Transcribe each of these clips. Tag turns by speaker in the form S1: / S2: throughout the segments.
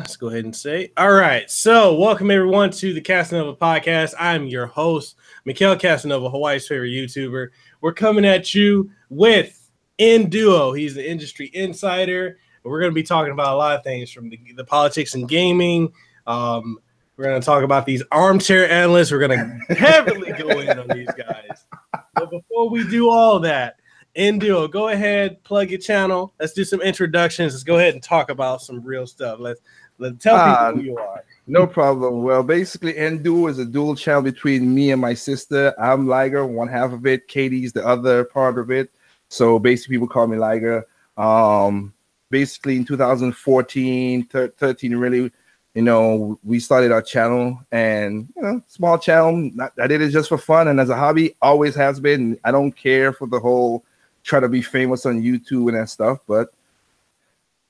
S1: Let's go ahead and say, all right. So, welcome everyone to the Kasanova podcast. I'm your host, MekelKasanova, Hawaii's favorite YouTuber. We're coming at you with NDuo. He's the industry insider. We're going to be talking about a lot of things from the politics and gaming. We're going to talk about these armchair analysts. We're going to heavily go in on these guys. But before we do all that, NDuo, go ahead, plug your channel. Let's do some introductions. Let's go ahead and talk about some real stuff. Let's tell people who you are.
S2: No problem. Well, basically, NDuo is a dual channel between me and my sister. I'm Liger, one half of it. Katie's the other part of it. So basically, people call me Liger. Basically, in 2014, 13, really, we started our channel, and small channel. I did it just for fun and as a hobby. Always has been. I don't care for the whole try to be famous on YouTube and that stuff, but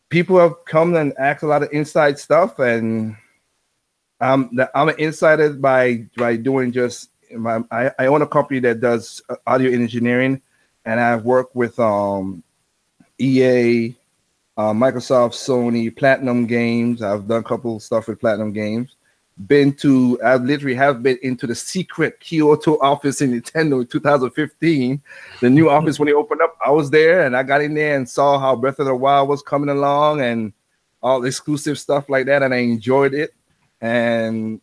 S2: people have come and asked a lot of inside stuff, and I'm an insider by doing just I own a company that does audio engineering, and I've worked with EA, Microsoft, Sony, Platinum Games. I've done a couple of stuff with Platinum Games. I literally have been into the secret Kyoto office in Nintendo in 2015. The new office, when they opened up, I was there, and I got in there and saw how Breath of the Wild was coming along and all the exclusive stuff like that, and I enjoyed it. And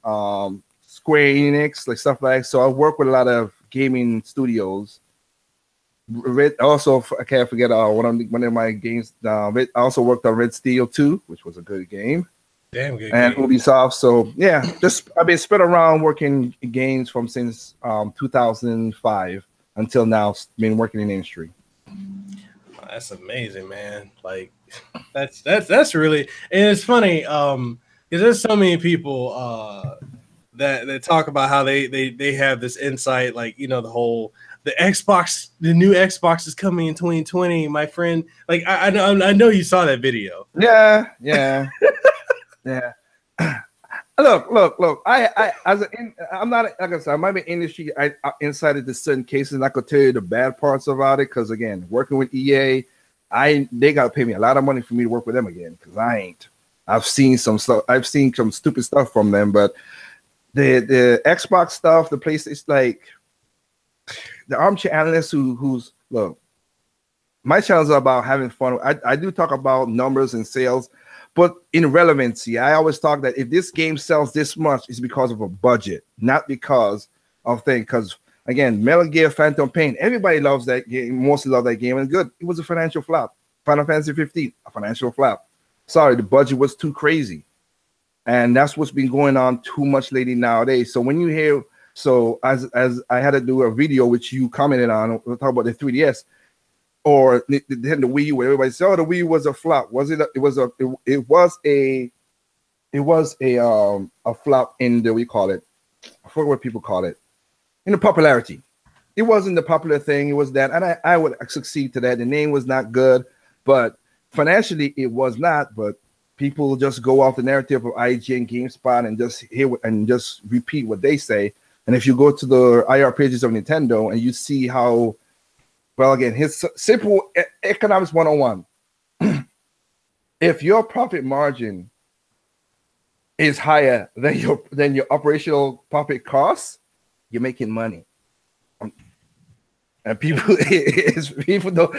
S2: Square Enix, like stuff like that. So I work with a lot of gaming studios. Also, I can't forget one of my games. I also worked on Red Steel 2, which was a good game.
S1: Damn good.
S2: And
S1: game.
S2: Ubisoft. So yeah, I've been spread around working games since 2005 until now. Been working in the industry.
S1: That's amazing, man. Like that's really, and it's funny because there's so many people that talk about how they have this insight, like the new Xbox is coming in 2020. My friend, like I know you saw that video.
S2: Yeah. Yeah. Look. I'm not, like I said, I might be industry insider to certain cases, and I could tell you the bad parts about it. Because again, working with EA, they gotta pay me a lot of money for me to work with them again. Because I ain't. I've seen some stuff. I've seen some stupid stuff from them, but the Xbox stuff, the PlayStation, like the Armchair Analyst, who's look. My channels are about having fun. I do talk about numbers and sales. But in relevancy, I always talk that if this game sells this much, it's because of a budget, not because of things. Because again, Metal Gear Phantom Pain, everybody loves that game, mostly love that game, and good. It was a financial flop. Final Fantasy 15, a financial flop. Sorry, the budget was too crazy, and that's what's been going on too much lately nowadays. So when you hear, as I had to do a video which you commented on, we'll talk about the 3DS. Or the Wii U, where everybody said, "Oh, the Wii U was a flop." Was it? It was a flop in the, we call it, I forget what people call it, in the popularity. It wasn't the popular thing. It was that, and I would succeed to that. The name was not good, but financially it was not. But people just go off the narrative of IGN, GameSpot, and just just repeat what they say. And if you go to the IR pages of Nintendo and you see how, well, again, his simple economics 101. If your profit margin is higher than your operational profit costs, you're making money. And people don't.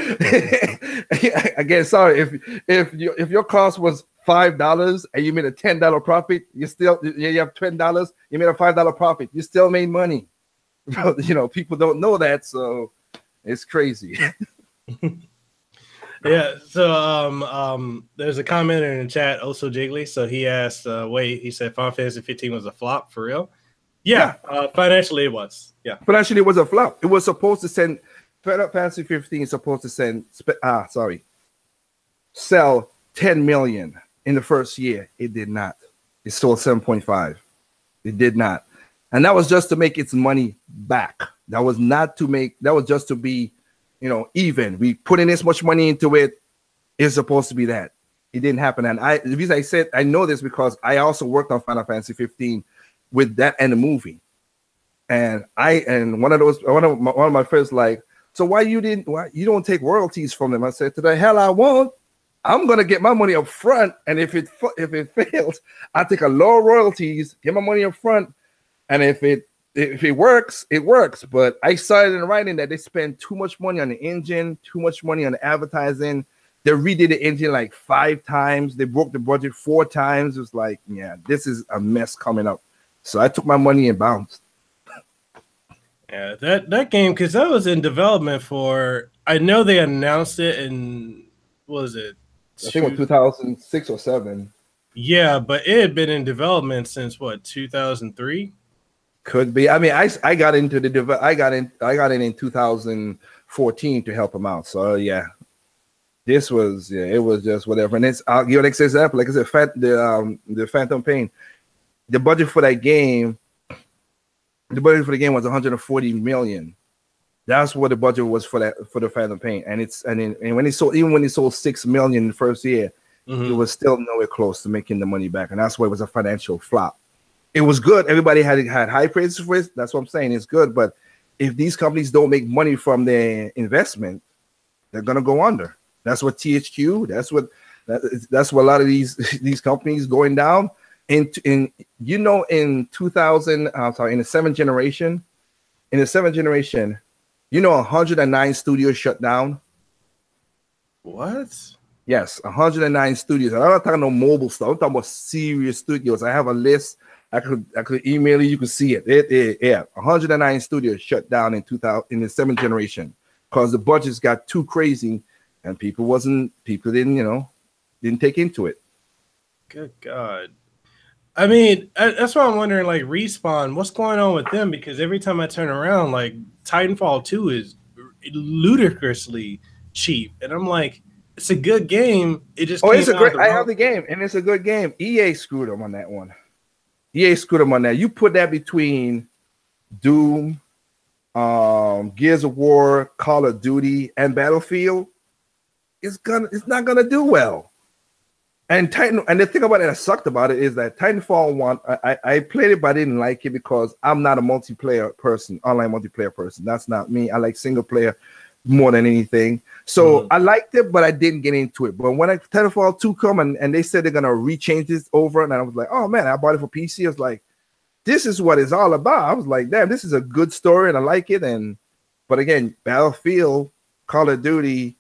S2: Again, sorry, if your cost was $5 and you made a $10 profit, you have $10. You made a $5 profit. You still made money. People don't know that, so. It's crazy.
S1: Yeah. So there's a commenter in the chat, also Jiggly. So he asked, he said Final Fantasy 15 was a flop for real. Yeah. Financially it was. Yeah.
S2: Financially it was a flop. It was supposed to send Final Fantasy 15 is supposed to sell 10 million in the first year. It did not. It sold 7.5. It did not. And that was just to make its money back. That was just to be, even. We put in this much money into it. It's supposed to be that. It didn't happen. And the reason I said I know this because I also worked on Final Fantasy 15 with that and the movie. And one of my friends like, so why you don't take royalties from them? I said, to the hell I won't. I'm gonna get my money up front, and if it fails, I take a low royalties, get my money up front, and if it works, it works. But I started in writing that they spend too much money on the engine, too much money on the advertising. They redid the engine like 5 times. They broke the budget 4 times. It was like, yeah, this is a mess coming up. So I took my money and bounced.
S1: Yeah, that game, because that was in development for. I know they announced it in. What was it?
S2: I think it was 2006 or 7.
S1: Yeah, but it had been in development since what, 2003?
S2: Could be. I mean, I got into the I got in 2014 to help him out. So yeah, this was it was just whatever. And I'll give you an example. Like I said, the Phantom Pain, the budget for that game, was 140 million. That's what the budget was for the Phantom Pain, and when it sold 6 million in the first year, it was still nowhere close to making the money back, and that's why it was a financial flop. It was good. Everybody had high praises for it. That's what I'm saying. It's good, but if these companies don't make money from their investment, they're gonna go under. That's what THQ. That's what a lot of these companies going down. In 2000, in the 7th generation. 109 studios shut down.
S1: What?
S2: Yes, 109 studios. I'm not talking no mobile stuff. I'm talking about serious studios. I have a list. I could email you. You can see it. Yeah, 109 studios shut down in the 7th generation because the budgets got too crazy and people didn't take into it.
S1: Good God. I mean, that's why I'm wondering, like, Respawn, what's going on with them? Because every time I turn around, like, Titanfall 2 is ludicrously cheap. And I'm like, it's a good game. It just
S2: I have the game, and it's a good game. EA screwed them on that one. You put that between Doom, Gears of War, Call of Duty, and Battlefield, it's not gonna do well. And the thing about it that sucked about it is that Titanfall 1, I played it, but I didn't like it because I'm not a multiplayer person, online multiplayer person. That's not me. I like single player more than anything. So I liked it, but I didn't get into it. But when Titanfall 2 come and they said they're gonna rechange this over, and I was like, oh man, I bought it for PC. I was like, this is what it's all about. I was like, damn, this is a good story, and I like it. But again, Battlefield, Call of Duty,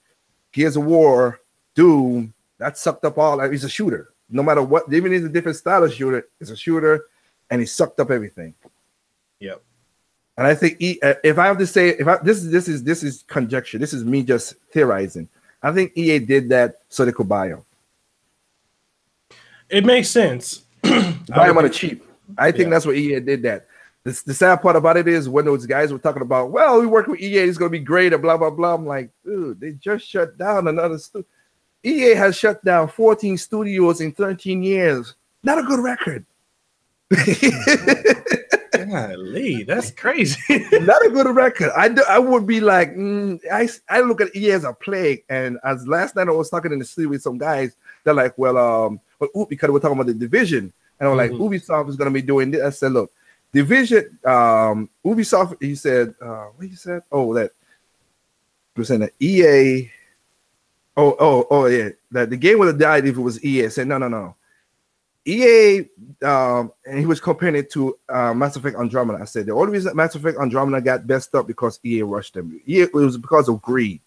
S2: Gears of War, Doom. That sucked up all. It's a shooter. No matter what, even if it's a different style of shooter, it's a shooter, and he sucked up everything.
S1: Yep. And
S2: I think if I have to say, this is conjecture. This is me just theorizing. I think EA did that so they could buy him.
S1: It makes sense.
S2: Buy him on the cheap. I think that's what EA did that. The sad part about it is when those guys were talking about, well, we work with EA, it's going to be great, and blah, blah, blah. I'm like, dude, they just shut down another studio. EA has shut down 14 studios in 13 years. Not a good record.
S1: Golly, that's crazy.
S2: Not a good record. I would be like, I look at EA as a plague. And as last night I was talking in the studio with some guys, they're like, because we're talking about the Division. And I'm like, Ubisoft is going to be doing this. I said, look, Division, Ubisoft, he said, what he said? Oh, that was saying that EA. Yeah. That the game would have died if it was EA. I said, no. EA, and he was comparing it to Mass Effect Andromeda. I said, the only reason Mass Effect Andromeda got messed up because EA rushed them. It was because of greed.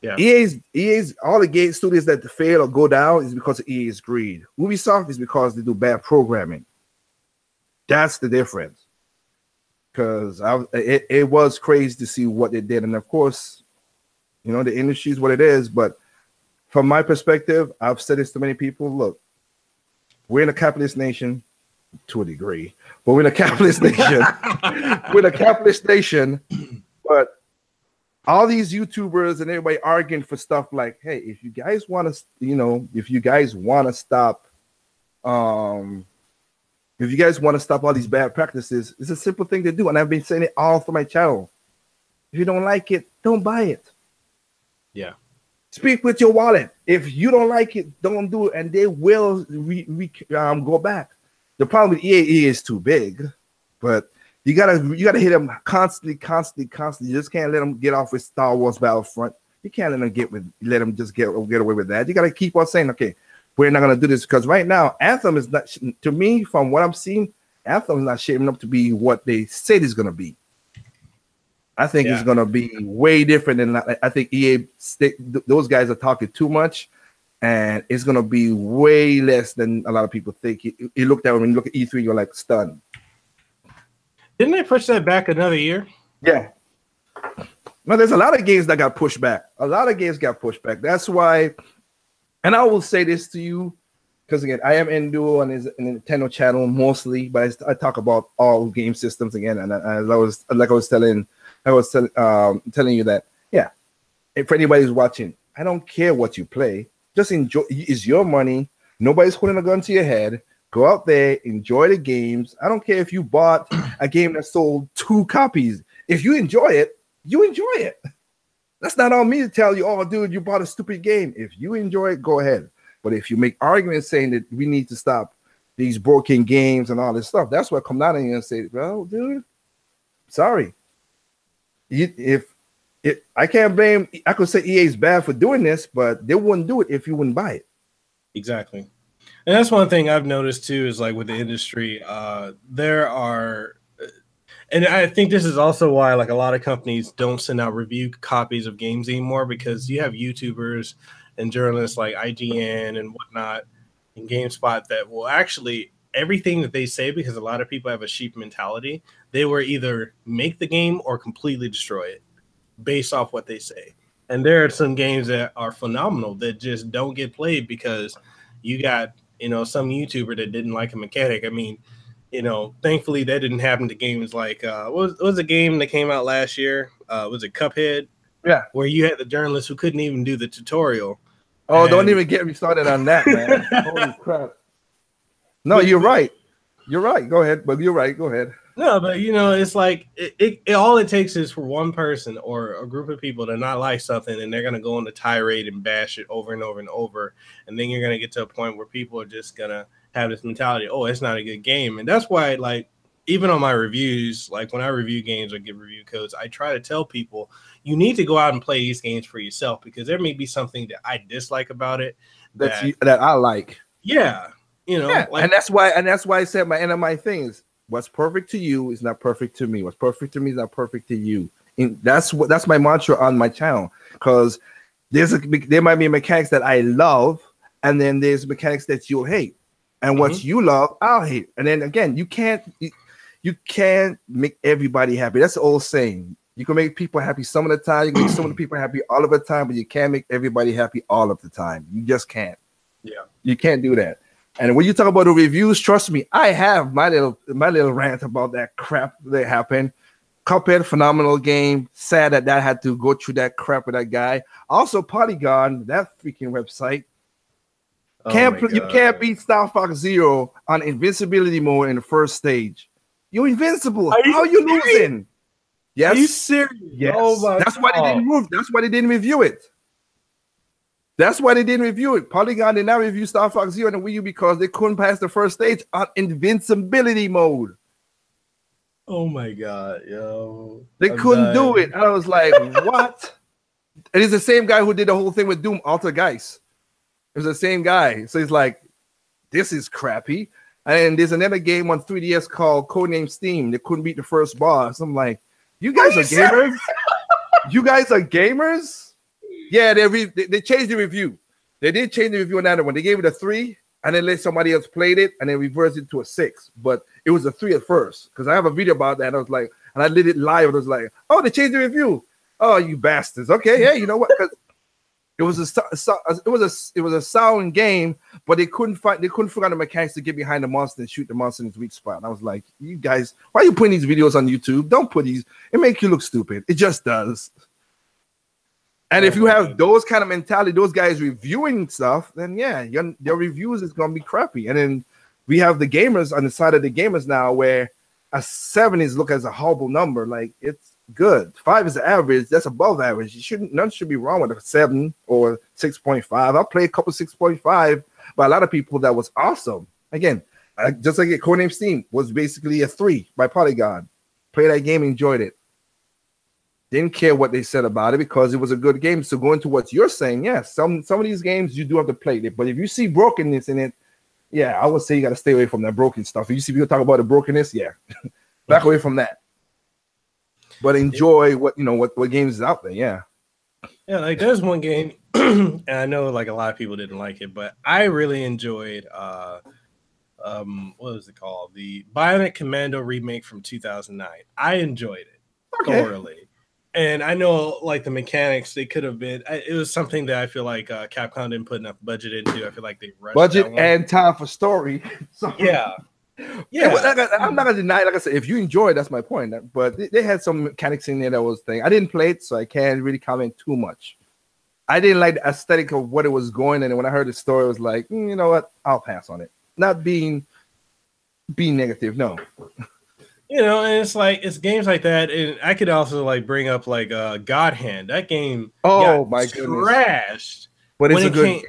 S2: Yeah. EA's all the game studios that fail or go down is because of EA's greed. Ubisoft is because they do bad programming. That's the difference. Because it was crazy to see what they did. And of course, the industry is what it is, but from my perspective, I've said this to many people. Look, we're in a capitalist nation to a degree, but we're in a capitalist nation. But all these YouTubers and everybody arguing for stuff like, hey, if you guys want to stop all these bad practices, it's a simple thing to do. And I've been saying it all through my channel. If you don't like it, don't buy it.
S1: Yeah.
S2: Speak with your wallet. If you don't like it, don't do it, and they will go back. The problem with EA is too big, but you gotta hit them constantly. You just can't let them get off with Star Wars Battlefront. You can't let them just get away with that. You got to keep on saying, okay, we're not going to do this, because right now Anthem is not, to me, from what I'm seeing, Anthem is not shaping up to be what they said it's going to be. I think it's going to be way different than, I think EA, those guys are talking too much, and it's going to be way less than a lot of people think. You look at when you look at E3, you're like stunned.
S1: Didn't they push that back another year?
S2: Yeah. No, there's a lot of games that got pushed back. A lot of games got pushed back. That's why, and I will say this to you, because again, I am NDuo and is a Nintendo channel mostly, but I talk about all game systems again. And as I was telling you that, yeah, if anybody's watching, I don't care what you play. Just enjoy. It's your money. Nobody's holding a gun to your head. Go out there, enjoy the games. I don't care if you bought a game that sold 2 copies. If you enjoy it, you enjoy it. That's not on me to tell you, oh, dude, you bought a stupid game. If you enjoy it, go ahead. But if you make arguments saying that we need to stop these broken games and all this stuff, that's what come down on you and say, well, dude, sorry. I can't blame, I could say EA is bad for doing this, but they wouldn't do it if you wouldn't buy it.
S1: Exactly. And that's one thing I've noticed too, is like with the industry, there are, and I think this is also why like a lot of companies don't send out review copies of games anymore, because you have YouTubers and journalists like IGN and whatnot and GameSpot that will actually, everything that they say, because a lot of people have a sheep mentality, they will either make the game or completely destroy it based off what they say. And there are some games that are phenomenal that just don't get played because you got, some YouTuber that didn't like a mechanic. I mean, thankfully that didn't happen to games like what was a game that came out last year? Was it Cuphead?
S2: Yeah,
S1: where you had the journalist who couldn't even do the tutorial.
S2: Oh, don't even get me started on that, man. Holy crap! No, you're right. You're right. Go ahead, but you're right. Go ahead.
S1: No, but it's like it all it takes is for one person or a group of people to not like something, and they're gonna go on the tirade and bash it over and over and over, and then you're gonna get to a point where people are just gonna have this mentality, oh, it's not a good game. And that's why, like, even on my reviews, like when I review games or give review codes, I try to tell people you need to go out and play these games for yourself, because there may be something that I dislike about it
S2: that I like.
S1: Yeah,
S2: like, and that's why I said end of my things. What's perfect to you is not perfect to me. What's perfect to me is not perfect to you. And that's my mantra on my channel, because there might be mechanics that I love, and then there's mechanics that you'll hate, and what you love, I'll hate. And then again, you can't make everybody happy. That's the old saying. You can make people happy some of the time. You can make some of the people happy all of the time, but you can't make everybody happy all of the time. You just can't. Yeah, you can't do that. And when you talk about the reviews, trust me, I have my little rant about that crap that happened. Cuphead, phenomenal game. Sad that had to go through that crap with that guy. Also, Polygon, that freaking website. You can't beat Star Fox Zero on invincibility mode in the first stage. You're invincible. How are you losing? Yes.
S1: Are you serious?
S2: Yes. Oh my God. Why they didn't move. That's why they didn't review it. That's why they didn't review it. Polygon did not review Star Fox Zero on the Wii U because they couldn't pass the first stage on invincibility mode.
S1: Oh my God, yo.
S2: They couldn't do it. And I was like, what? And it's the same guy who did the whole thing with Doom, Altergeist. It was the same guy. So he's like, this is crappy. And there's another game on 3DS called Codename Steam. They couldn't beat the first boss. I'm like, you guys are gamers? You guys are gamers? Yeah, they changed the review. They did change the review on that one. They gave it a 3, and then let somebody else played it, and then reversed it to a 6. But it was a 3 at first, because I have a video about that. And I was like, and I did it live. And I was like, oh, they changed the review. Oh, you bastards. Okay, yeah, you know what? It was a sound game, but they couldn't figure out the mechanics to get behind the monster and shoot the monster in its weak spot. And I was like, you guys, why are you putting these videos on YouTube? Don't put these. It makes you look stupid. It just does. And if you have those kind of mentality, those guys reviewing stuff, then yeah, your reviews is gonna be crappy. And then we have the gamers on the side of the gamers now, where a 7 is looked as a horrible number. Like, it's good. 5 is the average. That's above average. None should be wrong with a 7 or 6.5. I played a couple 6.5 by a lot of people that was awesome. Again, just like Codename Steam was basically a 3 by Polygon. Play that game, enjoyed it. Didn't care what they said about it because it was a good game. So going to what you're saying, yes, some of these games you do have to play it. But if you see brokenness in it, yeah, I would say you got to stay away from that broken stuff. If you see people talk about the brokenness, yeah, back away from that. But enjoy what games is out there. Yeah.
S1: Yeah, like there's one game, and I know like a lot of people didn't like it, but I really enjoyed what was it called? The Bionic Commando remake from 2009. I enjoyed it thoroughly. And I know like the mechanics, they could have been, it was something that I feel like Capcom didn't put enough budget into. I feel like they rushed
S2: budget and time for story. So,
S1: yeah.
S2: I'm not gonna deny, like I said, if you enjoy it, that's my point. But they had some mechanics in there that was thing. I didn't play it, so I can't really comment too much. I didn't like the aesthetic of what it was going, and when I heard the story, it was like, you know what, I'll pass on it. Not being negative, no.
S1: You know, and it's like it's games like that, and I could also like bring up like God Hand. That game,
S2: oh my goodness,
S1: trashed.
S2: But it's a good,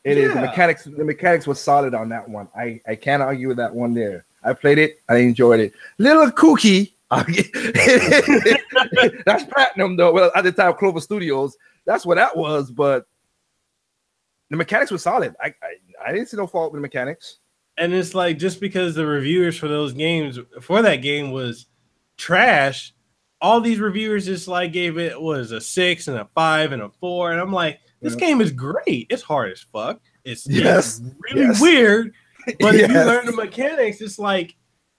S2: it is. The mechanics was solid on that one. I can't argue with that one there. I played it, I enjoyed it. Little kooky. That's platinum though. Well, at the time, Clover Studios, that's what that was. But the mechanics were solid. I didn't see no fault with the mechanics.
S1: And it's like just because the reviewers for those games for that game was trash, all these reviewers just like gave it was a 6 and a 5 and a 4, and I'm like, this game is great. It's hard as fuck. It's really weird, but if you learn the mechanics, it's like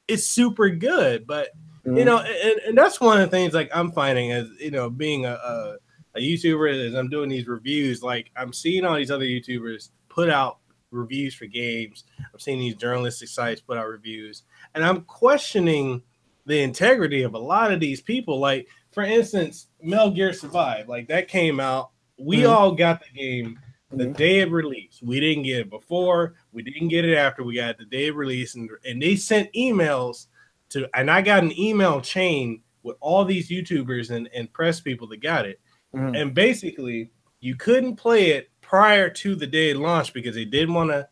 S1: it's super good. But you know, and that's one of the things like I'm finding as you know, being a YouTuber as I'm doing these reviews, like I'm seeing all these other YouTubers put out reviews for games. I'm seeing these journalistic sites put out reviews, and I'm questioning the integrity of a lot of these people. Like, for instance, Metal Gear Survive, like that came out. We all got the game the day of release. We didn't get it before. We didn't get it after. We got it the day of release, and they sent emails to, and I got an email chain with all these YouTubers and press people that got it. And basically, you couldn't play it prior to the day of launch because they didn't want to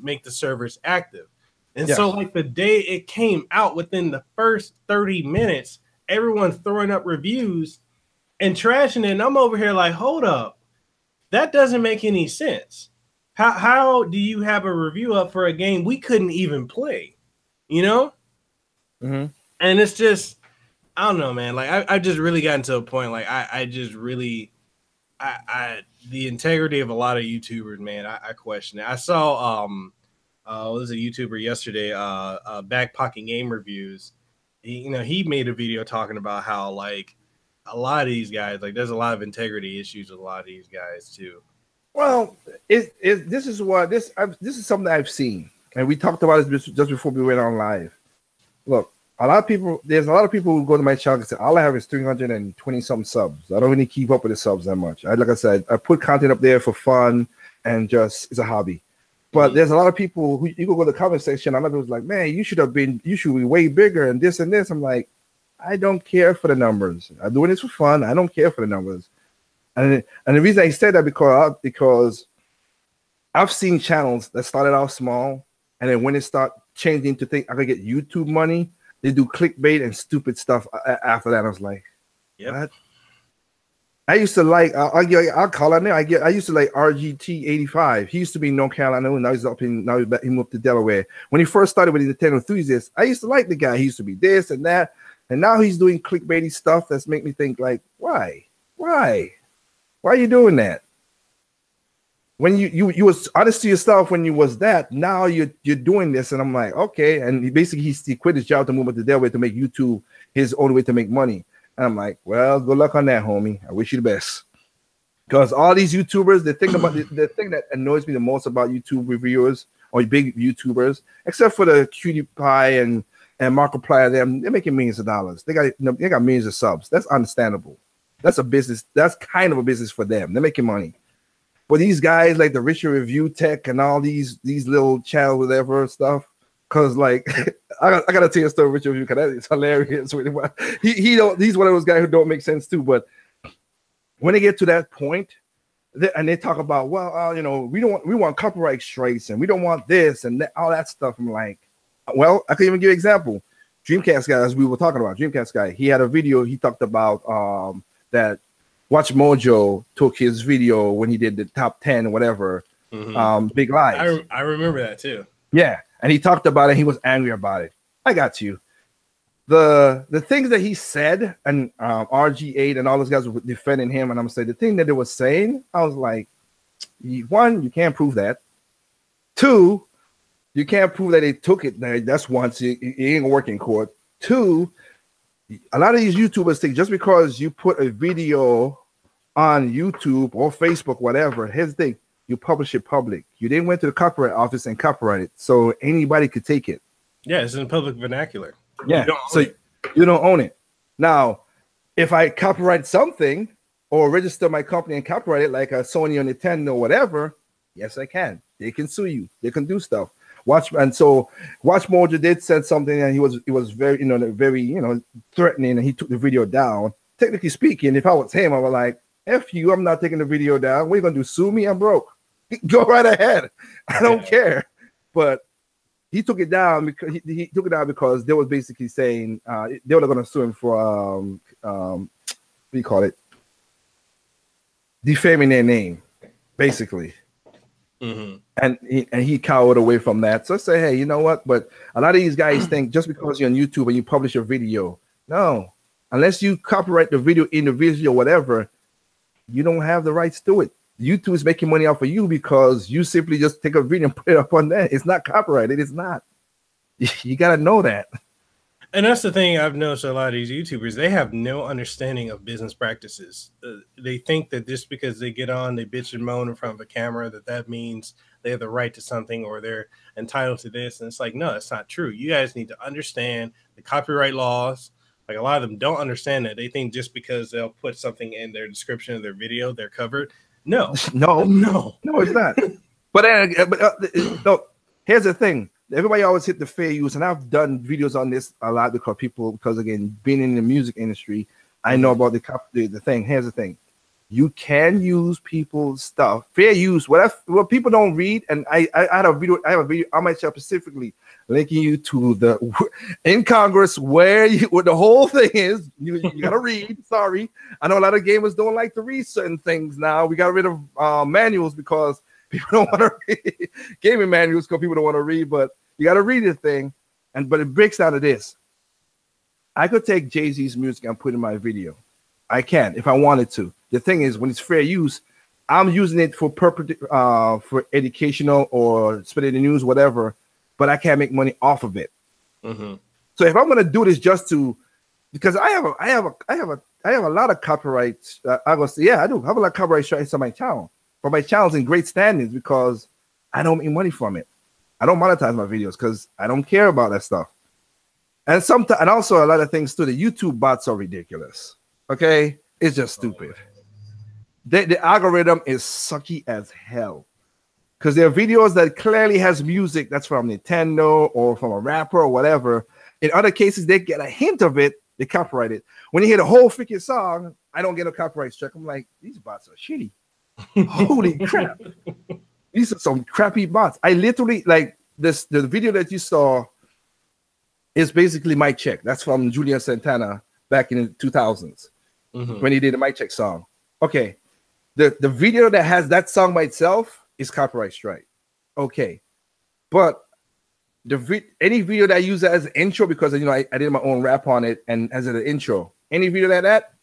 S1: make the servers active. And so like the day it came out, within the first 30 minutes, everyone's throwing up reviews and trashing it. And I'm over here like, hold up. That doesn't make any sense. How do you have a review up for a game we couldn't even play? You know? And it's just, I don't know, man. Like I just really gotten to a point, like I just really the integrity of a lot of YouTubers, man, I question it. I saw was a YouTuber yesterday, Back Pocket Game Reviews. He made a video talking about how like a lot of these guys, like there's a lot of integrity issues with a lot of these guys too.
S2: Well, this is something I've seen, and we talked about it just before we went on live. Look, there's a lot of people who go to my channel and say, all I have is 320 something subs. I don't really keep up with the subs that much. Like I said, I put content up there for fun and just it's a hobby. But there's a lot of people who you go to the comment section, and others like, man, you should be way bigger and this and this. I'm like, I don't care for the numbers. I'm doing this for fun. I don't care for the numbers. And the reason I said that because I've seen channels that started out small, and then when they start changing to think I could get YouTube money, they do clickbait and stupid stuff after that. I was like, what? I used to like, I'll call it now. I used to like RGT85. He used to be in North Carolina, and now he moved to Delaware. When he first started with the Nintendo Enthusiast, I used to like the guy. He used to be this and that. And now he's doing clickbaity stuff that's make me think like, why? Why are you doing that? When you was honest to yourself when you was that, now you're doing this, and I'm like, okay. And he quit his job to move to Delaware to make YouTube his only way to make money. And I'm like, well, good luck on that, homie. I wish you the best. Because all these YouTubers, the thing that annoys me the most about YouTube reviewers or big YouTubers, except for the PewDiePie and Markiplier, they're making millions of dollars. They got millions of subs. That's understandable. That's a business. That's kind of a business for them. They're making money. But these guys like the Richard Review Tech and all these little channels, whatever stuff, because like I gotta tell you a story, Richard Review, because that is hilarious. He's one of those guys who don't make sense too. But when they get to that point, and they talk about, well, we want copyright strikes, and we don't want this and that, all that stuff. I'm like, well, I can even give an example. Dreamcast guy, as we were talking about, Dreamcast guy, he had a video. He talked about that Watch Mojo took his video when he did the top 10, whatever, Big Lies.
S1: I remember that too.
S2: Yeah, and he talked about it. He was angry about it. I got you. The things that he said, and RG8 and all those guys were defending him, and I'm saying the thing that they were saying, I was like, one, you can't prove that. Two, you can't prove that they took it there. That's one. So it ain't gonna work in court. Two, a lot of these YouTubers think just because you put a video on YouTube or Facebook, whatever, here's the thing, you publish it public. You didn't went to the copyright office and copyright it, so anybody could take it.
S1: Yeah, it's in public vernacular.
S2: Yeah, so you don't own it. Now, if I copyright something or register my company and copyright it, like a Sony or Nintendo or whatever, yes, I can. They can sue you. They can do stuff. Watch Mojo did said something, and it was very, very, threatening, and he took the video down. Technically speaking, if I was him, I was like, F you, I'm not taking the video down. What are you gonna do? Sue me? I'm broke. Go right ahead. I don't care. But he took it down because he took it down because they was basically saying they were gonna sue him for what do you call it? Defaming their name, basically. Mm-hmm. And he cowered away from that. So I say, hey, you know what? But a lot of these guys think just because you're on YouTube and you publish a video, no, unless you copyright the video individually or whatever, you don't have the rights to it. YouTube is making money off of you because you simply just take a video and put it up on that. It's not copyrighted. It's not. You got to know that.
S1: And that's the thing I've noticed a lot of these YouTubers, they have no understanding of business practices. They think that just because they get on, they bitch and moan in front of a camera, that means they have the right to something or they're entitled to this. And it's like, no, that's not true. You guys need to understand the copyright laws. Like a lot of them don't understand that. They think just because they'll put something in their description of their video, they're covered. No,
S2: it's not. But here's the thing. Everybody always hit the fair use, and I've done videos on this a lot because again, being in the music industry, I know about the thing. Here's the thing. You can use people's stuff. Fair use. What people don't read, and I have a video on my channel specifically linking you to the in Congress where the whole thing is. You gotta read. Sorry. I know a lot of gamers don't like to read certain things now. We got rid of manuals because people don't want to read gaming manuals because people don't want to read, but you got to read the thing. But it breaks down to this. I could take Jay-Z's music and put it in my video. I can if I wanted to. The thing is, when it's fair use, I'm using it for educational or spreading the news, whatever, but I can't make money off of it. Mm-hmm. So if I'm going to do this just to, because I have a lot of copyrights. I go say, yeah, I do have a lot of copyright strikes on my channel. But my channel's in great standings because I don't make money from it. I don't monetize my videos because I don't care about that stuff. And sometimes, and also a lot of things too. The YouTube bots are ridiculous. Okay, it's just stupid. The algorithm is sucky as hell because there are videos that clearly has music that's from Nintendo or from a rapper or whatever. In other cases, they get a hint of it, they copyright it. When you hear the whole freaking song, I don't get a copyright strike. I'm like, these bots are shitty. Holy crap. These are some crappy bots. I literally like this. The video that you saw is basically Mic Check. That's from Julian Santana back in the 2000s when he did a Mic Check song. Okay. The video that has that song by itself is copyright strike. Okay. But any video that I use it as an intro, because I did my own rap on it and as an intro, any video like that,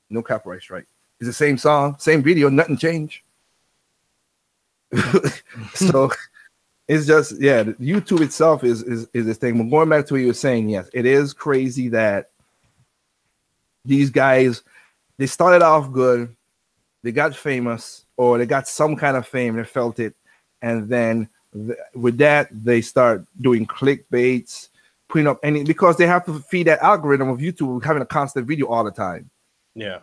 S2: no copyright strike. It's the same song, same video, nothing changed. So it's just, yeah, YouTube itself is this thing. But going back to what you were saying, yes, it is crazy that these guys, they started off good, they got famous, or they got some kind of fame, they felt it, and then with that they start doing clickbaits, putting up because they have to feed that algorithm of YouTube having a constant video all the time.
S1: Yeah.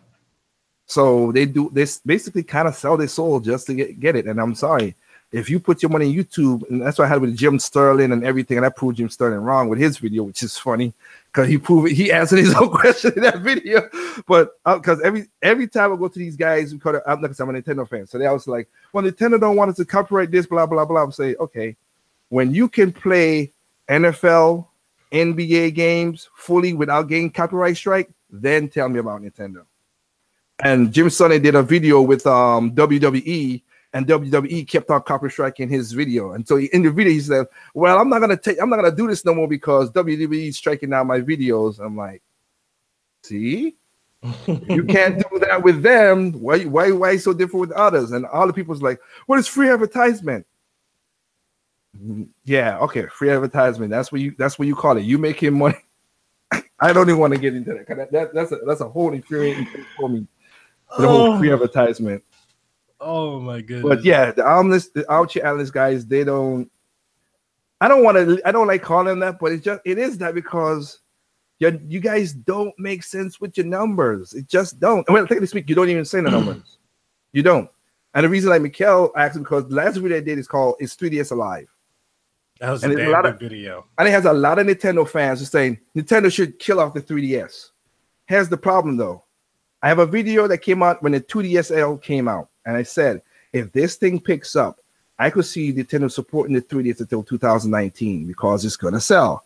S2: So they do this, basically kind of sell their soul just to get it. And I'm sorry, if you put your money in YouTube, and that's what I had with Jim Sterling and everything, and I proved Jim Sterling wrong with his video, which is funny because he answered his own question in that video. But because every time I go to these guys, because I'm a Nintendo fan, so they always like, well, Nintendo don't want us to copyright this, blah blah blah. I'm saying, okay, when you can play NFL, NBA games fully without getting copyright strike, then tell me about Nintendo. And Jim Sonny did a video with WWE, and WWE kept on copyright striking his video. And so in the video, he said, "Well, I'm not gonna do this no more because WWE is striking down my videos." I'm like, see, you can't do that with them. Why so different with others? And all the people's like, "Well, it's free advertisement." Yeah, okay, free advertisement. That's what you call it. You making money. I don't even want to get into that because that's a whole infuriating thing for me. The whole free advertisement.
S1: Oh my goodness.
S2: But yeah, the Armchair Analyst guys, I don't like calling them that, but it is that because you guys don't make sense with your numbers. It just don't. Well, technically speaking, you don't even say the numbers. You don't. And the reason like Mekel asked because the last video I did is 3DS Alive.
S1: That was a good video.
S2: And it has a lot of Nintendo fans who saying Nintendo should kill off the 3DS. Here's the problem though. I have a video that came out when the 2DSL came out. And I said, if this thing picks up, I could see Nintendo supporting the 3DS until 2019 because it's going to sell.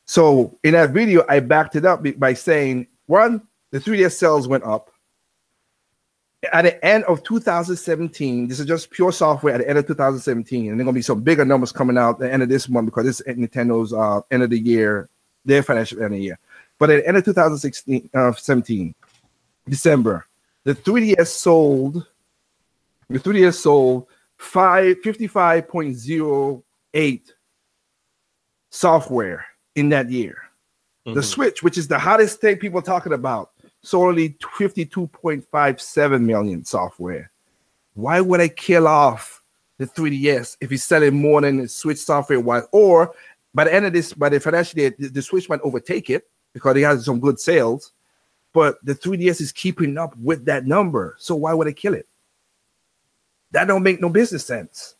S2: So in that video, I backed it up by saying, one, the 3DS sales went up. At the end of 2017, this is just pure software at the end of 2017, and there are going to be some bigger numbers coming out at the end of this month because this is Nintendo's end of the year, their financial end of the year. But at the end of 2017, December, the 3DS sold 55.08 software in that year. Mm-hmm. The Switch, which is the hottest thing people are talking about, sold only 52.57 million software. Why would I kill off the 3DS if he's selling more than the Switch software was? Or by the end of this, by the financial year, the Switch might overtake it because it has some good sales. But the 3DS is keeping up with that number. So why would I kill it? That don't make no business sense.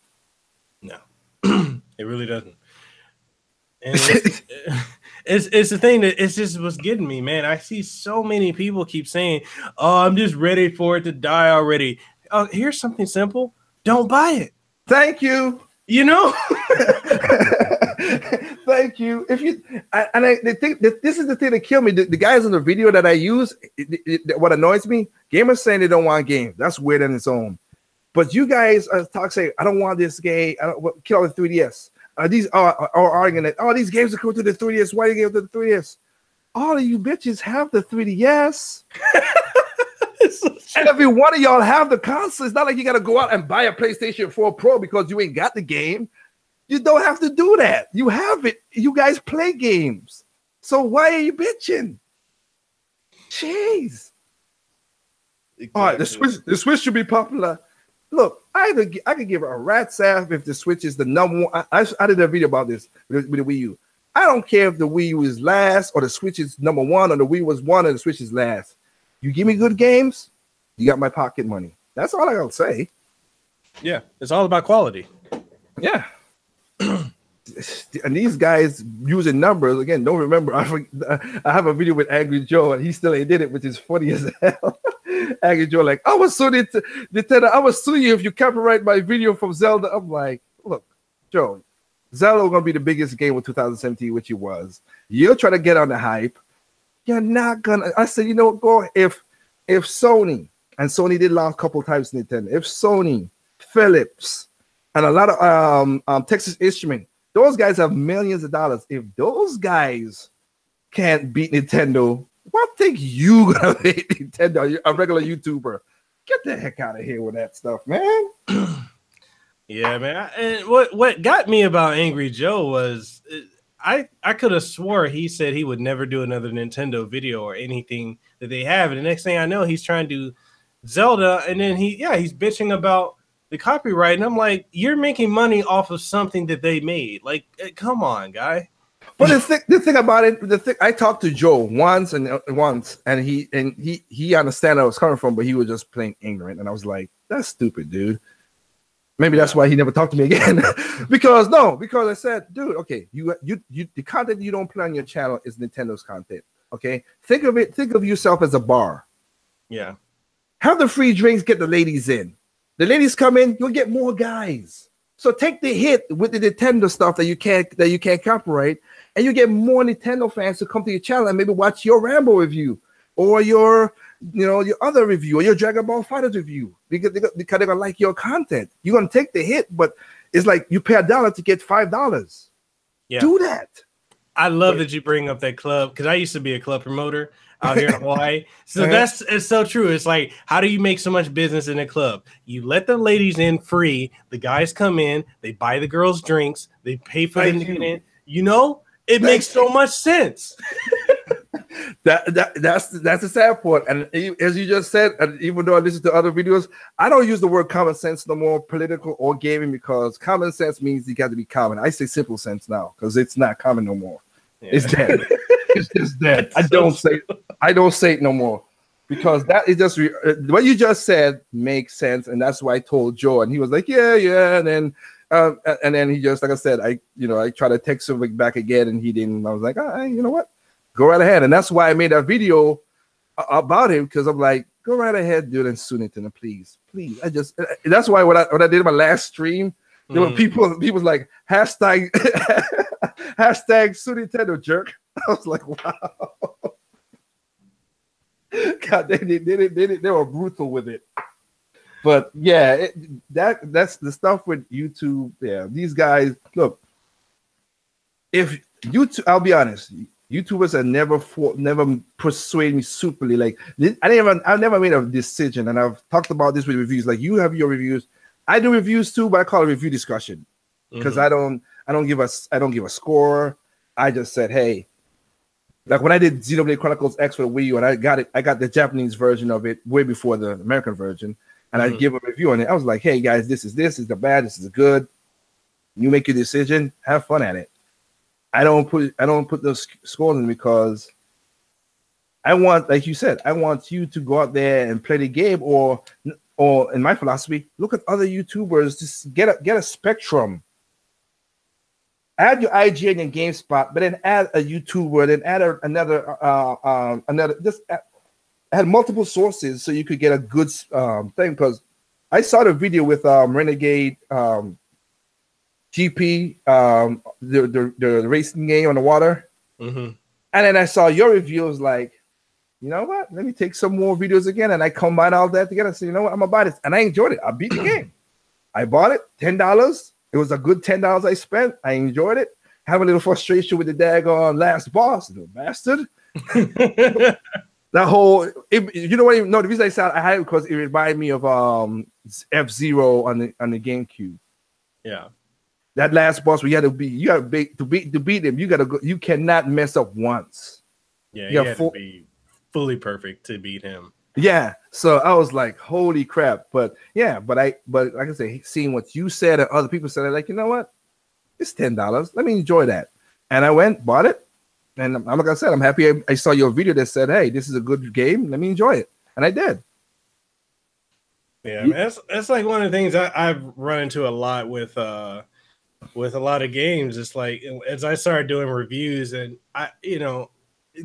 S1: No, it really doesn't. And it's the thing that it's just what's getting me, man. I see so many people keep saying, "Oh, I'm just ready for it to die already." Oh, here's something simple: don't buy it.
S2: Thank you.
S1: You know.
S2: Thank you. If you they think that this is the thing that killed me. The guys in the video that I use, what annoys me, gamers saying they don't want games. That's weird on its own. But you guys saying, I don't want this game. I don't kill the 3DS. These are arguing that these games are coming to the 3DS. Why do you give it to the 3DS? All of you bitches have the 3DS. And every one of y'all have the console. It's not like you got to go out and buy a PlayStation 4 Pro because you ain't got the game. You don't have to do that. You have it. You guys play games. So why are you bitching? Jeez. Exactly. All right, the Switch should be popular. Look, I could give a rat's ass if the Switch is the number one. I did a video about this with the Wii U. I don't care if the Wii U is last or the Switch is number one or the Wii was one and the Switch is last. You give me good games, you got my pocket money. That's all I gotta say.
S1: Yeah, it's all about quality.
S2: Yeah. And these guys using numbers again. Don't remember. I have a video with Angry Joe, and he still ain't did it, which is funny as hell. Angry Joe, like, I was sue Nintendo. I will sue you if you copyright my video from Zelda. I'm like, look, Joe, Zelda was gonna be the biggest game of 2017, which it was. You'll try to get on the hype. You're not gonna. I said, you know what? Go if Sony, and Sony did last couple times Nintendo. If Sony, Philips, and a lot of Texas Instruments, those guys have millions of dollars. If those guys can't beat Nintendo, what think you gonna beat Nintendo? A regular YouTuber? Get the heck out of here with that stuff, man.
S1: Yeah, man. And what got me about Angry Joe was I could have swore he said he would never do another Nintendo video or anything that they have. And the next thing I know, he's trying to do Zelda, and then he's bitching about the copyright, and I'm like, you're making money off of something that they made. Like, come on, guy.
S2: But the thing about it, I talked to Joe once, and he understand where I was coming from, but he was just plain ignorant, and I was like, that's stupid, dude. Maybe that's why he never talked to me again. because I said, dude, okay, you the content you don't play on your channel is Nintendo's content. Okay, think of yourself as a bar.
S1: Yeah,
S2: have the free drinks, get the ladies in. The ladies come in, you'll get more guys. So take the hit with the Nintendo stuff that you can't copyright, and you get more Nintendo fans to come to your channel and maybe watch your Rambo review or your other review or your Dragon Ball Fighters review because they're gonna like your content. You're gonna take the hit, but it's like you pay $1 to get $5.
S1: Yeah.
S2: Do that.
S1: I love that you bring up that club because I used to be a club promoter out here in Hawaii. So it's so true. It's like, how do you make so much business in a club? You let the ladies in free. The guys come in, they buy the girls drinks, they pay for them to get in. It makes so much sense.
S2: That's the sad part. And as you just said, and even though I listen to other videos, I don't use the word common sense no more, political or gaming, because common sense means you got to be common. I say simple sense now because it's not common no more. Yeah. It's dead. It's just dead. I don't say it no more because that is just what you just said makes sense, and that's why I told Joe, and he was like, yeah, and then he just, like I said, I try to text him back again, and he didn't. I was like, you know what? Go right ahead. And that's why I made a video about him, because I'm like, go right ahead, dude, and Sunitana, please. That's why when I did my last stream, there were people like hashtag Sunitana jerk. I was like, wow. God, they were brutal with it. But yeah, that's the stuff with YouTube. Yeah, these guys, look, if YouTube, I'll be honest, YouTubers have never persuaded me superly. Like I've never made a decision, and I've talked about this with reviews. Like you have your reviews, I do reviews too, but I call it review discussion because I don't give a score. I just said, hey, like when I did Xenoblade Chronicles X for the Wii U, and I got the Japanese version of it way before the American version, and I give a review on it. I was like, hey guys, this is the bad, this is the good. You make your decision, have fun at it. I don't put those scores in because I want, like you said, I want you to go out there and play the game, or in my philosophy, look at other YouTubers, just get a spectrum. Add your IGN and GameSpot, but then add a YouTuber, then add another. Just add multiple sources so you could get a good thing. Because I saw the video with Renegade. GP, the racing game on the water, and then I saw your reviews. Like, you know what? Let me take some more videos again, and I combine all that together. So you know what? I'm gonna buy this, and I enjoyed it. I beat the game. I bought it, $10. It was a good $10 I spent. I enjoyed it. Have a little frustration with the daggone last boss, the bastard. That whole, you know what? No, the reason I said I had it because it reminded me of F-Zero on the GameCube.
S1: Yeah.
S2: That last boss, you got to beat him. You got to go. You cannot mess up once.
S1: Yeah, you have to be fully perfect to beat him.
S2: Yeah. So I was like, holy crap. But yeah, but like I say, seeing what you said and other people said, like, you know what? It's $10. Let me enjoy that. And I went, bought it, and like I said, I'm happy. I saw your video that said, hey, this is a good game. Let me enjoy it, and I did.
S1: Yeah, man, that's like one of the things I've run into a lot with a lot of games. It's like, as I started doing reviews, and I,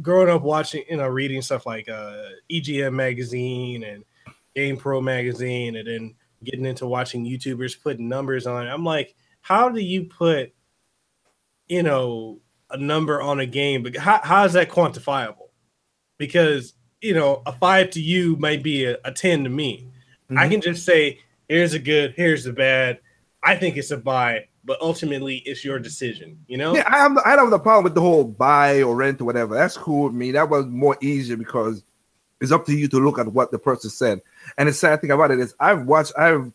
S1: growing up watching, reading stuff like EGM magazine and Game Pro magazine, and then getting into watching YouTubers putting numbers on it. I'm like, how do you put, a number on a game? But how is that quantifiable? Because, a 5 to you might be a 10 to me. Mm-hmm. I can just say, here's a good, here's the bad. I think it's a buy, but ultimately it's your decision, Yeah,
S2: I don't have the problem with the whole buy or rent or whatever. That's cool with me. That was more easier because it's up to you to look at what the person said. And the sad thing about it is gamers.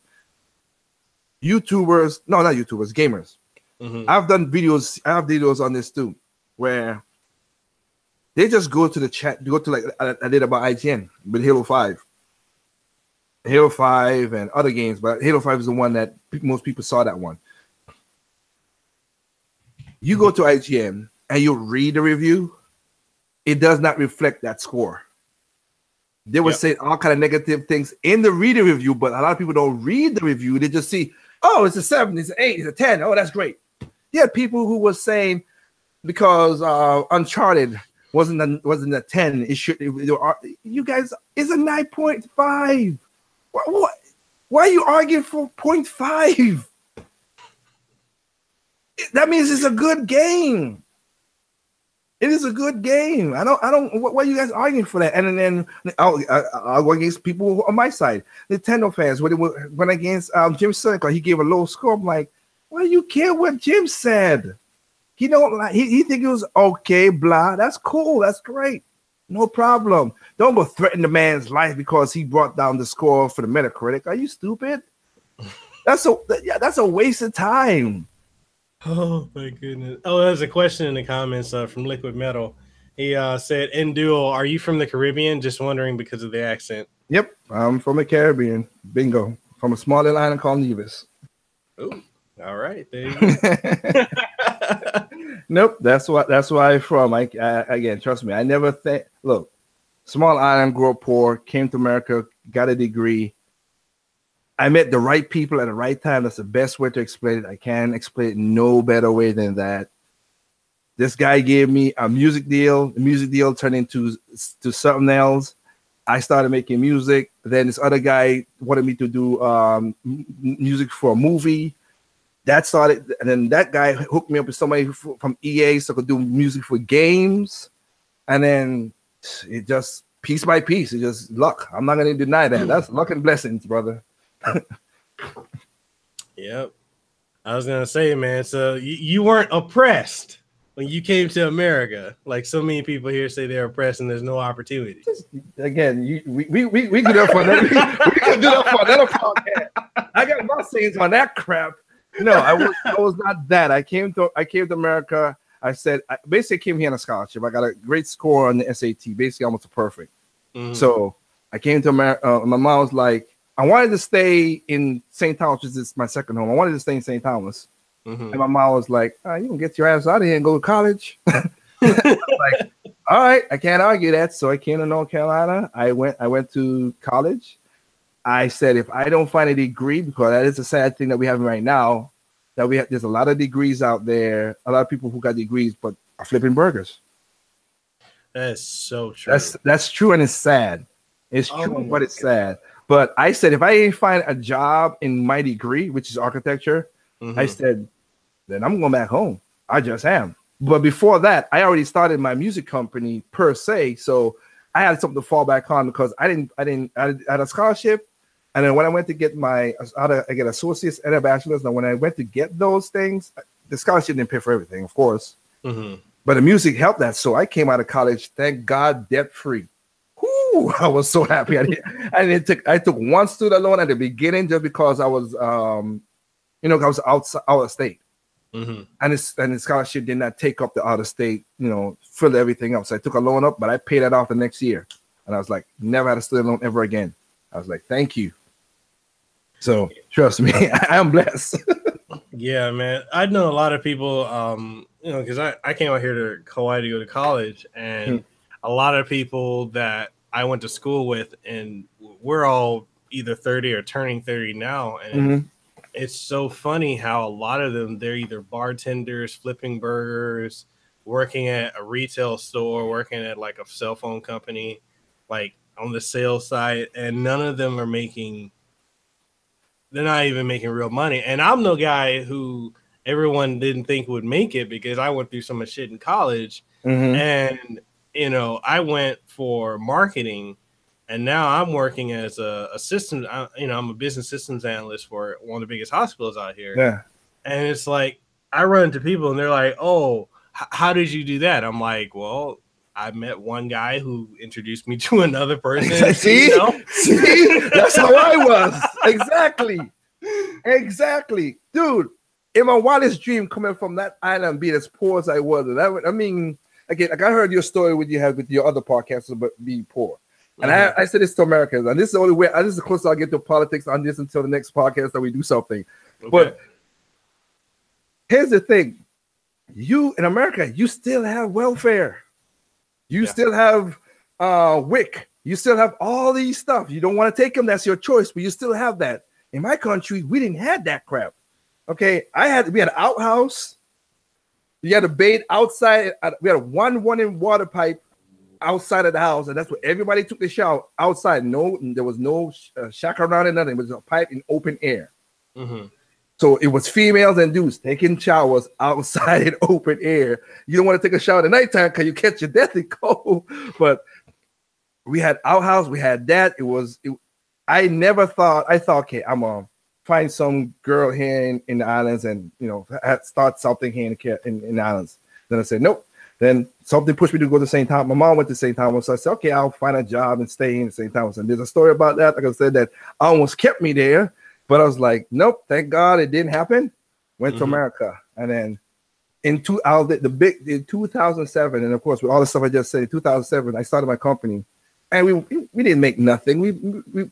S2: Mm-hmm. I have videos on this too, where they just go to the chat, go to like I did about IGN with Halo 5 and other games, but Halo 5 is the one that most people saw that one. You go to IGN and you read the review, it does not reflect that score. They will say all kind of negative things in the reader review, but a lot of people don't read the review. They just see, oh, it's a 7, it's an 8, it's a 10. Oh, that's great. Yeah, people who were saying because Uncharted wasn't a 10, you guys, it's a 9.5. Why are you arguing for 0.5? That means it's a good game. It is a good game. I don't. Why are you guys arguing for that? And then I'll go against people on my side. Nintendo fans, when they went against Jim Sonic, he gave a low score. I'm like, why do you care what Jim said? He don't like. He think it was okay. Blah. That's cool. That's great. No problem. Don't go threaten the man's life because he brought down the score for the Metacritic. Are you stupid? That's a waste of time.
S1: Oh my goodness! Oh, there's a question in the comments from Liquid Metal. He said, "NDuo, are you from the Caribbean?" Just wondering because of the accent.
S2: Yep, I'm from the Caribbean. Bingo, from a small little island called Nevis.
S1: Oh, all right, there you go.
S2: Nope, that's where I'm from. Again, trust me, I never think. Look, small island, grew up poor, came to America, got a degree. I met the right people at the right time. That's the best way to explain it. I can't explain it no better way than that. This guy gave me a music deal. The music deal turned into something else. I started making music. Then this other guy wanted me to do music for a movie. That started, and then that guy hooked me up with somebody from EA so I could do music for games. And then it just piece by piece, it just luck. I'm not going to deny that. That's luck and blessings, brother.
S1: Yep. I was gonna say, man, so you weren't oppressed when you came to America, like so many people here say they're oppressed and there's no opportunity.
S2: Again, we could do that for another, we could do that for another podcast. I got my sayings on that crap. No, I was not that. I came to America. I said I basically came here on a scholarship. I got a great score on the SAT, basically almost perfect. Mm-hmm. So I came to America. My mom was like, I wanted to stay in St. Thomas, which is my second home. I wanted to stay in St. Thomas. Mm-hmm. And my mom was like, you can get your ass out of here and go to college. I was like, all right, I can't argue that. So I came to North Carolina. I went to college. I said, if I don't find a degree, because that is a sad thing that we have right now, that there's a lot of degrees out there, a lot of people who got degrees, but are flipping burgers.
S1: That is so true.
S2: That's true, and it's sad. It's true, but it's sad. But I said, if I ain't find a job in my degree, which is architecture, mm-hmm. I said, then I'm going back home. I just am. But before that, I already started my music company per se. So I had something to fall back on because I had a scholarship. And then when I went to get I get associates and a bachelor's. Now, when I went to get those things, the scholarship didn't pay for everything, of course. Mm-hmm. But the music helped that. So I came out of college, thank God, debt-free. I was so happy. I took one student loan at the beginning just because I was, I was out of state, mm-hmm. and the scholarship did not take up the out of state, fill everything up. So I took a loan up, but I paid that off the next year, and I was like, never had a student loan ever again. I was like, thank you. So trust me, I am blessed.
S1: Yeah, man. I know a lot of people, because I came out here to Hawaii to go to college, and a lot of people that I went to school with, and we're all either 30 or turning 30 now. And mm-hmm. It's so funny how a lot of them, they're either bartenders, flipping burgers, working at a retail store, working at like a cell phone company, like on the sales side. And none of them are they're not even making real money. And I'm the guy who everyone didn't think would make it because I went through so much shit in college. Mm-hmm. And I went for marketing, and now I'm working as a system. I'm a business systems analyst for one of the biggest hospitals out here. Yeah, and it's like I run into people, and they're like, "Oh, how did you do that?" I'm like, "Well, I met one guy who introduced me to another person."
S2: See, that's how I was. Exactly, dude. In my wildest dream, coming from that island, being as poor as I was, and again, like I heard your story with your other podcasts about being poor. And mm-hmm. I said this to Americans, and this is the only way, this is the closest I'll get to politics on this until the next podcast that we do something. Okay. But here's the thing. You, in America, you still have welfare. You still have WIC. You still have all these stuff. You don't want to take them, that's your choice, but you still have that. In my country, we didn't have that crap. Okay, we had an outhouse. You had to bathe outside. We had a one running water pipe outside of the house, and that's where everybody took the shower outside. There was no shack around it, nothing. It was a pipe in open air. Mm-hmm. So it was females and dudes taking showers outside in open air. You don't want to take a shower at nighttime because you catch your deathly cold. But we had outhouse, we had that. I thought, okay, I'm gonna find some girl here in the islands and start something here in the islands. Then I said nope. Then something pushed me to go to St. Thomas. My mom went to St. Thomas, so I said, okay, I'll find a job and stay in St. Thomas. And there's a story about that. Like I said, that almost kept me there, but I was like, nope, thank God it didn't happen. Went to America, and then in 2007, and of course with all the stuff I just said, in 2007, I started my company, and we didn't make nothing. We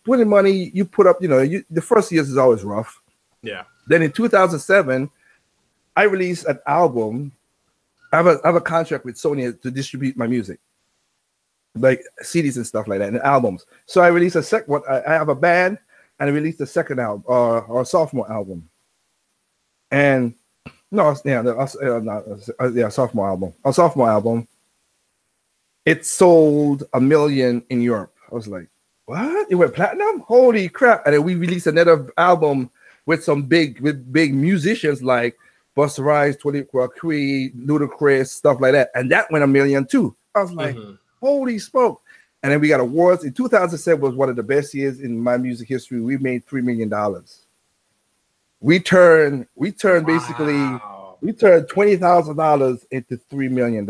S2: put in money. You put up, the first years is always rough.
S1: Yeah.
S2: Then in 2007, I released an album. I have a contract with Sony to distribute my music, like CDs and stuff like that, and albums. So I released a second one. I have a band, and I released a second album or sophomore album. And sophomore album. A sophomore album. It sold 1 million in Europe. I was like, what? It went platinum? Holy crap! And then we released another album with some big musicians like Busta Rhymes, 24 Creed, Ludacris, stuff like that. And that went 1 million too. I was like, holy smoke. And then we got awards. In 2007 was one of the best years in my music history. We made $3 million. We turned basically, we turned $20,000 into $3 million.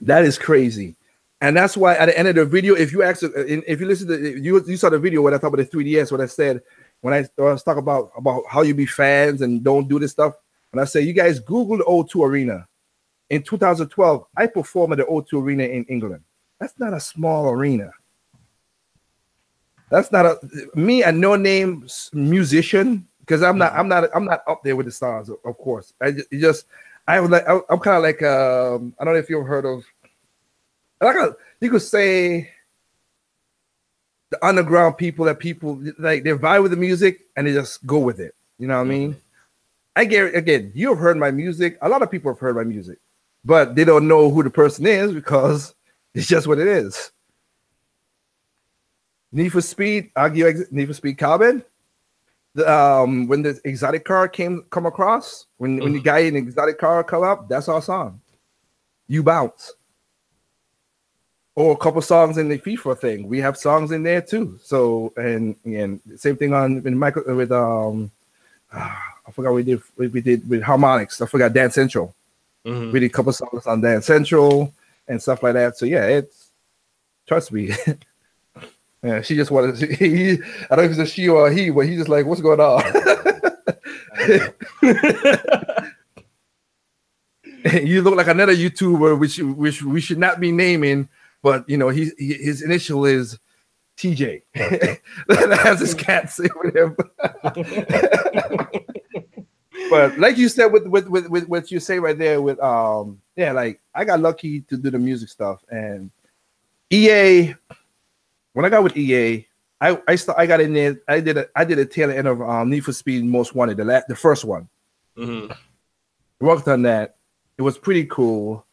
S2: That is crazy. And that's why at the end of the video, if you listen to, you saw the video when I talked about the 3DS, what I said, when I was talking about how you be fans and don't do this stuff, and I say, you guys Google the O2 Arena. In 2012, I performed at the O2 Arena in England. That's not a small arena. That's not a no-name musician, because I'm not up there with the stars, of course. I'm kind of like I don't know if you've heard of, you could say, the underground people that people like, they vibe with the music and they just go with it. You know what I mean? I get, again, you've heard my music. A lot of people have heard my music, but they don't know who the person is because it's just what it is. Need for Speed, Need for Speed Carbon. When the exotic car come across, when the guy in the exotic car come up, that's our song. You Bounce. Or a couple songs in the FIFA thing. We have songs in there too. So and same thing I forgot we did with Harmonix. I forgot Dance Central. We did a couple songs on Dance Central and stuff like that. So yeah, trust me. Yeah, she just wanted to, I don't know if it's a she or a he, but he's just like, what's going on? You look like another YouTuber, which we should not be naming. But his initial is TJ. That has his cat sit with him. But like you said, with what you say right there, with like I got lucky to do the music stuff, and EA. When I got with EA, I got in there. I did a tail end of Need for Speed Most Wanted, the first one. Worked on that. It was pretty cool.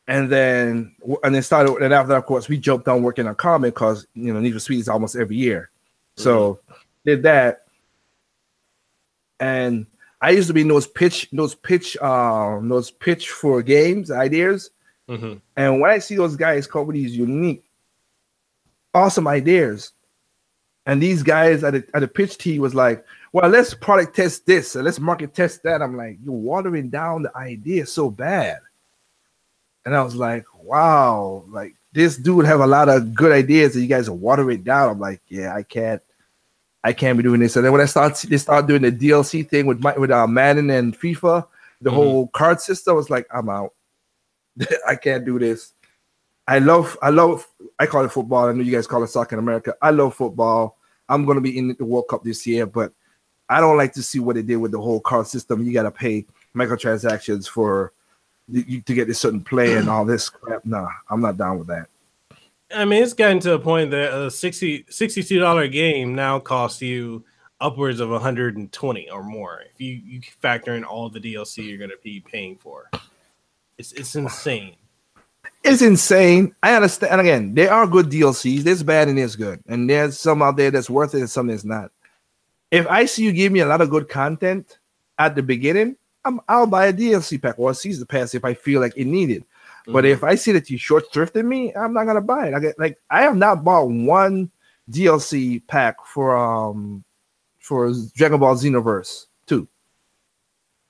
S2: And then after that, of course, we jumped on working on Common because Need for Speed is almost every year. So did that. And I used to be in those pitch for games, ideas. And when I see those guys come with these unique, awesome ideas, and these guys at the pitch tee was like, well, let's product test this and let's market test that. I'm like, you're watering down the idea so bad. And I was like, wow, like this dude have a lot of good ideas and you guys are watering it down. I'm like, yeah, I can't be doing this. And then when they start doing the DLC thing with Madden and FIFA, the whole card system, I was like, I'm out. I can't do this. I call it football. I know you guys call it soccer in America. I love football. I'm going to be in the World Cup this year, but I don't like to see what they did with the whole card system. You got to pay microtransactions to get a certain play and all this crap. Nah, I'm not down with that.
S1: I mean, it's gotten to a point that a $62 game now costs you upwards of $120 or more if you factor in all the DLC you're going to be paying for. It's insane.
S2: It's insane. I understand. And again, there are good DLCs. There's bad and there's good. And there's some out there that's worth it and some that's not. If I see you give me a lot of good content at the beginning, I'll buy a DLC pack or a season pass if I feel like it needed. But if I see that you short thrifted me, I'm not gonna buy it. I have not bought one DLC pack for Dragon Ball Xenoverse 2.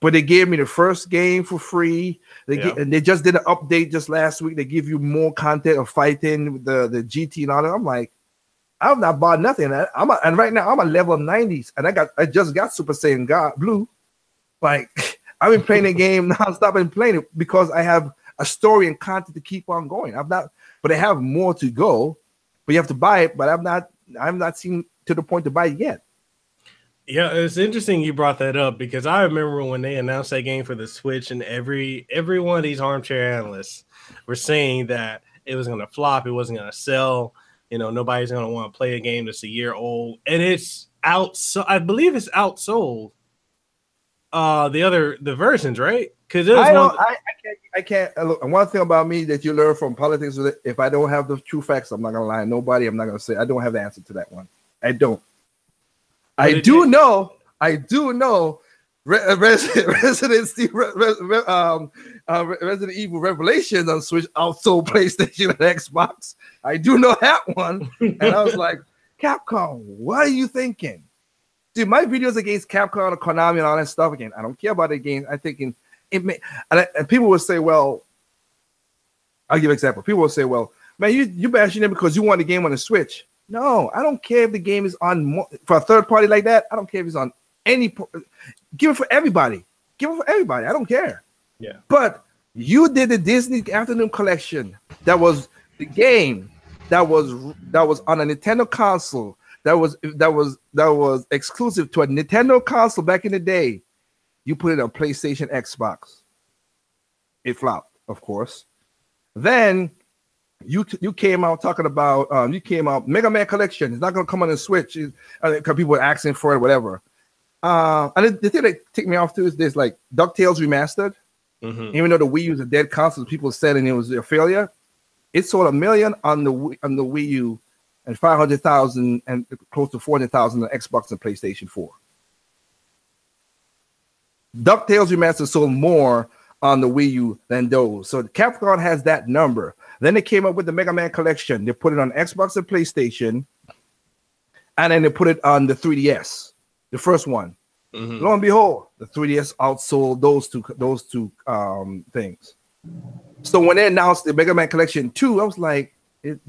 S2: But they gave me the first game for free. And they just did an update just last week. They give you more content of fighting with the GT and all that. I'm like, I've not bought nothing. And right now I'm a level 90s, and I just got Super Saiyan God Blue. Like, I've been playing the game nonstop and playing it because I have a story and content to keep on going. But I have more to go. But you have to buy it. But I'm not seen to the point to buy it yet.
S1: Yeah, it's interesting you brought that up because I remember when they announced that game for the Switch, and every one of these armchair analysts were saying that it was going to flop, it wasn't going to sell. You know, nobody's going to want to play a game that's a year old, and it's out. So I believe it's outsold the versions, right? Because
S2: I can't. Look, one thing about me that you learn from politics is that if I don't have the true facts, I'm not going to lie to nobody. I'm not going to say I don't have the answer to that one. I don't. I do know Resident Evil Revelations on Switch outsold PlayStation and Xbox. I do know that one. And I was like, Capcom, what are you thinking? Dude, my videos against Capcom and Konami and all that stuff, again, I don't care about the game. I'm thinking it may, and people will say, well, I'll give an example. People will say, well, man, you bashing it because you want the game on the Switch. No, I don't care if the game is on for a third party like that. I don't care if it's on any. Give it for everybody. Give it for everybody. I don't care.
S1: Yeah. But
S2: you did the Disney Afternoon Collection. That was the game that was on a Nintendo console. That was exclusive to a Nintendo console back in the day. You put it on PlayStation, Xbox. It flopped, of course. Then you came out talking about Mega Man Collection. It's not gonna come on the Switch because people were asking for it, whatever. And the thing that ticked me off too is this, like DuckTales Remastered. Mm-hmm. Even though the Wii U was a dead console, people said and it was a failure. It sold 1 million on the Wii U and 500,000 and close to 400,000 on Xbox and PlayStation 4. DuckTales Remastered sold more on the Wii U than those. So Capcom has that number. Then they came up with the Mega Man Collection. They put it on Xbox and PlayStation, and then they put it on the 3DS, the first one. Mm-hmm. Lo and behold, the 3DS outsold those two things. So when they announced the Mega Man Collection 2, I was like, it's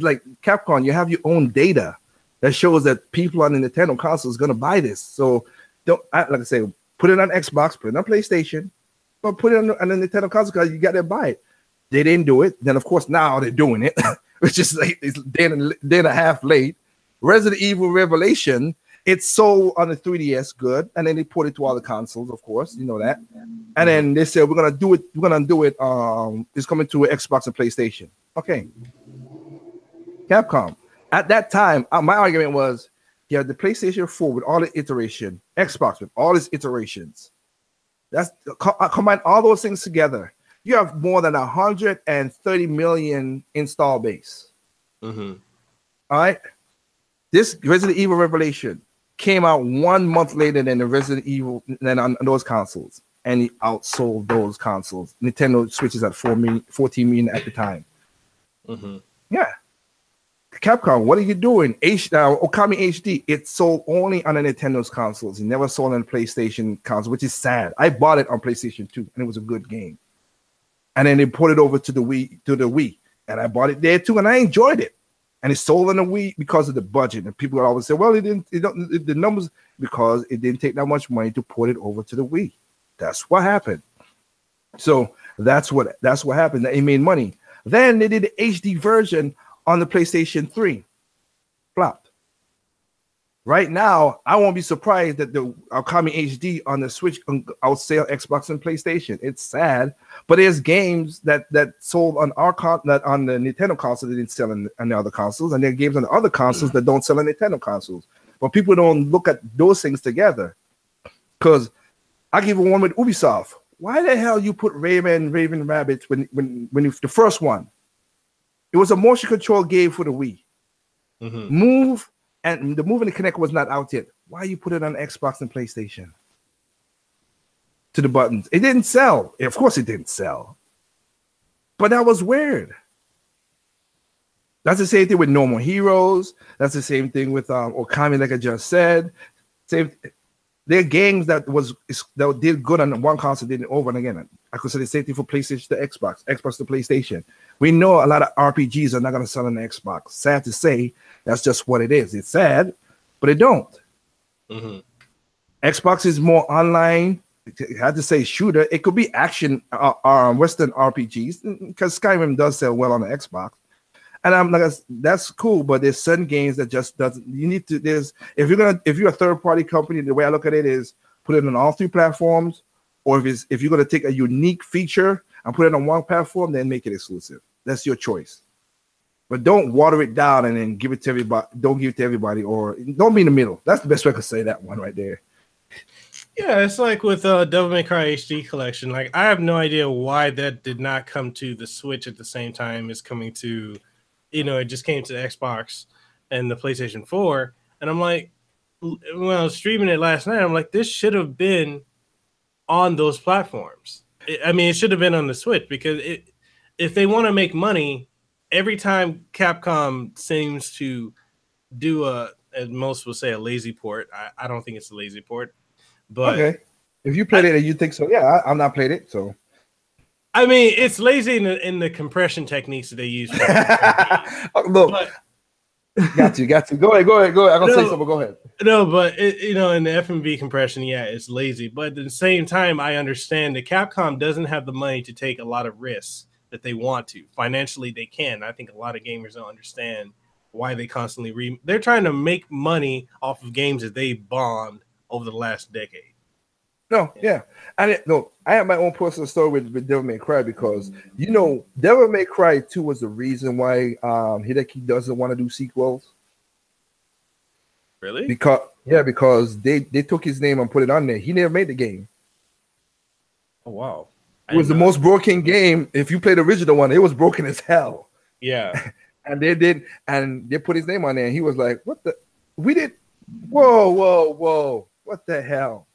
S2: like Capcom, you have your own data that shows that people on the Nintendo console is going to buy this. So like I say, put it on Xbox, put it on PlayStation, but put it on the Nintendo console because you got to buy it. They didn't do it. Then, of course, now they're doing it, which is like it's day and a half late. Resident Evil Revelation, it's sold on the 3DS good, and then they put it to all the consoles, of course, you know that. And then they said we're gonna do it. It's coming to Xbox and PlayStation. Okay, Capcom. At that time, my argument was, yeah, the PlayStation 4 with all the iteration, Xbox with all its iterations. That's combine all those things together. You have more than 130 million install base. Mm-hmm. All right. This Resident Evil Revelation came out 1 month later than the Resident Evil than on those consoles, and it outsold those consoles. Nintendo Switches at 14 million at the time. Mm-hmm. Yeah. Capcom, what are you doing? Okami HD, it sold only on the Nintendo's consoles. It never sold on the PlayStation console, which is sad. I bought it on PlayStation 2, and it was a good game. And then they put it over to the Wii, and I bought it there too, and I enjoyed it. And it sold on the Wii because of the budget. And people would always say, "Well, the numbers because it didn't take that much money to put it over to the Wii." That's what happened. So that's what happened. They made money. Then they did the HD version on the PlayStation 3, flopped. Right now, I won't be surprised that the Okami HD on the Switch outsell Xbox and PlayStation. It's sad, but there's games that sold on on the Nintendo console that didn't sell on the other consoles, and there are games on the other consoles that don't sell on Nintendo consoles. But people don't look at those things together. Because I give you one with Ubisoft. Why the hell you put Raven Rabbids when the first one? It was a motion control game for the Wii. Mm-hmm. Move. And the Move and the Kinect was not out yet. Why you put it on Xbox and PlayStation? To the buttons. It didn't sell. Of course it didn't sell. But that was weird. That's the same thing with No More Heroes. That's the same thing with Okami, like I just said. Same. There are games that did good on one console, did it over and again. I could say the same thing for PlayStation to Xbox, Xbox to PlayStation. We know a lot of RPGs are not going to sell on the Xbox. Sad to say, that's just what it is. It's sad, but it don't.
S1: Mm-hmm.
S2: Xbox is more online. I had to say shooter. It could be action, Western RPGs, because Skyrim does sell well on the Xbox. And I'm like, that's cool, but there's certain games that just doesn't. You need to. If you're a third party company, the way I look at it is put it on all three platforms, or if you're gonna take a unique feature and put it on one platform, then make it exclusive. That's your choice. But don't water it down and then give it to everybody. Don't give it to everybody, or don't be in the middle. That's the best way I could say that one right there.
S1: Yeah, it's like with Devil May Cry HD Collection. Like, I have no idea why that did not come to the Switch at the same time as coming to. It just came to the Xbox and the PlayStation 4. And I'm like, when I was streaming it last night, I'm like, this should have been on those platforms. It should have been on the Switch, because if they want to make money, every time Capcom seems to do as most will say, a lazy port. I don't think it's a lazy port. But
S2: okay. If you played it and you think so, yeah, I'm not played it, so.
S1: It's lazy in the compression techniques that they use.
S2: Look, got you. Go ahead. I'm gonna say something. Go ahead.
S1: No, but in the FMV compression, yeah, it's lazy. But at the same time, I understand that Capcom doesn't have the money to take a lot of risks that they want to. Financially, they can. I think a lot of gamers don't understand why they constantly they're trying to make money off of games that they bombed over the last decade.
S2: No, yeah. I have my own personal story with Devil May Cry, because Devil May Cry 2 was the reason why Hideki doesn't want to do sequels.
S1: Really?
S2: Because they took his name and put it on there. He never made the game.
S1: Oh wow.
S2: It was the most broken game. If you played the original one, it was broken as hell.
S1: Yeah.
S2: And they put his name on there, and he was like, what the whoa, what the hell?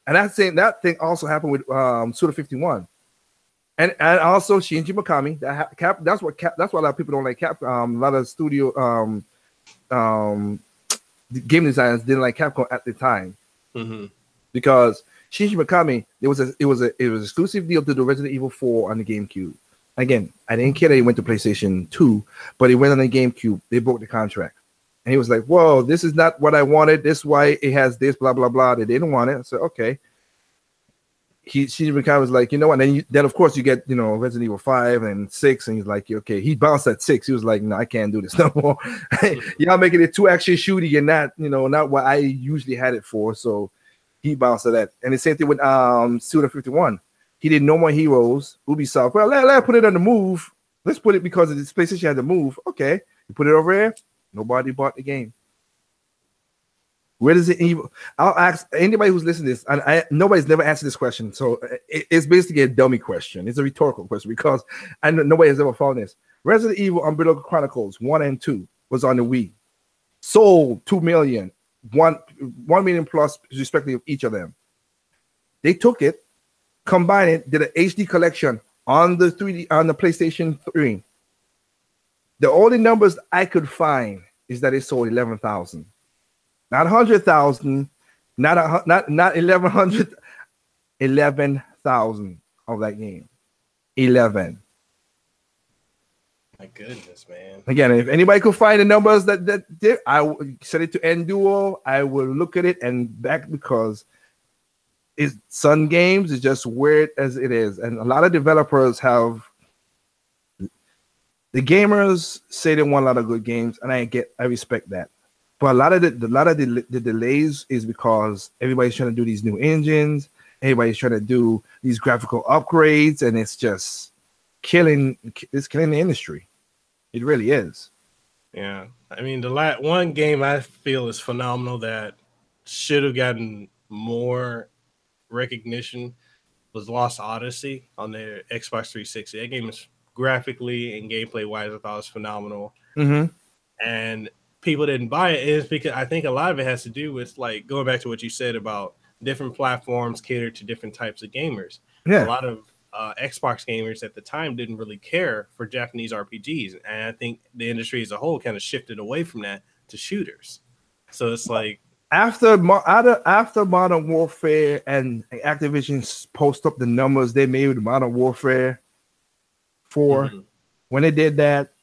S2: And that thing also happened with Suda 51, and also Shinji Mikami. That's why a lot of people don't like Capcom. A lot of studio game designers didn't like Capcom at the time, because Shinji Mikami, it was an exclusive deal to the Resident Evil 4 on the GameCube. Again, I didn't care that he went to PlayStation 2, but he went on the GameCube. They broke the contract. And he was like, whoa, this is not what I wanted. This is why it has this, blah, blah, blah. They didn't want it. So, okay. Shinji Mikami was like, you know what? And then, of course, you get, Resident Evil 5 and 6. And he's like, okay. He bounced at 6. He was like, no, I can't do this no more. Y'all making it too action shooty and not what I usually had it for. So he bounced at that. And the same thing with Suda 51. He did No More Heroes, Ubisoft. Well, let's put it on the Move. Let's put it because of this PlayStation had the Move. Okay. You put it over there. Nobody bought the game. Where does it even? I'll ask anybody who's listening to this, and nobody's never answered this question, so it's basically a dummy question. It's a rhetorical question, because nobody has ever found this. Resident Evil Umbrella Chronicles 1 and 2 was on the Wii. Sold 2 million, 1 million plus respectively of each of them. They took it, combined it, did an HD collection on the PlayStation 3. The only numbers I could find is that it sold 11,000, not 100,000, not 1,100, 11,000 of that game. 11.
S1: My goodness, man.
S2: Again, if anybody could find the numbers that did, I would send it to NDuo. I will look at it and back, because it's Sun Games is just weird as it is, and a lot of developers have. The gamers say they want a lot of good games, and I respect that. But a lot of the delays is because everybody's trying to do these new engines, everybody's trying to do these graphical upgrades, and it's just killing the industry. It really is.
S1: Yeah, the one game I feel is phenomenal that should have gotten more recognition was Lost Odyssey on the Xbox 360. That game is graphically and gameplay wise, I thought it was phenomenal. And people didn't buy it is because I think a lot of it has to do with like going back to what you said about different platforms cater to different types of gamers.
S2: Yeah.
S1: A lot of Xbox gamers at the time didn't really care for Japanese RPGs, and I think the industry as a whole kind of shifted away from that to shooters. So it's like
S2: after Modern Warfare and Activision post up the numbers they made with Modern Warfare 4, when they did that,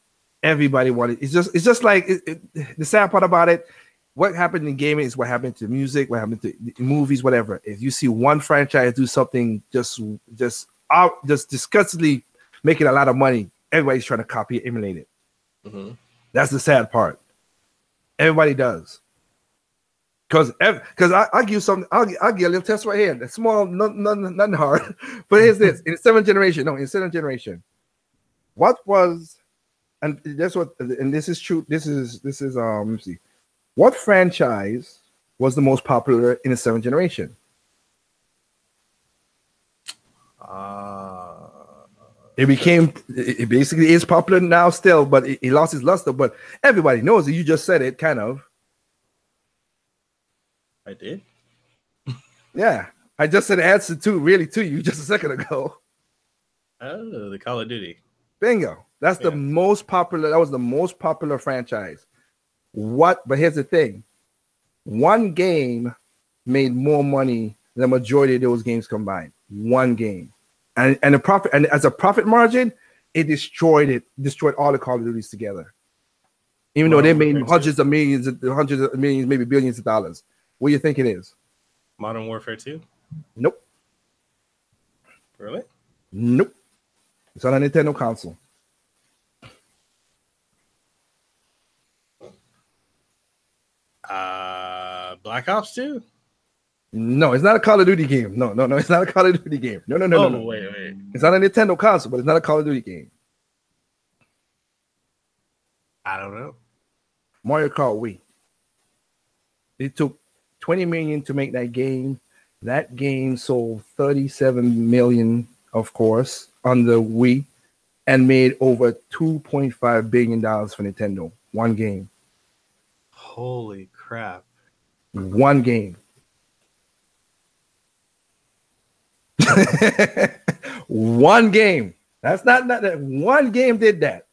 S2: everybody wanted. It's just like the sad part about it. What happened in gaming is what happened to music, what happened to movies, whatever. If you see one franchise do something just disgustingly making a lot of money, everybody's trying to copy it, emulate it. That's the sad part. Everybody does. Because I'll give you something. I'll give a little test right here. That's small, nothing hard. But here's this: in seventh generation, what was, and that's what, and this is true. This is let me see. What franchise was the most popular in the seventh generation? It basically is popular now still, but it lost its luster. But everybody knows it. You just said it, kind of.
S1: I did.
S2: Yeah, I just said answer to you just a second ago.
S1: Oh, the Call of Duty.
S2: Bingo. That's the most popular. That was the most popular franchise. But here's the thing: one game made more money than the majority of those games combined. One game, and the profit, and as a profit margin, it destroyed all the Call of Duties together. Even though they made hundreds of millions, maybe billions of dollars. What do you think it is?
S1: Modern Warfare 2?
S2: Nope.
S1: Really?
S2: Nope. It's on a Nintendo console.
S1: Black Ops 2?
S2: No, it's not a Call of Duty game. No, it's not a Call of Duty game. No.
S1: Wait.
S2: It's on a Nintendo console, but it's not a Call of Duty game.
S1: I don't know.
S2: Mario Kart Wii. It took $20 million to make that game. That game sold 37 million, of course, on the Wii, and made over $2.5 billion for Nintendo. One game.
S1: Holy crap.
S2: One game. One game. That's not that. One game did that.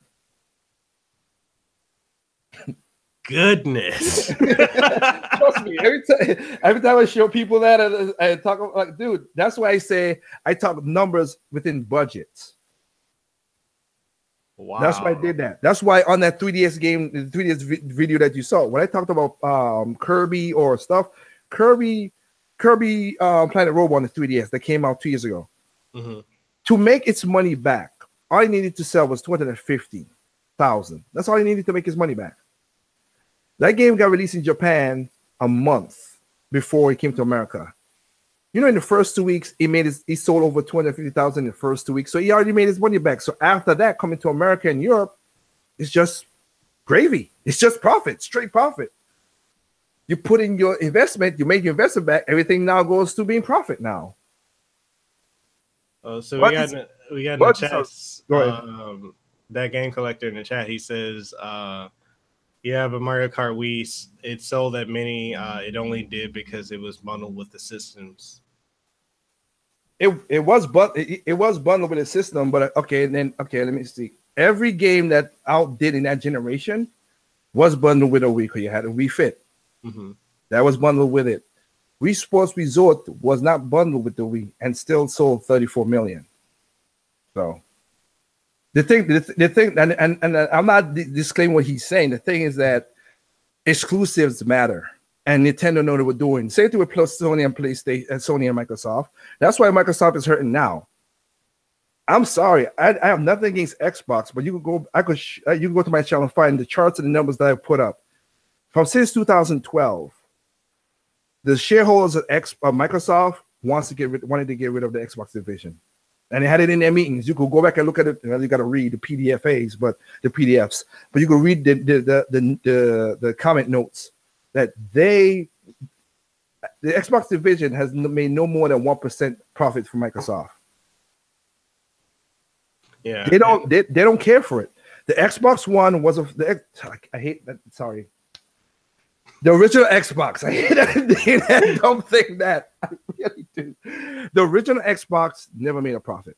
S1: Goodness.
S2: Trust me, every time I show people that, I talk like, dude, that's why I say I talk numbers within budgets.
S1: Wow.
S2: That's why I did that. That's why on that 3DS game, the 3DS video that you saw, when I talked about Kirby or stuff, Kirby Planet Robot on the 3DS that came out 2 years ago. To make its money back, all he needed to sell was 250,000. That's all he needed to make his money back. That game got released in Japan a month before it came to America. You know, in the first 2 weeks, he sold over 250,000 in the first 2 weeks. So he already made his money back. So after that, coming to America and Europe, it's just gravy. It's just profit, straight profit. You put in your investment, you make your investment back. Everything now goes to being profit now.
S1: Oh, so we got in the chat. That game collector in the chat, he says, yeah, but Mario Kart Wii, it sold that many. It only did because it was bundled with the systems.
S2: It was bundled with a system, but let me see. Every game that outdid in that generation was bundled with a Wii, because you had a Wii Fit. That was bundled with it. Wii Sports Resort was not bundled with the Wii and still sold 34 million. So the thing, and I'm not disclaiming what he's saying. The thing is that exclusives matter, and Nintendo know what they were doing. Same thing with Sony and PlayStation, Sony and Microsoft. That's why Microsoft is hurting now. I'm sorry, I have nothing against Xbox, but you can go to my channel and find the charts and the numbers that I put up since 2012. The shareholders of Microsoft wanted to get rid of the Xbox division. And they had it in their meetings. You could go back and look at it. You got to read the PDFs, but you could read the comment notes that the Xbox division has made no more than 1% profit for Microsoft.
S1: Yeah,
S2: they don't care for it. The Xbox One was I hate that. Sorry, The original Xbox. I hate that dumb thing that I really do. The original Xbox never made a profit.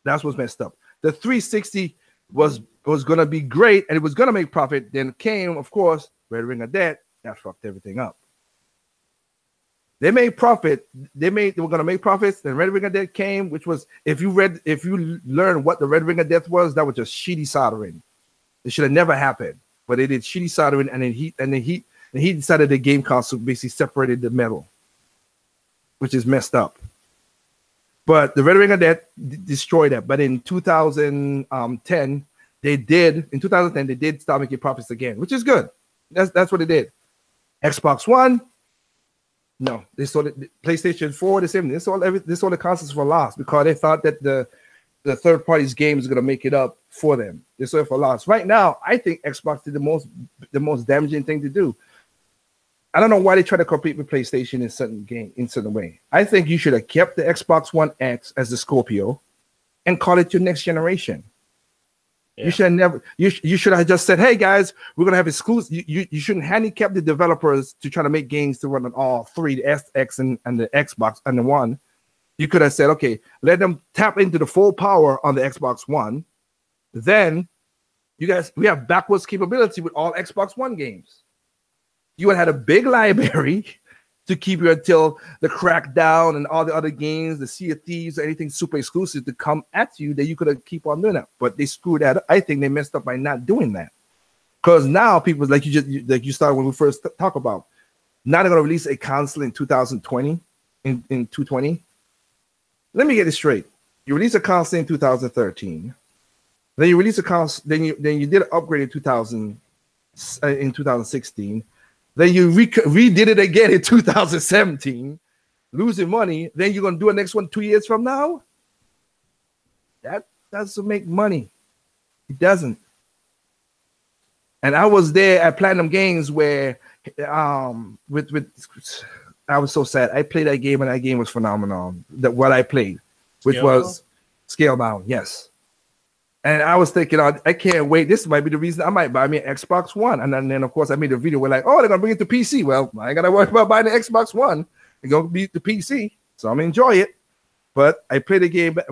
S2: That's what's messed up. The 360 was gonna be great and it was gonna make profit. Then came, of course, Red Ring of Death. That fucked everything up. They made profit. They were gonna make profits. Then Red Ring of Death came, which was if you learn what the Red Ring of Death was, that was just shitty soldering. It should have never happened. But they did shitty soldering, and then he decided the game console basically separated the metal, which is messed up. But the Red Ring of Death destroyed that. But in 2010, they did start making profits again, which is good. That's what they did. Xbox One. No, they sold it. PlayStation 4, the same. They sold the consoles for loss because they thought that the third party's game is going to make it up for them. They sold it for loss. Right now, I think Xbox did the most damaging thing to do. I don't know why they try to compete with PlayStation in certain way. I think you should have kept the Xbox One X as the Scorpio and call it your next generation. Yeah. You should have never. You should have just said, "Hey guys, we're gonna have exclusive." You shouldn't handicap the developers to try to make games to run on all three, the SX and the Xbox and the One. You could have said, "Okay, let them tap into the full power on the Xbox One." Then, we have backwards capability with all Xbox One games. You would have had a big library to keep you until the Crackdown and all the other games, the Sea of Thieves, anything super exclusive to come at you that you could have keep on doing that. But they screwed that up. I think they messed up by not doing that. Because now people, like you started when we first talk about, now they're going to release a console in 2020, in 220. Let me get it straight. You release a console in 2013. Then you release a console, then you did an upgrade in 2016. Then you redid it again in 2017, losing money. Then you're going to do a next one 2 years from now? That doesn't make money. It doesn't. And I was there at Platinum Games where I was so sad. I played that game and that game was phenomenal. What I played, which was Scalebound, yes. And I was thinking, I can't wait. This might be the reason I might buy me an Xbox One. And then, of course, I made a video where like, oh, they're going to bring it to PC. Well, I ain't got to worry about buying the Xbox One. It's going to be the PC. So I'm going to enjoy it. But I played the game. I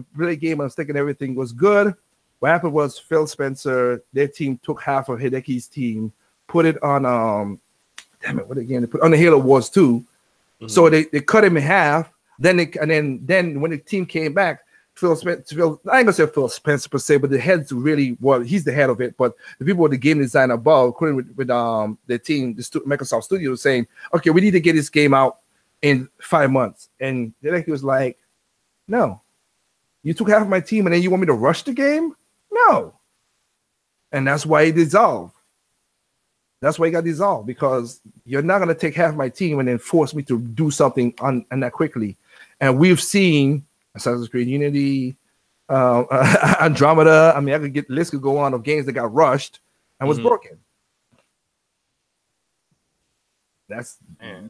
S2: was thinking everything was good. What happened was Phil Spencer, their team took half of Hideki's team, put it on, what again? They put on the Halo Wars 2. Mm-hmm. So they cut him in half. Then when the team came back, Phil Spencer, I ain't gonna say Phil Spencer per se, but the head's really, well, he's the head of it. But the people with the game design above, including with the team, Microsoft Studios, saying, okay, we need to get this game out in 5 months. And he was like, no, you took half of my team and then you want me to rush the game? No. And that's why he dissolved. That's why he got dissolved, because you're not gonna take half my team and then force me to do something on that quickly. And we've seen Assassin's Creed Unity, Andromeda. I mean, list could go on of games that got rushed and was broken.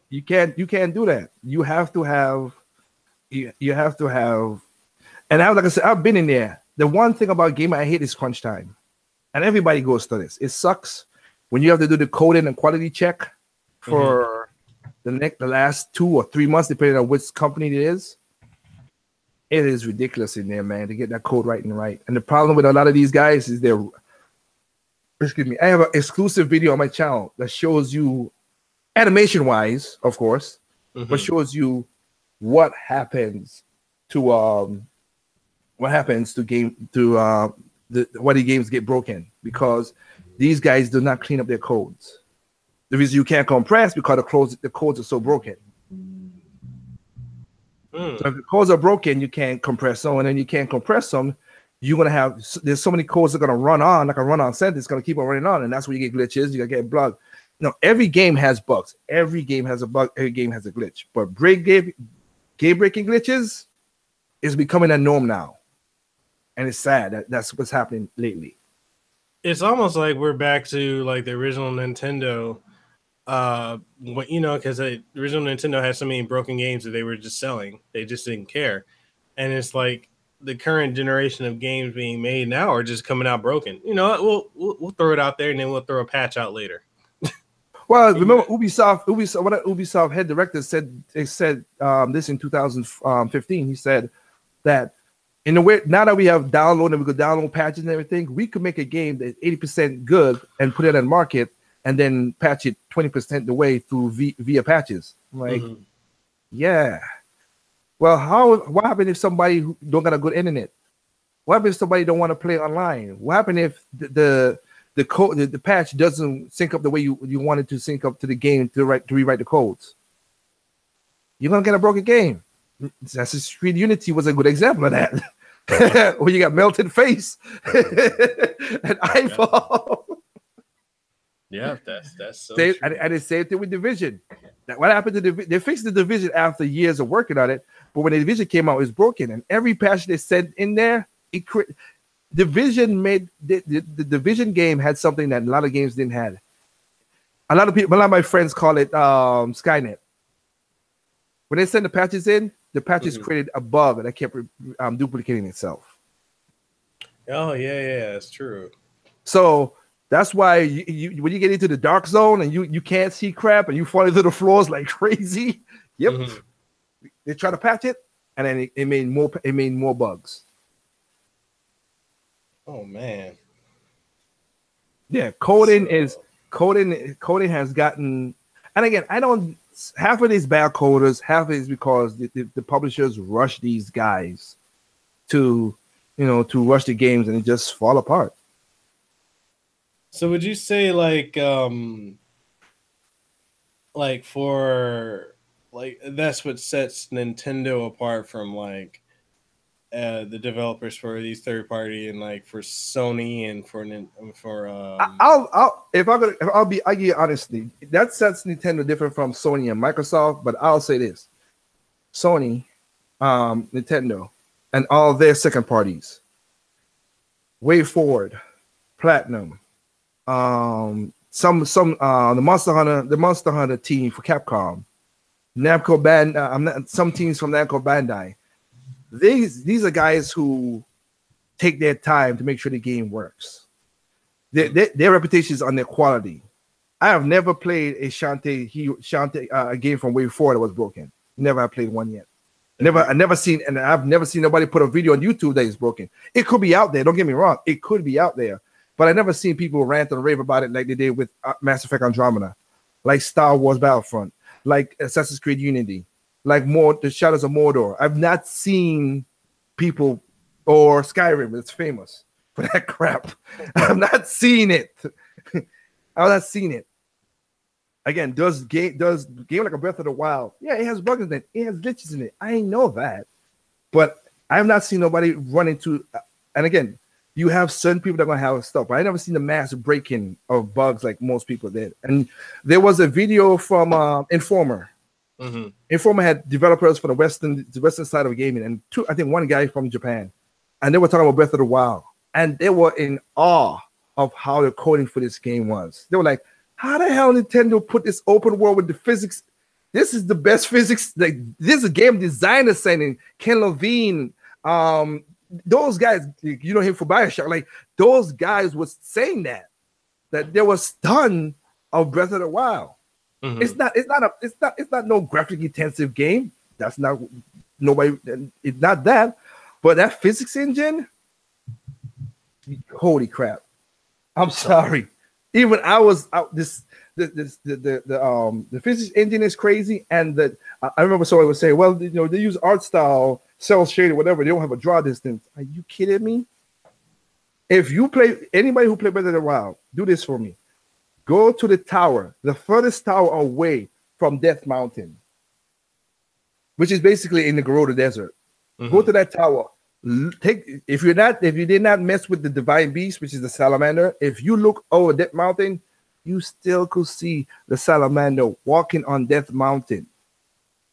S2: You can't do that. You have to have, and like I said, I've been in there. The one thing about gaming I hate is crunch time, and everybody goes through this. It sucks when you have to do the coding and quality check for the last 2 or 3 months, depending on which company it is. It is ridiculous in there, man, to get that code right. And the problem with a lot of these guys is I have an exclusive video on my channel that shows you, animation-wise, of course, but shows you what happens to why the games get broken, because these guys do not clean up their codes. The reason you can't compress because the codes are so broken. So if the codes are broken, you can't compress them, and then you can't compress them. You're gonna have, there's so many codes that are gonna run on, like a run-on sentence, it's gonna keep on running on, and that's where you get glitches. You gotta get bugs. Every game has bugs. Every game has a bug. Every game has a glitch. But game-breaking glitches is becoming a norm now, and it's sad that's what's happening lately.
S1: It's almost like we're back to like the original Nintendo. Because the original Nintendo had so many broken games that they were just selling. They just didn't care. And it's like the current generation of games being made now are just coming out broken. You know, we'll throw it out there and then we'll throw a patch out later.
S2: Well, remember Ubisoft, one of Ubisoft head directors said this in 2015. He said that in a way, now that we have download and we could download patches and everything, we could make a game that's 80% good and put it on market and then patch it 20% the way through via patches. Like, yeah. Well, what happened if somebody who don't got a good internet? What happens if somebody don't want to play online? What happened if the code, the patch doesn't sync up the way you wanted to sync up to the game to rewrite the codes? You're gonna get a broken game. Assassin's Creed Unity was a good example of that. Where you got melted face and eyeball.
S1: Yeah, that's so
S2: true. And the same thing with Division. What happened to they fixed the Division after years of working on it, but when the Division came out, it was broken, and every patch they sent in there, Division made the Division game had something that a lot of games didn't have. A lot of my friends call it Skynet. When they send the patches in, the patches created a bug that kept duplicating itself.
S1: Oh yeah, that's true.
S2: So that's why when you get into the dark zone and you can't see crap and you fall into the floors like crazy. Yep, they try to patch it, and then it made more bugs.
S1: Oh man.
S2: Yeah, coding has gotten, and again, I don't. Half of these bad coders, half of it is because the publishers rush these guys to rush the games and it just fall apart.
S1: So would you say like that's what sets Nintendo apart from like the developers for these third party and like for Sony and
S2: I'll give you honestly, that sets Nintendo different from Sony and Microsoft, but I'll say this: Sony, Nintendo, and all their second parties, Way Forward, Platinum, the Monster Hunter team for Capcom, Namco Bandai, some teams from Namco Bandai. These are guys who take their time to make sure the game works. Their reputation is on their quality. I have never played a game from Way Forward that was broken. Never have played one yet. I've never seen nobody put a video on YouTube that is broken. It could be out there. Don't get me wrong. It could be out there, but I never seen people rant and rave about it like they did with Mass Effect Andromeda, like Star Wars Battlefront, like Assassin's Creed Unity, like the Shadows of Mordor. I've not seen people, or Skyrim, it's famous for that crap. I've not seen it. I've not seen it. Again, does game like a Breath of the Wild? Yeah, it has bugs in it. It has glitches in it. I know that, but I have not seen nobody run into. And again, you have certain people that are gonna have stuff, but I never seen the mass breaking of bugs like most people did. And there was a video from Informer. Informer had developers for the western side of gaming, and I think one guy from Japan, and they were talking about Breath of the Wild, and they were in awe of how the coding for this game was. They were like, how the hell Nintendo put this open world with the physics? This is the best physics. Like, this is a game designer saying, Ken Levine, those guys, you know him for BioShock, like those guys was saying that they were stunned of Breath of the Wild. It's not no graphic intensive game. That's not nobody. It's not that, but that physics engine. Holy crap! I'm sorry. Even I was out. The physics engine is crazy, and I remember somebody was saying, well, they use art style, cell shaded, whatever. They don't have a draw distance. Are you kidding me? If you anybody who played Breath of the Wild, do this for me. Go to the tower, the furthest tower away from Death Mountain, which is basically in the Gerudo Desert. Go to that tower. If you did not mess with the divine beast, which is the salamander, if you look over Death Mountain, you still could see the salamander walking on Death Mountain.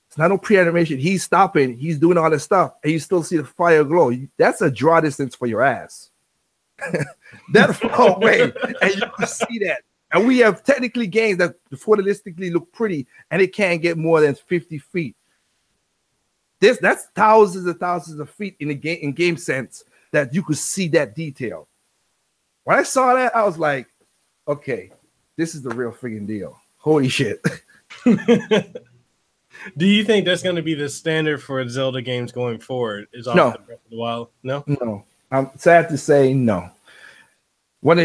S2: It's not no pre-animation. He's stopping, he's doing all this stuff, and you still see the fire glow. That's a draw distance for your ass. That far away, and you can see that. And we have technically games that photorealistically look pretty, and it can't get more than 50 feet. That's thousands and thousands of feet in game sense that you could see that detail. When I saw that, I was like, okay, this is the real friggin' deal. Holy shit.
S1: Do you think that's going to be the standard for Zelda games going forward? Is off
S2: No.
S1: the Breath of the Wild? No?
S2: No. I'm sad to say no. What,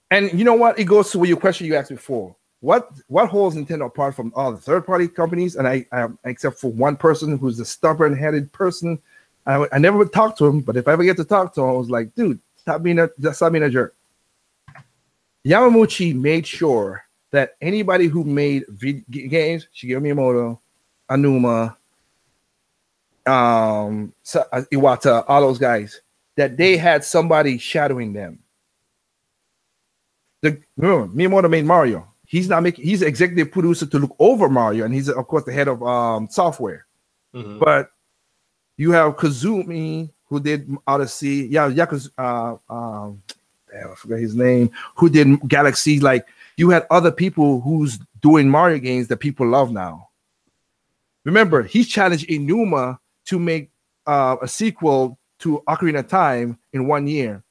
S2: and you know what? It goes to your question you asked before. What holds Nintendo apart from all the third-party companies? And I except for one person who's a stubborn-headed person, I never would talk to him. But if I ever get to talk to him, I was like, dude, stop being a jerk. Yamaguchi made sure that anybody who made games, Shigeru Miyamoto, Anuma, Iwata, all those guys, that they had somebody shadowing them. Remember, Miyamoto made Mario. He's executive producer to look over Mario, and he's of course the head of software. Mm-hmm. But you have Kazumi, who did Odyssey. Yeah, I forgot his name. Who did Galaxy? Like, you had other people who's doing Mario games that people love now. Remember, he challenged Inuma to make a sequel to Ocarina of Time in 1 year,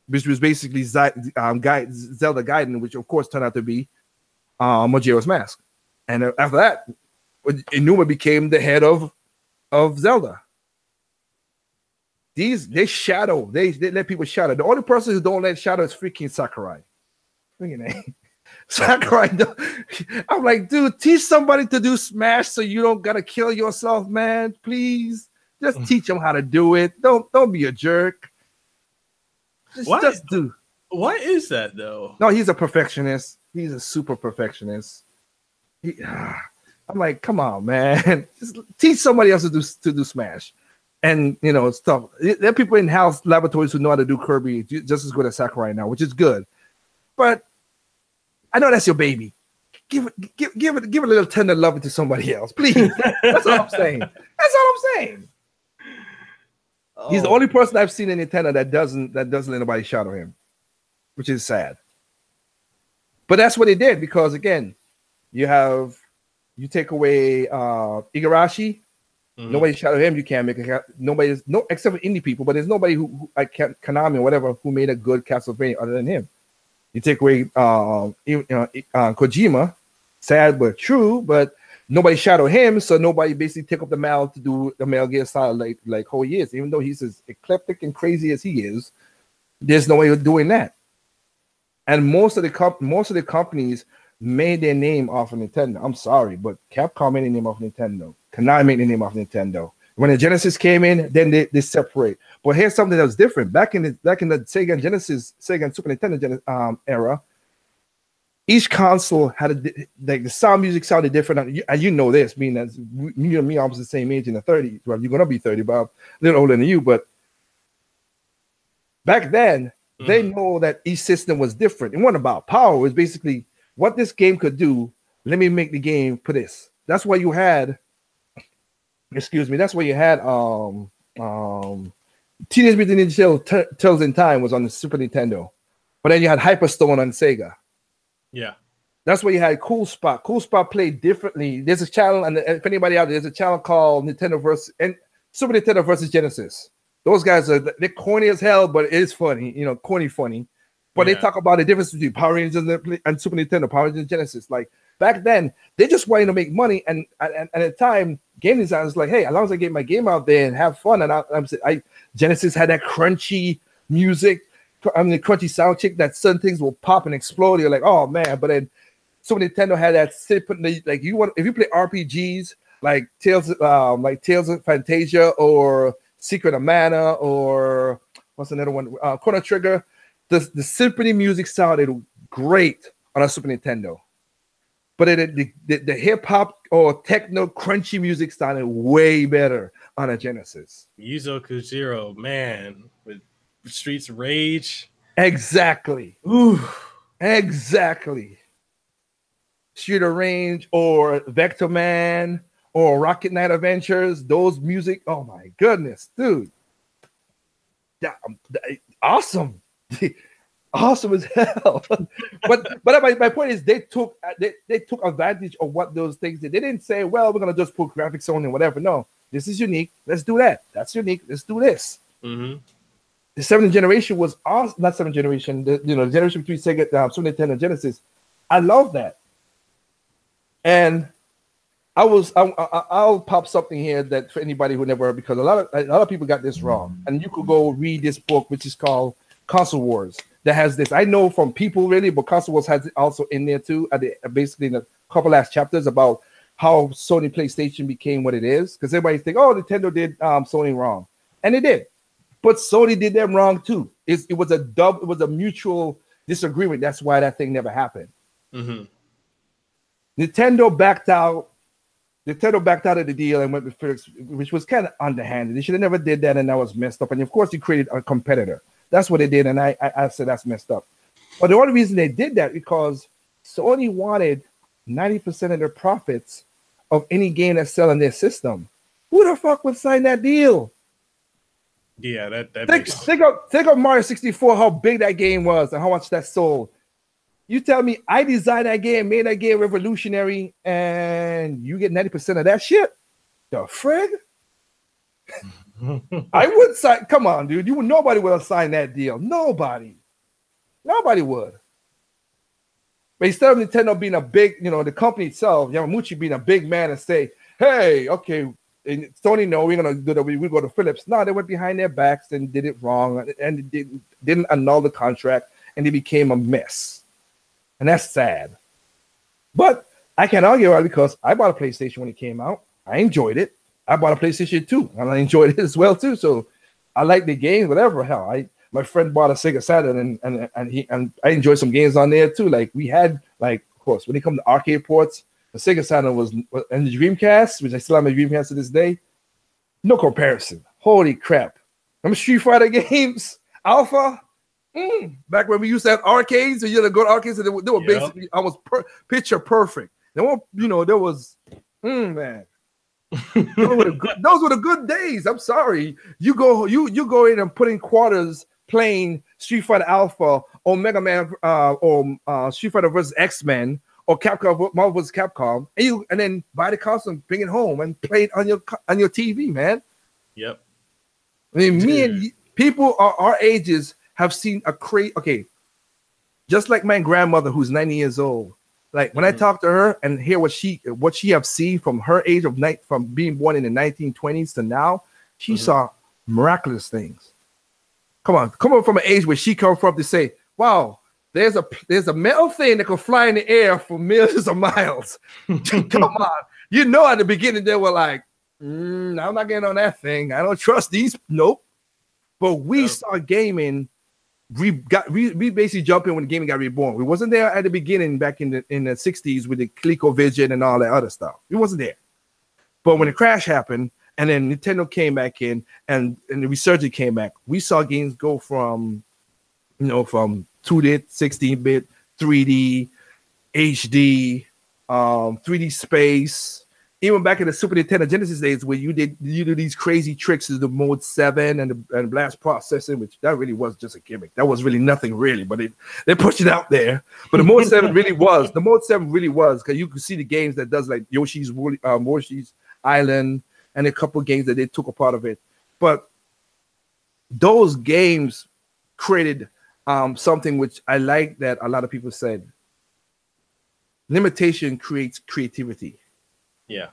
S2: which was basically Zelda Gaiden, which of course turned out to be Majora's Mask. And after that, Inuma became the head of Zelda. They let people shadow. The only person who don't let shadow is freaking Sakurai. Sakurai, I'm like, dude, teach somebody to do Smash so you don't gotta kill yourself, man. Please, just teach them how to do it. Don't be a jerk. Just do.
S1: Why is that though?
S2: No, he's a perfectionist. He's a super perfectionist. I'm like, come on, man. Just teach somebody else to do Smash. And stuff. There are people in-house laboratories who know how to do Kirby just as good as Sakurai now, which is good. But I know that's your baby. Give it a little tender loving to somebody else, please. That's all I'm saying. Oh. He's the only person I've seen in Nintendo that doesn't let anybody shadow him, which is sad. But that's what they did, because again, you take away Igarashi. Mm-hmm. Nobody shadowed him. You can't make except for indie people, but there's nobody who Konami or whatever who made a good Castlevania other than him. You take away Kojima, sad but true, but nobody shadowed him, so nobody basically took up the mantle to do the Metal Gear style like who he is. Even though he's as eclectic and crazy as he is, there's no way of doing that. And most of the companies made their name off of Nintendo. I'm sorry, but Capcom made their name off of Nintendo. Konami made their name off of Nintendo. When the Genesis came in, then they separate. But here's something that was different. Back in the Sega and Sega and Super Nintendo era, each console had the sound music sounded different. And you know this, being that you and me almost the same age in the 30s. Well, you're gonna be 30, but I'm a little older than you. But back then, they know that each system was different. It wasn't about power. It was basically what this game could do. Let me make the game for this. That's why you had. Excuse me. That's why you had Teenage Mutant Ninja Turtles in Time was on the Super Nintendo, but then you had Hyperstone on Sega.
S1: Yeah,
S2: that's why you had Cool Spot. Cool Spot played differently. There's a channel, and if anybody out there, there's a channel called Nintendo versus and Super Nintendo versus Genesis. Those guys they're corny as hell, but it is funny. Corny funny. But they talk about the difference between Power Rangers and Super Nintendo, Power Rangers and Genesis. Like back then, they just wanted to make money, and at the time, game design was like, hey, as long as I get my game out there and have fun, and Genesis had that crunchy music, the crunchy sound check that certain things will pop and explode. You're like, oh man! But then Super Nintendo had that like if you play RPGs like Tales of Fantasia or Secret of Mana or what's another one? Chrono Trigger. The symphony music sounded great on a Super Nintendo, but the hip hop or techno crunchy music sounded way better on a Genesis.
S1: Yuzo Koshiro, man, with Streets of Rage.
S2: Exactly.
S1: Ooh.
S2: Exactly. Street of Rage or Vector Man or Rocket Knight Adventures. Those music. Oh my goodness, dude. Awesome. Awesome as hell. but my point is they took advantage of what those things did. They didn't say, well, we're gonna just put graphics on and whatever. No, this is unique. Let's do that. That's unique. Let's do this. Mm-hmm. The seventh generation was awesome. Not seventh generation. The generation between Sega, Super Nintendo, and Genesis. I love that. And I'll pop something here that for anybody who never heard, because a lot of people got this wrong. And you could go read this book, which is called Console Wars, that has this. I know from people really, but Console Wars has it also in there too. Basically in a couple last chapters about how Sony PlayStation became what it is. Because everybody think, oh, Nintendo did Sony wrong. And they did. But Sony did them wrong too. It was a mutual disagreement. That's why that thing never happened. Mm-hmm. Nintendo backed out of the deal and went with Philips, which was kind of underhanded. They should have never did that, and that was messed up. And of course, they created a competitor. That's what they did, and I said that's messed up. But the only reason they did that because Sony wanted 90% of their profits of any game that's selling their system. Who the fuck would sign that deal?
S1: Yeah, that
S2: think of Mario 64, how big that game was and how much that sold. You tell me I designed that game, made that game revolutionary, and you get 90% of that shit? The frig? I would sign. Come on, dude. Nobody would have signed that deal. Nobody would. But instead of Nintendo being a big, the company itself, Yamaguchi being a big man and say, hey, okay, and Sony, no, we're gonna do that. We go to Philips. No, they went behind their backs and did it wrong, and didn't annul the contract, and it became a mess. And that's sad. But I can't argue about it because I bought a PlayStation when it came out. I enjoyed it. I bought a PlayStation 2, and I enjoyed it as well too. So I like the games, whatever. Hell, my friend bought a Sega Saturn, and I enjoyed some games on there too. Like we had, of course, when it comes to arcade ports, the Sega Saturn was, and the Dreamcast, which I still have my Dreamcast to this day, no comparison. Holy crap! Them Street Fighter games, Alpha. Back when we used to have arcades, so you had to go to arcades, and they were basically almost picture perfect. There was, man. Those were the good days. I'm sorry. You go in and put in quarters playing Street Fighter Alpha or Mega Man or Street Fighter vs. X-Men or Capcom, Marvel vs. Capcom, and then buy the console, bring it home, and play it on your TV, man.
S1: Yep.
S2: I mean, me and people our ages have seen a crazy. Okay, just like my grandmother, who's 90 years old. Like when I talk to her and hear what she have seen from her age of from being born in the 1920s to now, she saw miraculous things. Come on from an age where she come from to say, "Wow, there's a metal thing that can fly in the air for millions of miles." Come on, at the beginning they were like, "I'm not getting on that thing. I don't trust these." Nope. But we saw gaming. We basically jumped in when the gaming got reborn. We wasn't there at the beginning back in the 60s with the ColecoVision and all that other stuff. We wasn't there. But when the crash happened and then Nintendo came back in and the resurgence came back, we saw games go from 2-bit, 16-bit, 3D, HD, 3D space. Even back in the Super Nintendo Genesis days, where you do these crazy tricks as the Mode 7 and blast processing, which that really was just a gimmick. That was really nothing, really, but they pushed it out there. But the Mode 7 really was. The Mode 7 really was, because you could see the games that does like Yoshi's Island and a couple of games that they took a part of it. But those games created something which I like that a lot of people said. Limitation creates creativity.
S1: Yeah.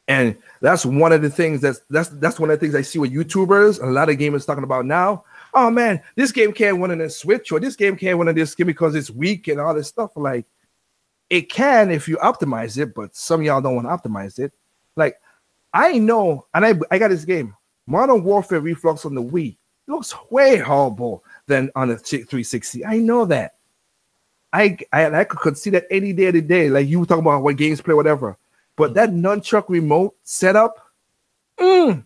S2: And that's one of the things that's one of the things I see with YouTubers and a lot of gamers talking about now. Oh man, this game can't win on a Switch, or this game can't win on this game because it's weak and all this stuff. Like, it can if you optimize it, but some of y'all don't want to optimize it. Like, I know, and I got this game, Modern Warfare Reflux on the Wii. It looks way horrible than on the 360. I know that. I could see that any day of the day. Like you were talking about what games play, whatever. But that nunchuck remote setup, I'll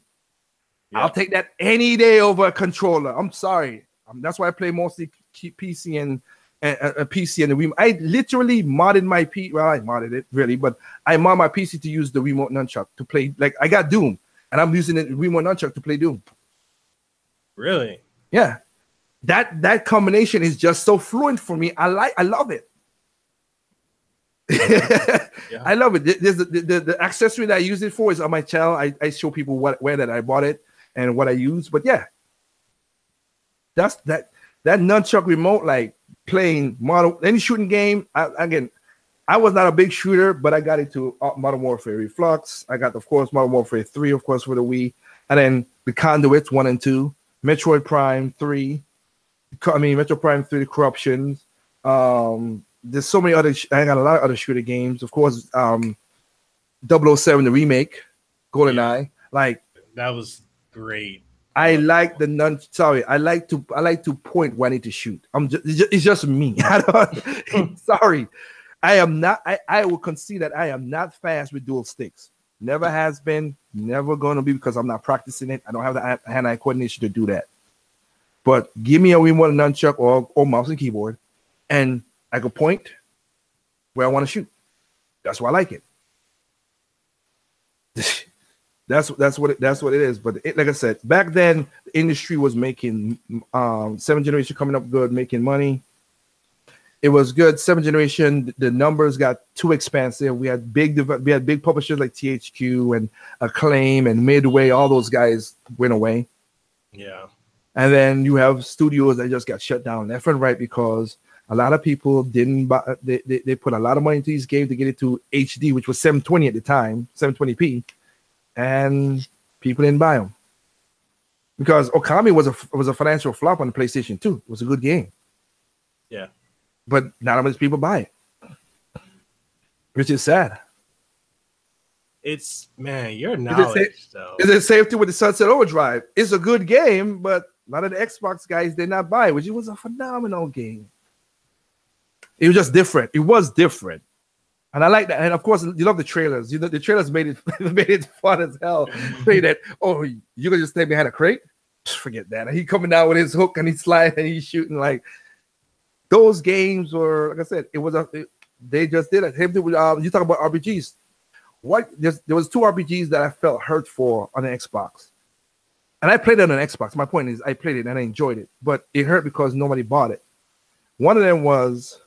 S2: take that any day over a controller. I'm sorry. That's why I play mostly PC and PC and the remote. I literally modded my PC. Well, I modded it really, but I mod my PC to use the remote nunchuck to play. Like, I got Doom, and I'm using the remote nunchuck to play Doom.
S1: Really?
S2: Yeah. That combination is just so fluent for me. I love it. I love it. There's the accessory that I use it for is on my channel. I show people where that I bought it and what I use. But yeah, that's that nunchuck remote. Like, playing any shooting game. I was not a big shooter, but I got into Modern Warfare Reflux. I got, of course, Modern Warfare 3, of course, for the Wii. And then the Conduits 1 and 2, Metroid Prime 3. Metroid Prime 3, The Corruptions. There's so many other, I got a lot of other shooter games. Of course, 007, the remake, GoldenEye. Like,
S1: that was great.
S2: I like I like to point when I need to shoot. It's just me. Sorry. I will concede that I am not fast with dual sticks. Never has been, never going to be, because I'm not practicing it. I don't have the hand-eye coordination to do that. But give me a remote nunchuck or mouse and keyboard, and I can point where I want to shoot. That's why I like it. That's what it is. But like I said, back then the industry was making 7th generation coming up good, making money. It was good. 7th generation, the numbers got too expansive. We had big publishers like THQ and Acclaim and Midway. All those guys went away.
S1: Yeah.
S2: And then you have studios that just got shut down left and right because a lot of people didn't buy. They put a lot of money into these games to get it to HD, which was 720 at the time, 720p, and people didn't buy them because Okami was a financial flop on the PlayStation 2. It was a good game.
S1: Yeah.
S2: But not much people buy it, which is sad.
S1: It's, man, your knowledge, though.
S2: Is it same thing with the Sunset Overdrive? It's a good game, but a lot of the Xbox guys did not buy it, which was a phenomenal game. It was just different. It was different. And I like that. And of course, you love the trailers. You know, the trailers made it fun as hell. Say that, oh, you're going to just stay behind a crate? Forget that. And he coming down with his hook and he's sliding and he's shooting like... Those games were, like I said, they just did it. You talk about RPGs. There was 2 RPGs that I felt hurt for on the Xbox. And I played it on an Xbox. My point is I played it and I enjoyed it. But it hurt because nobody bought it. One of them was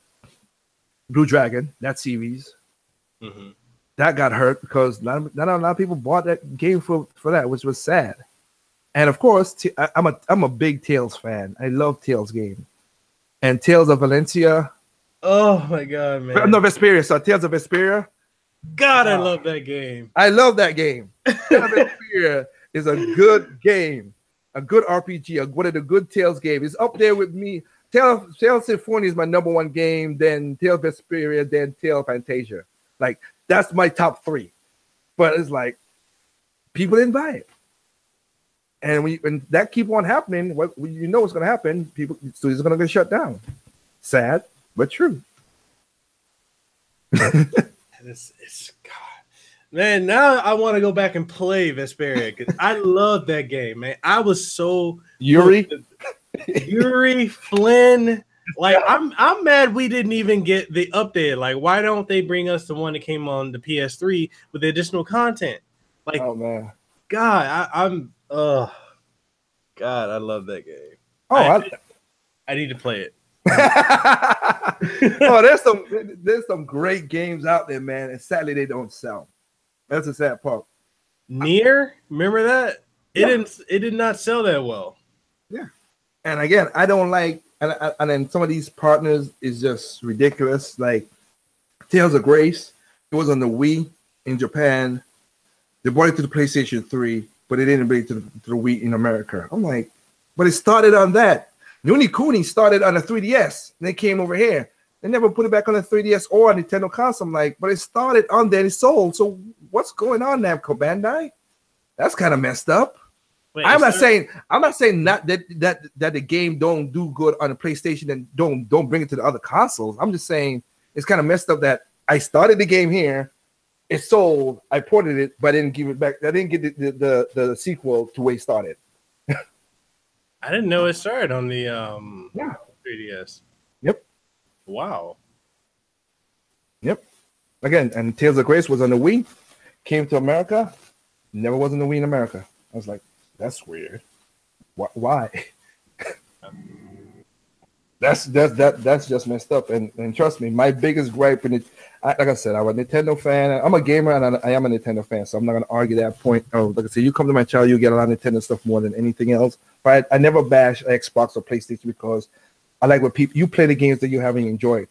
S2: Blue Dragon, that series.
S1: Mm-hmm.
S2: That got hurt because not a lot of people bought that game for that, which was sad. And of course, I'm a big Tales fan. I love Tales games. And Tales of Valencia.
S1: Oh my god, man!
S2: No, Vesperia. So Tales of Vesperia.
S1: God, I love that game.
S2: I love that game. Tales of Vesperia is a good game, a good RPG, one of the good Tales games. It's up there with me. Tales Symphony is my #1 game. Then Tales of Vesperia. Then Tales of Fantasia. Like that's my top 3. But it's like people didn't buy it. And when that keep on happening, what you know what's going to happen? Studios are going to get shut down. Sad, but true.
S1: It's God, man. Now I want to go back and play Vesperia because I love that game, man. I was so
S2: Yuri,
S1: Flynn. Like I'm mad we didn't even get the update. Like, why don't they bring us the one that came on the PS3 with the additional content? Like,
S2: oh man,
S1: God, I'm. Oh, God, I love that game.
S2: Oh,
S1: I need to play it.
S2: Oh, there's some great games out there, man, and sadly they don't sell. That's the sad part.
S1: Nier, remember that? It did not sell that well.
S2: Yeah, and again, I don't like, and then some of these partners is just ridiculous. Like Tales of Grace, it was on the Wii in Japan. They brought it to the PlayStation 3. But it didn't bring it to the Wii in America. I'm like, but it started on that. Nuni Kuni started on a 3DS. And they came over here. They never put it back on the 3DS or a Nintendo console. I'm like, but it started on there. It sold. So what's going on, Namco Bandai? That's kind of messed up. Wait, I'm not saying not that the game don't do good on the PlayStation and don't bring it to the other consoles. I'm just saying it's kind of messed up that I started the game here. It sold. I ported it, but I didn't give it back. I didn't get the sequel to where it started.
S1: I didn't know it started on the 3DS.
S2: Yep.
S1: Wow.
S2: Yep. Again, and Tales of Grace was on the Wii. Came to America. Never was on the Wii in America. I was like, that's weird. Why? That's just messed up. And trust me, my biggest gripe in it. Like I said, I'm a Nintendo fan. I'm a gamer, and I am a Nintendo fan, so I'm not going to argue that point. Oh, like I said, you come to my channel, you get a lot of Nintendo stuff more than anything else. But I never bash Xbox or PlayStation because I like what you play the games that you haven't enjoyed.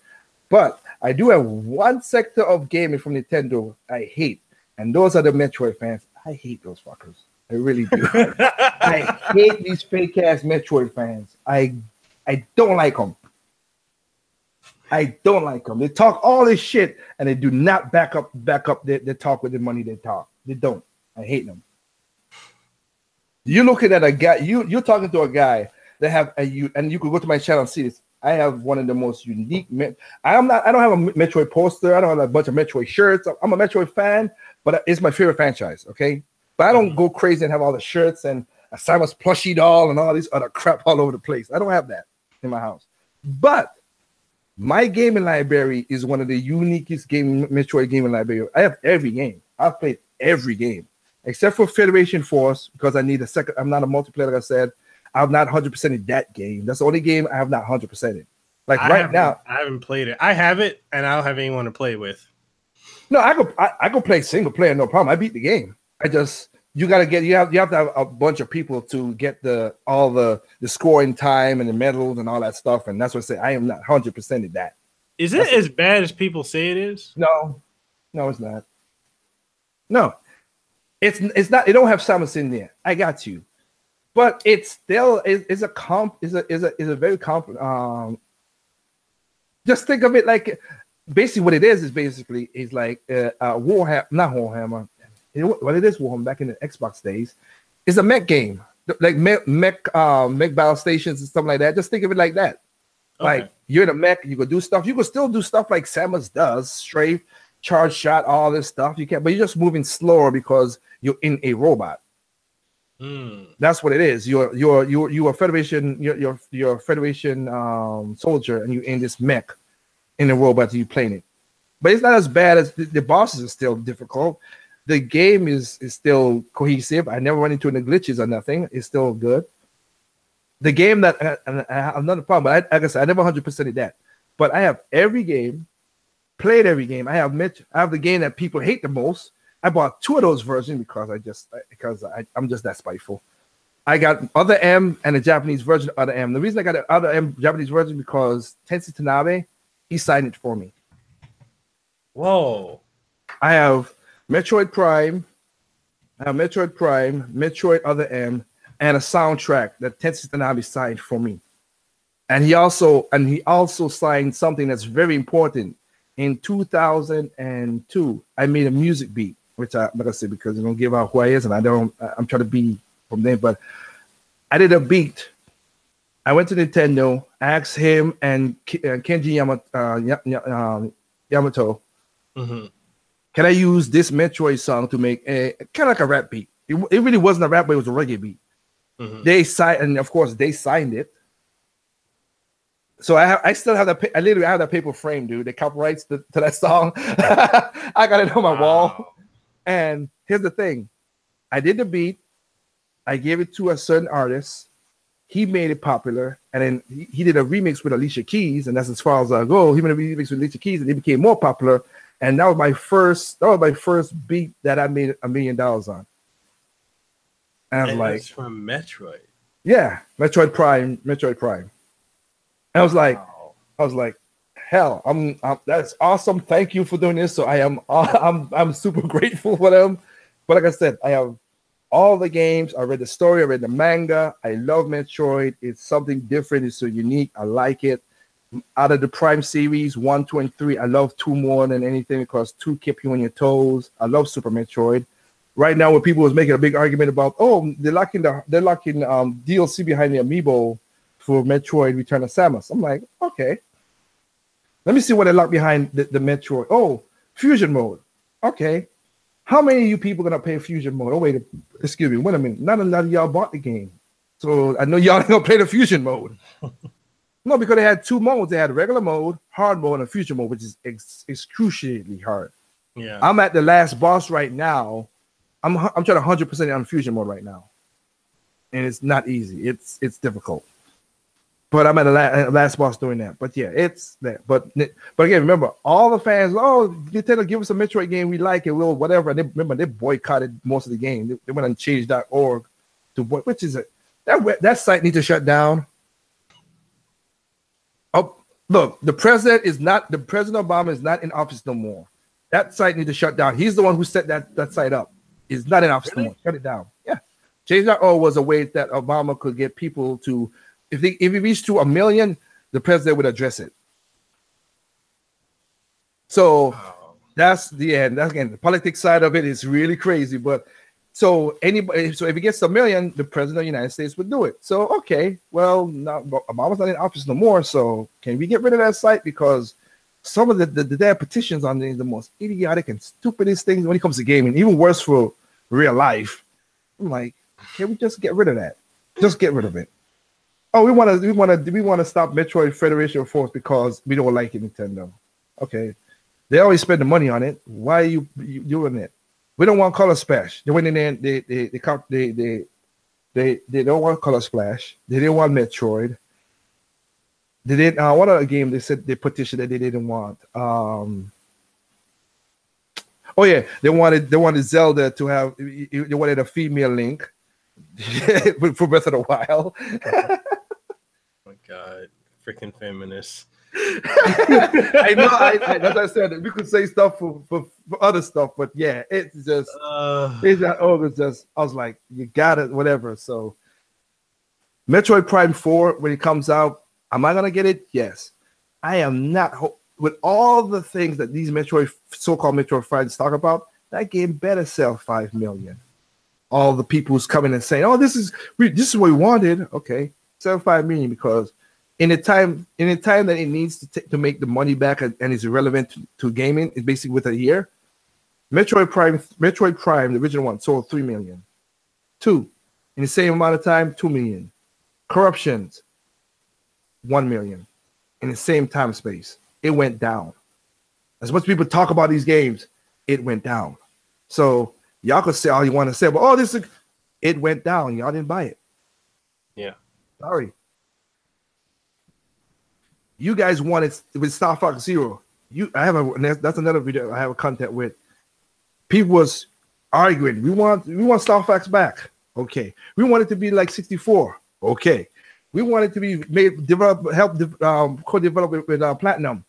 S2: But I do have one sector of gaming from Nintendo I hate, and those are the Metroid fans. I hate those fuckers. I really do. I hate these fake ass Metroid fans. I don't like them. I don't like them. They talk all this shit and they do not back up their talk with the money they talk. They don't. I hate them. You're looking at a guy, you're talking to a guy that have and you could go to my channel and see this. I have one of the most unique I don't have a Metroid poster. I don't have a bunch of Metroid shirts. I'm a Metroid fan, but it's my favorite franchise, okay? But I don't go crazy and have all the shirts and a Samus plushie doll and all this other crap all over the place. I don't have that in my house. But my gaming library is one of the uniquest Metroid gaming library. I have every game. I've played every game except for Federation Force because I need a second. I'm not a multiplayer, like I said. I'm not 100% in that game. That's the only game I have not 100% in. Like right now,
S1: I haven't played it. I have it, and I don't have anyone to play with.
S2: No, I go play single player, no problem. I beat the game. You have to have a bunch of people to get all the scoring time and the medals and all that stuff. And that's what I say. I am not 100% in that.
S1: Is it as bad as people say it is?
S2: No, it's not. No, it's not. It don't have Samus in there. I got you, but it's still is a very comp. Just think of it like basically what it is like Warhammer, not Warhammer. What it is, Warhammer back in the Xbox days, is a mech game, like mech battle stations and stuff like that. Just think of it like that. Okay. Like you're in a mech, you could do stuff. You could still do stuff like Samus does, strafe, charge shot, all this stuff. You can, but you're just moving slower because you're in a robot. That's what it is. You're a Federation, you're a Federation soldier, and you're in this mech in a robot. You playing it, but it's not as bad as the bosses are still difficult. The game is still cohesive. I never run into any glitches or nothing. It's still good. The game that I have another problem, but like I said, I never 100%ed that. But I have every game, played every game. I have the game that people hate the most. I bought 2 of those versions because I'm just that spiteful. I got Other M and the Japanese version of Other M. The reason I got the Other M Japanese version because Tensei Tanabe, he signed it for me.
S1: Whoa.
S2: I have Metroid Prime, Metroid Other M, and a soundtrack that Tensei Tanabe signed for me. And he also signed something that's very important. In 2002, I made a music beat, which I'm not gonna say because it's gonna give out who I is, and I'm trying to be from there, but I did a beat. I went to Nintendo, asked him and Kenji Yamato, can I use this Metroid song to make a kind of like a rap beat? It really wasn't a rap, but it was a reggae beat. They signed, and of course they signed it. So I still have that. I literally have that paper frame, dude. The copyrights to that song. I got it on my wall. And here's the thing: I did the beat. I gave it to a certain artist. He made it popular, and then he did a remix with Alicia Keys, and that's as far as I go. He made a remix with Alicia Keys, and it became more popular. And that was my first beat that I made $1 million on. And I was like,
S1: it's from Metroid.
S2: Yeah, Metroid Prime. And I was like, hell, I'm that's awesome. Thank you for doing this. So I'm super grateful for them. But like I said, I have all the games. I read the story. I read the manga. I love Metroid. It's something different. It's so unique. I like it. Out of the Prime series, 1, 2, and 3, I love 2 more than anything because 2 keep you on your toes. I love Super Metroid. Right now, when people was making a big argument about, they're locking DLC behind the amiibo for Metroid Return of Samus. I'm like, okay. Let me see what they lock behind the Metroid. Oh, Fusion Mode. Okay. How many of you people gonna play Fusion Mode? Oh, wait, excuse me, wait a minute. Not a lot of y'all bought the game. So I know y'all ain't gonna play the Fusion Mode. No, because they had 2 modes. They had regular mode, hard mode, and fusion mode, which is excruciatingly hard.
S1: Yeah.
S2: I'm at the last boss right now. I'm trying to 100% on fusion mode right now. And it's not easy. It's difficult. But I'm at the last boss doing that. But yeah, it's that. But again, remember, all the fans, Nintendo, give us a Metroid game. We like it. We'll whatever. And they boycotted most of the game. They went on change.org to which is it? That site needs to shut down. Look, the president Obama is not in office no more. That site needs to shut down. He's the one who set that site up. He's not in office no more. Shut it down. Yeah. Change.org was a way that Obama could get people to, if he reached to 1 million, the president would address it. So that's the end. That's again the politics side of it is really crazy. But so if he gets 1 million, the president of the United States would do it. So okay, well, Obama's not in office no more. So can we get rid of that site? Because some of their petitions on the most idiotic and stupidest things when it comes to gaming, even worse for real life. I'm like, can we just get rid of that? Just get rid of it. Oh, we want to stop Metroid Federation of Force because we don't like it, Nintendo. Okay. They always spend the money on it. Why are you doing it? We don't want Color Splash. They went in there and they don't want Color Splash. They didn't want Metroid. They didn't what other game they said they petitioned that they didn't want? Oh yeah, they wanted Zelda to have they wanted a female Link for Breath of the Wild.
S1: Oh my god, freaking feminists.
S2: I know. As I said, we could say stuff for other stuff, but yeah, it's just I was like, you got it, whatever. So, Metroid Prime 4 when it comes out, am I gonna get it? Yes. I am not. With all the things that these so-called Metroid fans talk about, that game better sell 5 million. All the people who's coming and saying, "Oh, this is what we wanted." Okay, sell 5 million because. In the time that it needs to make the money back and is relevant to gaming, it's basically with a year. Metroid Prime, the original one, sold 3 million. 2, in the same amount of time, 2 million. Corruptions, 1 million. In the same time space, it went down. As much people talk about these games, it went down. So y'all could say all you want to say, but it went down. Y'all didn't buy it.
S1: Yeah.
S2: Sorry. You guys wanted with Star Fox Zero. That's another video I have a content with. People was arguing. We want Star Fox back. Okay. We want it to be like 64. Okay. We want it to be co-develop it with Platinum.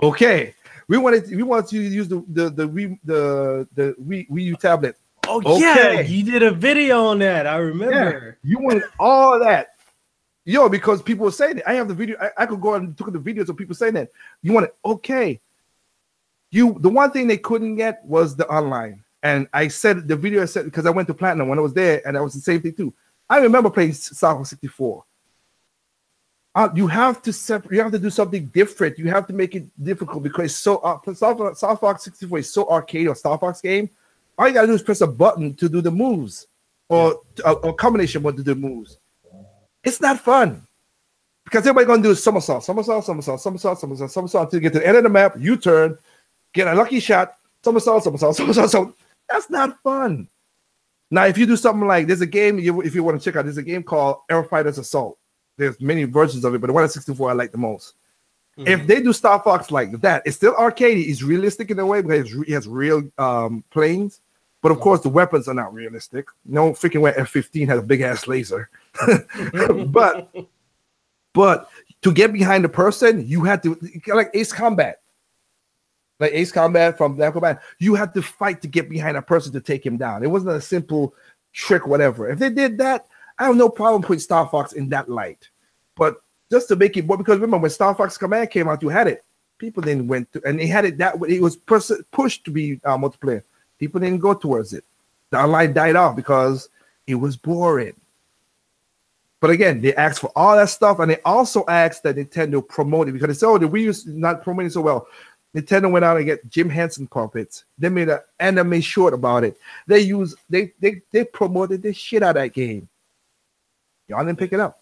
S2: Okay. We want to use the Wii U tablet.
S1: Oh okay. Yeah, you did a video on that. I remember.
S2: Yeah. You wanted all of that. Yo, because people were saying it. I have the video. I could go and look at the videos of people saying that. You want it? Okay. The one thing they couldn't get was the online. And I said the video I said because I went to Platinum when I was there, and that was the same thing too. I remember playing Star Fox 64. You have to do something different. You have to make it difficult because Star Fox 64 is so arcade or Star Fox game. All you gotta do is press a button to do the moves, or a combination of to do the moves. It's not fun because everybody's gonna do somersault until you get to the end of the map. You turn, get a lucky shot, somersault. That's not fun. Now, if you do something like there's a game if you want to check out, there's a game called Air Fighters Assault. There's many versions of it, but the one at 64 I like the most. Mm-hmm. If they do Star Fox like that, it's still arcadey. It's realistic in a way because it has real planes. But of course, the weapons are not realistic. No freaking way F-15 has a big ass laser. but to get behind the person, you had to like Ace Combat. Like Ace Combat from Black Combat, you had to fight to get behind a person to take him down. It wasn't a simple trick, whatever. If they did that, I have no problem putting Star Fox in that light. But just to make it more, because remember when Star Fox Command came out, you had it. People then went to, and they had it that way. It was pushed to be multiplayer. People didn't go towards it. The online died off because it was boring. But again, they asked for all that stuff, and they also asked that Nintendo promote it because they said, "Oh, the Wii is not promoting so well." Nintendo went out and get Jim Henson puppets. They made an anime short about it. They promoted the shit out of that game. Y'all didn't pick it up.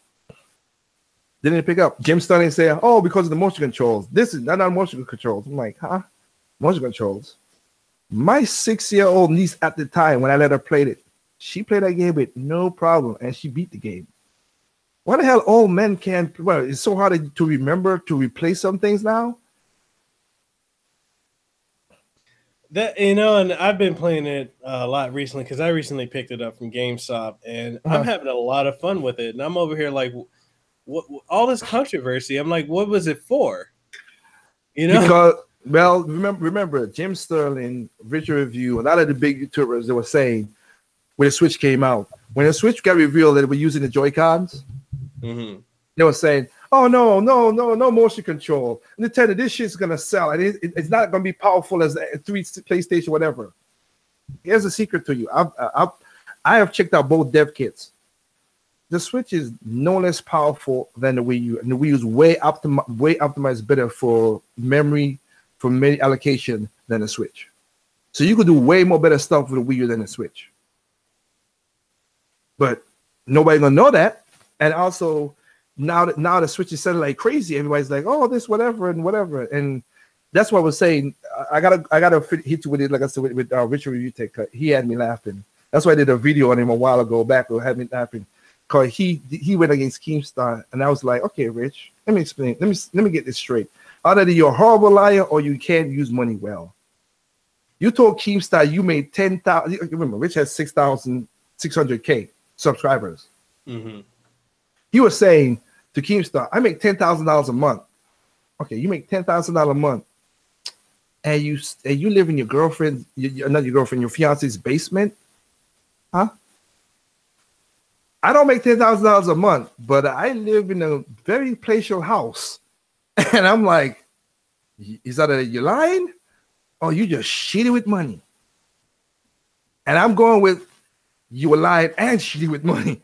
S2: They didn't pick up. Jim Sterling said, "Oh, because of the motion controls. This is not motion controls." I'm like, huh? Motion controls. My 6-year-old niece at the time, when I let her play it, she played that game with no problem, and she beat the game. Why the hell old men can't? Well, it's so hard to remember to replay some things now.
S1: That and I've been playing it a lot recently because I recently picked it up from GameStop, and I'm having a lot of fun with it. And I'm over here like, what all this controversy? I'm like, what was it for? You know,
S2: because remember Jim Sterling, Richard Review, a lot of the big YouTubers that were saying when the Switch came out, when the Switch got revealed that it was using the Joy-Cons, they were saying, "Oh no motion control. Nintendo, this shit's gonna sell, and it's not gonna be powerful as a 3 PlayStation, whatever." Here's a secret to you. I have checked out both dev kits. The Switch is no less powerful than the Wii U, and the Wii U is way optimized better for memory, for memory allocation than the Switch. So you could do way more better stuff with the Wii U than the Switch. But nobody gonna know that. And also now the Switch is selling like crazy. Everybody's like, "Oh, this whatever and whatever." And that's what I was saying. I gotta hit you with it, like I said with Richard Review Tech. He had me laughing. That's why I did a video on him a while ago back. Who had me laughing. Because he went against Keemstar, and I was like, "Okay, Rich, let me explain. Let me get this straight. Either you're a horrible liar or you can't use money well. You told Keemstar you made 10,000. Remember, Rich has 6,600K subscribers. He was saying to Keemstar, I make $10,000 a month. Okay, you make $10,000 a month, and you live in your girlfriend, not your girlfriend, your fiance's basement, huh? I don't make $10,000 a month, but I live in a very palatial house." And I'm like, "Is that you lying? Or you just shitty with money?" And I'm going with, you were lying and shitty with money.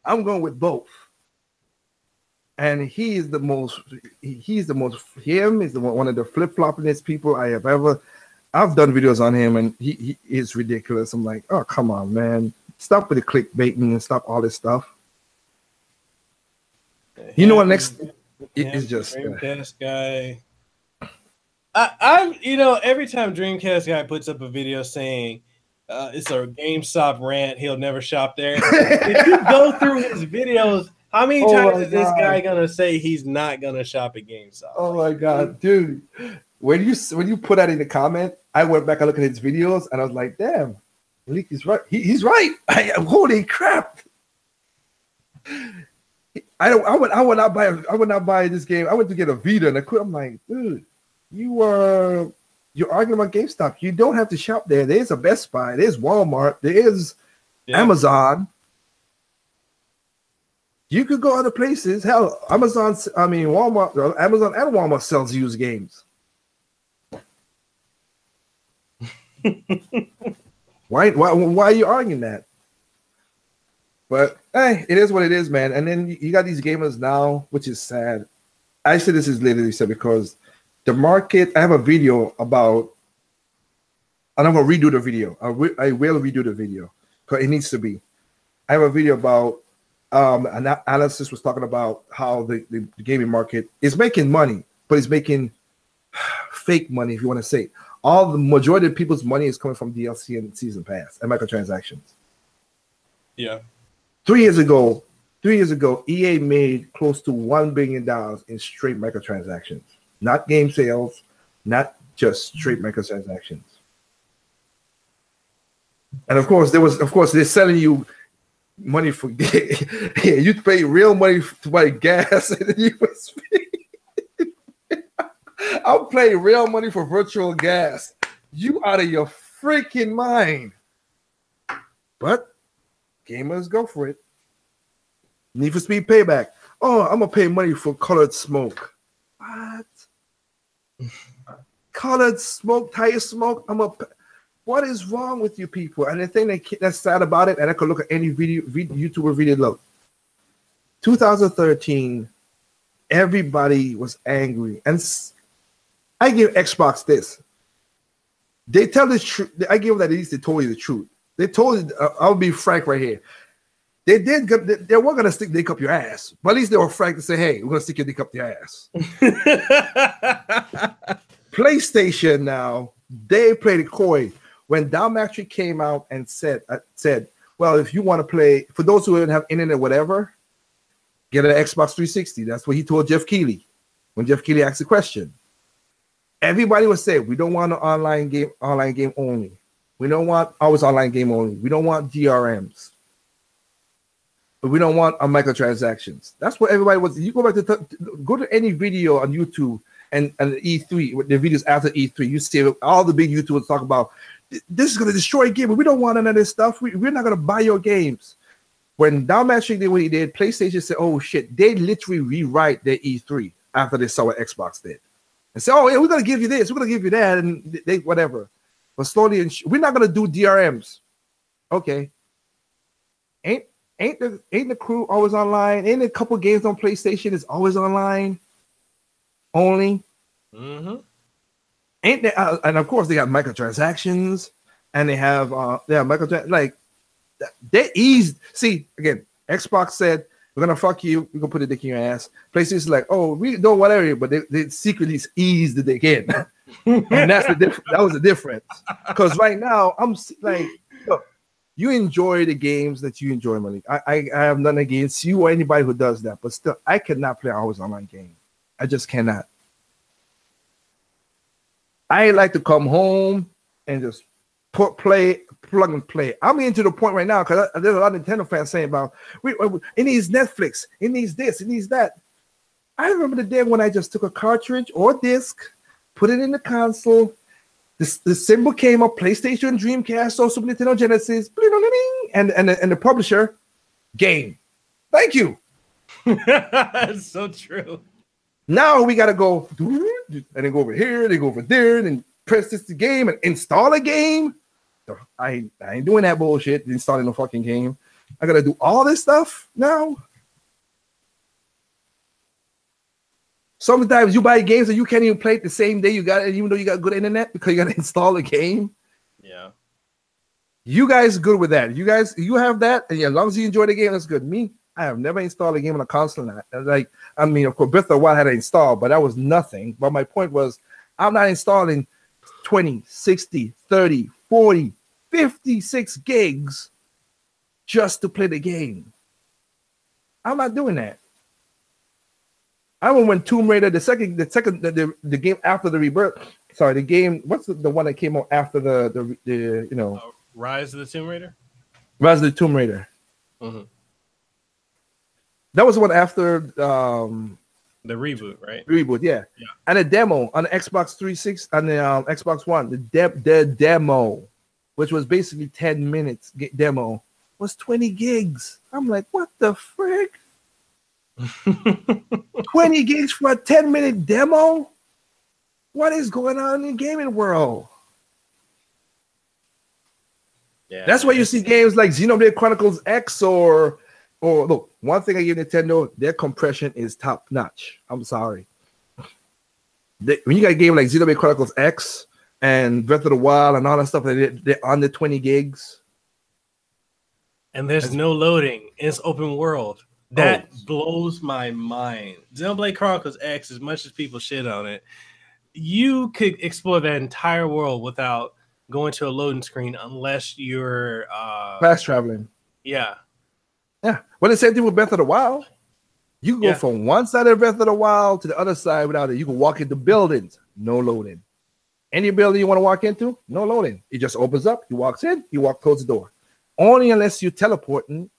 S2: I'm going with both. And he is the most, him is one of the flip-floppingest people I have ever. I've done videos on him, and he is ridiculous. I'm like, "Oh, come on, man. Stop with the clickbaiting and stop all this stuff." You know what? Next is just
S1: Dreamcast guy. I every time Dreamcast guy puts up a video saying it's a GameStop rant, he'll never shop there. If you go through his videos, how many times is this guy gonna say he's not gonna shop at GameStop?
S2: Oh my god, dude! When you put that in the comment, I went back and looked at his videos, and I was like, "Damn, Malik is right. He's right. Holy crap!" I would not buy this game. I went to get a Vita, and I quit. I'm like, "Dude, you're arguing about GameStop. You don't have to shop there. There's a Best Buy. There's Walmart. There's Amazon. You could go other places. Hell, Amazon and Walmart sells used games. Why are you arguing that?" But hey, it is what it is, man. And then you got these gamers now, which is sad. I say this is literally said because the market. I have a video about, and I'm gonna redo the video. I will redo the video because it needs to be. I have a video about an analyst was talking about how the gaming market is making money, but it's making fake money, if you want to say. All the majority of people's money is coming from DLC and season pass and microtransactions.
S1: Yeah.
S2: 3 years ago, EA made close to $1 billion in straight microtransactions, not game sales, not just straight microtransactions. And of course, they're selling you money for yeah, you pay real money to buy gas in the USB. I'm paying real money for virtual gas. You out of your freaking mind. But gamers go for it. Need for Speed Payback. Oh, I'm gonna pay money for colored smoke. What? Colored smoke, tire smoke. What is wrong with you people? And the thing that's sad about it, and I could look at any YouTuber video. Look, 2013, everybody was angry, and I give Xbox this. They tell the truth. I give them that at least they told you the truth. They told you. I'll be frank right here. They weren't gonna stick dick up your ass, but at least they were frank to say, "Hey, we're gonna stick your dick up your ass." PlayStation now, they played it coy. When Dom actually came out and said, "Well, if you want to play, for those who don't have internet, whatever, get an Xbox 360." That's what he told Jeff Keighley when Jeff Keighley asked the question. Everybody was saying, "We don't want an online game only. We don't want always online game only. We don't want DRMs." but we don't want microtransactions. That's what everybody was. You go back to go to any video on YouTube and E3, with the videos after E3, you see all the big YouTubers talk about this is going to destroy game, but we don't want none of this stuff. We're not going to buy your games. When Downmatching did what he did, PlayStation said, "Oh shit!" They literally rewrite their E3 after they saw what Xbox did, and say, "Oh yeah, we're going to give you this, we're going to give you that," and they whatever. But slowly, we're not going to do DRMs. Okay. Ain't the crew always online? Ain't a couple games on PlayStation is always online only?
S1: Mm-hmm.
S2: Ain't they? And of course they got microtransactions, and they have like they eased. See again, Xbox said we're gonna fuck you. We're gonna put a dick in your ass. PlayStation's like, oh, we don't whatever, but they secretly eased the dick in, and that's the difference. That was the difference. Because right now I'm like, look. You enjoy the games that you enjoy, Malik. I have nothing against you or anybody who does that, but still, I cannot play always online game. I just cannot. I like to come home and just plug and play. I'm into the point right now because there's a lot of Nintendo fans saying about it needs Netflix, it needs this, it needs that. I remember the day when I just took a cartridge or disc, put it in the console. The symbol came up: PlayStation, Dreamcast, or Super Nintendo Genesis, and the publisher, game. Thank you.
S1: That's so true.
S2: Now we gotta go and then go over here, they go over there, and then press this game and install a game. I ain't doing that bullshit. Installing a fucking game. I gotta do all this stuff now. Sometimes you buy games and you can't even play it the same day you got it, even though you got good internet, because you got to install a game.
S1: Yeah.
S2: You guys good with that? You have that, and as long as you enjoy the game, that's good. Me, I have never installed a game on a console. Like, I mean, of course, Breath of the Wild had to install, but that was nothing. But my point was, I'm not installing 20, 60, 30, 40, 56 gigs just to play the game. I'm not doing that. I remember when Tomb Raider, the game after the rebirth. Sorry, the game. What's the one that came out after the
S1: Rise of the Tomb Raider?
S2: Rise of the Tomb Raider.
S1: Mm-hmm.
S2: That was the one after
S1: the reboot, right?
S2: Reboot, yeah. And a demo on the Xbox 360 and the Xbox One. The demo, which was basically 10 minutes demo, was 20 gigs. I'm like, what the frick? 20 gigs for a 10-minute demo? What is going on in the gaming world? Yeah, that's why you see games like Xenoblade Chronicles X or look, one thing I give Nintendo, their compression is top notch. I'm sorry. When you got a game like Xenoblade Chronicles X and Breath of the Wild and all that stuff, they're under 20 gigs.
S1: And there's no loading. It's open world. That blows my mind. Xenoblade Chronicles X, as much as people shit on it, you could explore that entire world without going to a loading screen unless you're
S2: fast traveling.
S1: Yeah.
S2: Yeah. Well, the same thing with Breath of the Wild. You can go from one side of Breath of the Wild to the other side without it. You can walk into buildings, no loading. Any building you want to walk into, no loading. It just opens up. He walks in, you walk towards the door. Only unless you're teleporting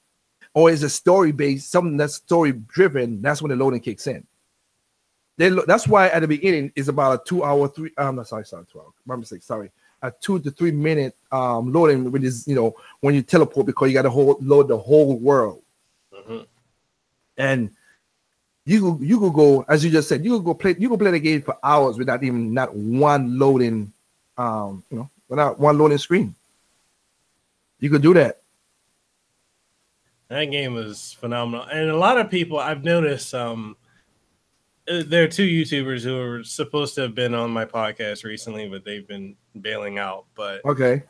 S2: or is a story-based, something that's story-driven, that's when the loading kicks in. That's why at the beginning is about a 2 hour, 2 hour. My mistake, sorry. A 2 to 3 minute loading, which is, when you teleport, because you got to load the whole world. Mm-hmm. And you could go, as you just said, you could play the game for hours without not one loading, without one loading screen. You could do that.
S1: That game was phenomenal. And a lot of people, I've noticed, there are two YouTubers who are supposed to have been on my podcast recently, but they've been bailing out. But
S2: okay,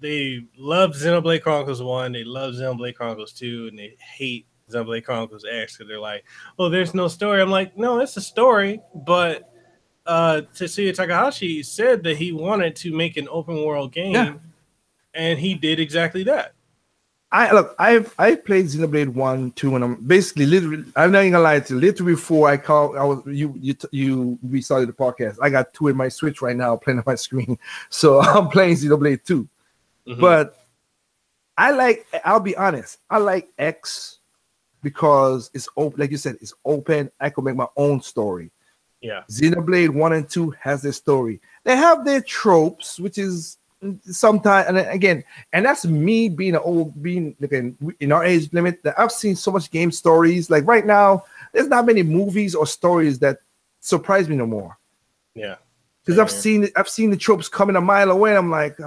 S1: they love Xenoblade Chronicles 1, they love Xenoblade Chronicles 2, and they hate Xenoblade Chronicles X because they're like, oh, there's no story. I'm like, no, it's a story. But Tetsuya Takahashi said that he wanted to make an open world game, and he did exactly that.
S2: I've played Xenoblade 1, 2, and I'm basically literally, I'm not even gonna lie to you, literally before we started the podcast, I got 2 in my Switch right now playing on my screen. So I'm playing Xenoblade 2. Mm-hmm. But I'll be honest, I like X because it's open, like you said, it's open. I could make my own story.
S1: Yeah.
S2: Xenoblade 1 and 2 has their story. They have their tropes, which is sometimes, and again, and that's me being again in our age limit, that I've seen so much game stories. Like right now, there's not many movies or stories that surprise me no more.
S1: Yeah.
S2: Because I've seen the tropes coming a mile away, and I'm like,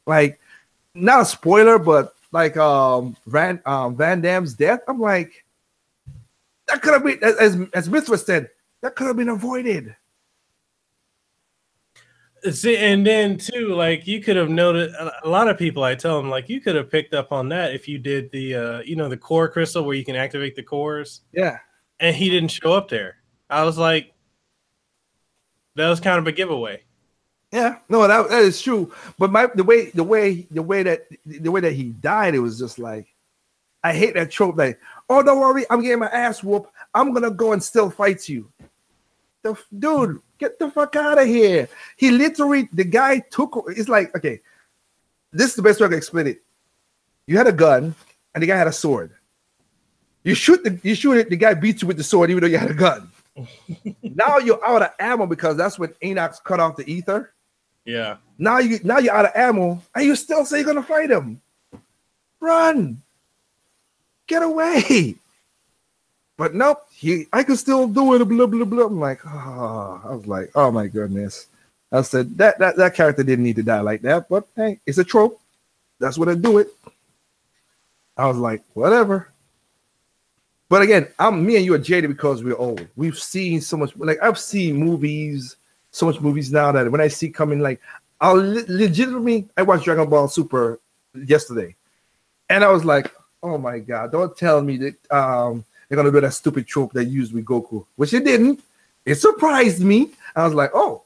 S2: like, not a spoiler, but like Van Damme's death. I'm like, that could have been, as Mithra said, that could have been avoided.
S1: See, and then too, like you could have noted, a lot of people I tell them, like you could have picked up on that if you did the the core crystal where you can activate the cores.
S2: Yeah.
S1: And he didn't show up there. I was like, that was kind of a giveaway.
S2: Yeah, no, that is true. But the way that he died, it was just like, I hate that trope. Like, oh, don't worry, I'm getting my ass whooped. I'm gonna go and still fight you. Dude, get the fuck out of here. He literally, the guy took. It's like, okay, this is the best way I can explain it. You had a gun, and the guy had a sword. You shoot it. The guy beats you with the sword, even though you had a gun. Now you're out of ammo because that's when Enoch cut off the ether.
S1: Yeah.
S2: Now you're out of ammo, and you still say you're gonna fight him. Run. Get away. But nope, I can still do it. Blah blah blah. I'm like, oh, I was like, oh my goodness. I said that character didn't need to die like that, but hey, it's a trope. That's what I do it. I was like, whatever. But again, me and you are jaded because we're old. We've seen so much. Like I've seen movies, so much movies now that when I see coming, like I watched Dragon Ball Super yesterday, and I was like, oh my god, don't tell me that they're gonna do that stupid trope they used with Goku, which it didn't. It surprised me. I was like, oh,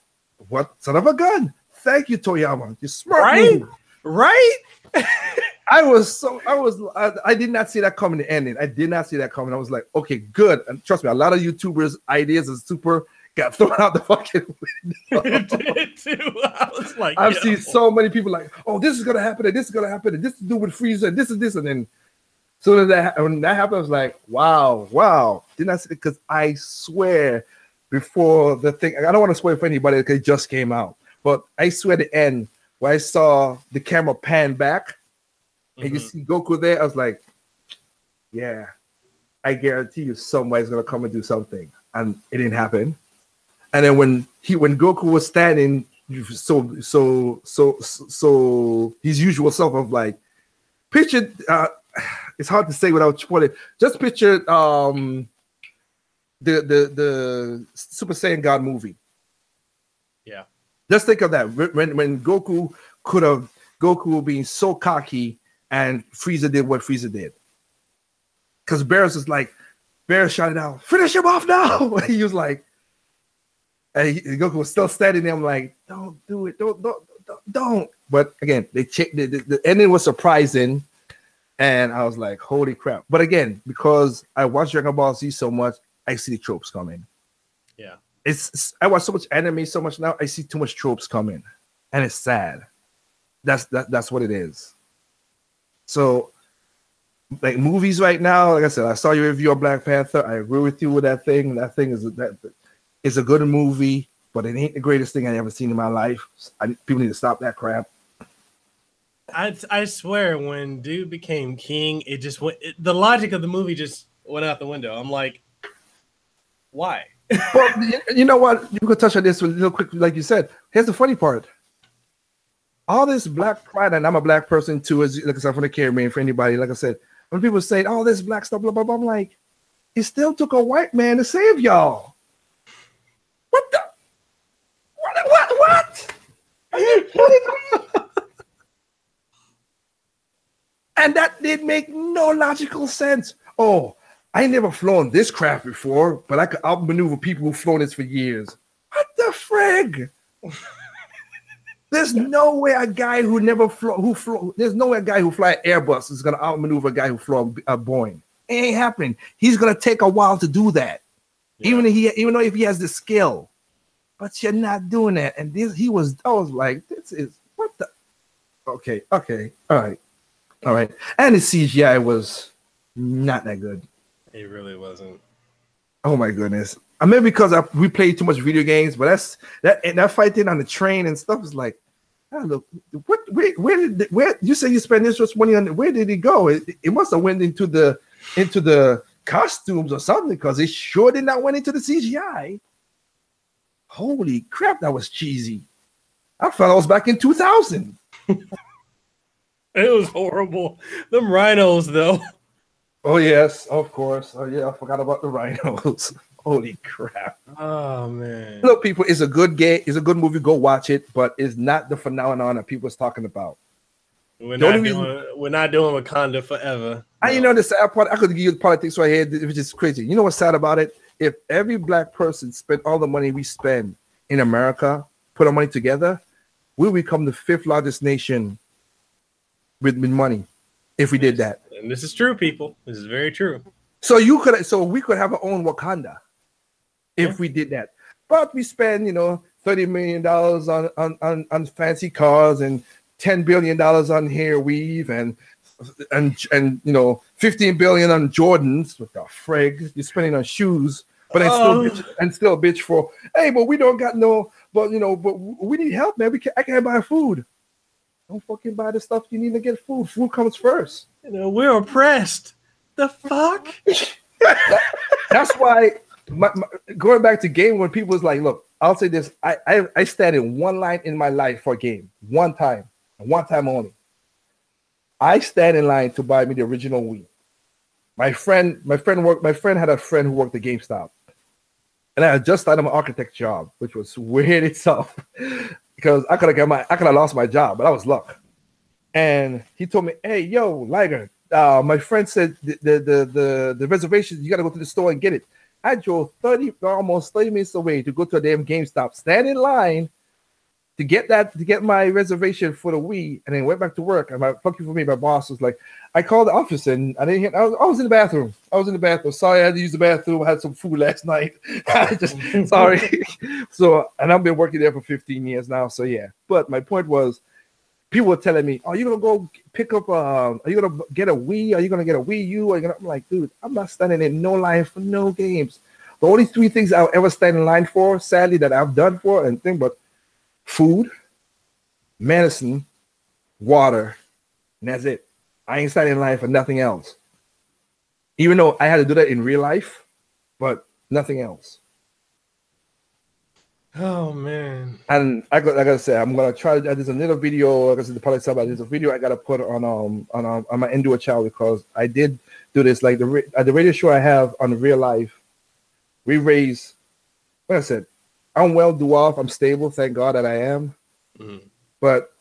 S2: what son of a gun? Thank you, Toyama. You smart,
S1: right? Right?
S2: I did not see that coming to ending. I did not see that coming. I was like, okay, good. And trust me, a lot of YouTubers' ideas of Super got thrown out the fucking window.
S1: It did too. I was like,
S2: I've seen so many people like, oh, this is gonna happen, and this is gonna happen, and this is to do with Frieza, and this is this, and then so when that happened, I was like, wow. Didn't I see it? Because I swear before the thing, I don't want to spoil for anybody because it just came out, but I swear the end where I saw the camera pan back and you see Goku there, I was like, yeah, I guarantee you somebody's gonna come and do something, and it didn't happen. And then when Goku was standing, so his usual self of like, picture. It's hard to say without spoiling. Just picture the Super Saiyan God movie.
S1: Yeah.
S2: Just think of that. When Goku being so cocky and Frieza did what Frieza did. Because Barris was like, Barris shouted out, finish him off now. He was like, and Goku was still standing there. I'm like, don't do it. Don't. But again, they checked the ending was surprising. And I was like, holy crap. But again, because I watch Dragon Ball Z so much, I see the tropes coming.
S1: Yeah.
S2: I watch so much anime so much now, I see too much tropes coming. And it's sad. That's what it is. So, like movies right now, like I said, I saw your review of Black Panther. I agree with you with that thing. That thing is a good movie, but it ain't the greatest thing I ever seen in my life. People need to stop that crap.
S1: I swear, when dude became king, it just went. The logic of the movie just went out the window. I'm like, why?
S2: Well, you know what? You could touch on this real quick, like you said. Here's the funny part. All this black pride, and I'm a black person too, as like I said, from the Caribbean, for anybody. Like I said, when people say, "Oh, this black stuff," blah blah blah, I'm like, it still took a white man to save y'all. What the? What? Are you kidding me? And that did make no logical sense. Oh, I never flown this craft before, but I could outmaneuver people who've flown this for years. What the frig? There's no way a guy who never there's no way a guy who fly Airbus is gonna outmaneuver a guy who flew a Boeing. It ain't happening. He's gonna take a while to do that, even though if he has the skill. But you're not doing that. And I was like, this is what the. Okay. All right. And the CGI was not that good.
S1: It really wasn't.
S2: Oh my goodness. I mean, because we played too much video games, but that fighting on the train and stuff is like, oh, look, where you say you spend this much money on? Where did it go? It must have went into the costumes or something, because it sure did not went into the CGI. Holy crap, that was cheesy. I thought I was back in 2000.
S1: It was horrible. Them rhinos, though.
S2: Oh yes, of course. Oh yeah, I forgot about the rhinos. Holy crap!
S1: Oh man!
S2: Look, people, it's a good game. It's a good movie. Go watch it, but it's not the phenomenon that people's talking about.
S1: We're not doing Wakanda forever.
S2: And you know the sad part. I could give you the politics right here, which is crazy. You know what's sad about it? If every black person spent all the money we spend in America, put our money together, we'll become the 5th largest nation with money. If we did that,
S1: and this is true, people. This is very true.
S2: So we could have our own Wakanda if we did that. But we spend, $30 million on fancy cars and $10 billion on hair weave and $15 billion on Jordans. What the frig? You're spending on shoes, but still bitch for, hey, but we don't got but we need help, man. I can't buy food. Don't fucking buy the stuff you need to get food. Food comes first.
S1: We're oppressed. The fuck?
S2: That's why going back to game, when people was like, look, I'll say this. I stand in one line in my life for a game. One time only. I stand in line to buy me the original Wii. My friend had a friend who worked at GameStop. And I had just started my architect job, which was weird itself. Because I could have lost my job, but that was luck. And he told me, hey, yo, Liger, my friend said the reservation, you got to go to the store and get it. I drove almost 30 minutes away to go to a damn GameStop, stand in line to get my reservation for the Wii, and then went back to work. And my boss was like, I called the office and I didn't hear. I was in the bathroom. Sorry, I had to use the bathroom. I had some food last night. Sorry. So, and I've been working there for 15 years now. So yeah. But my point was, people were telling me, "Are you gonna go pick up? Are you gonna get a Wii? Are you gonna get a Wii U? I'm like, dude, I'm not standing in no line for no games. The only 3 things I'll ever stand in line for, sadly, that I've done for and think about food, medicine, water, and that's it. I ain't standing in line for nothing else. Even though I had to do that in real life, but nothing else."
S1: Oh man!
S2: And like I said, I'm gonna try. There's another video. Like I said, the politics about. There's a video I gotta put on my NDuo channel, because I did do this. Like at the radio show I have on Real Life, we raise. Like I said, I'm well do off. I'm stable, thank God that I am. Mm-hmm. But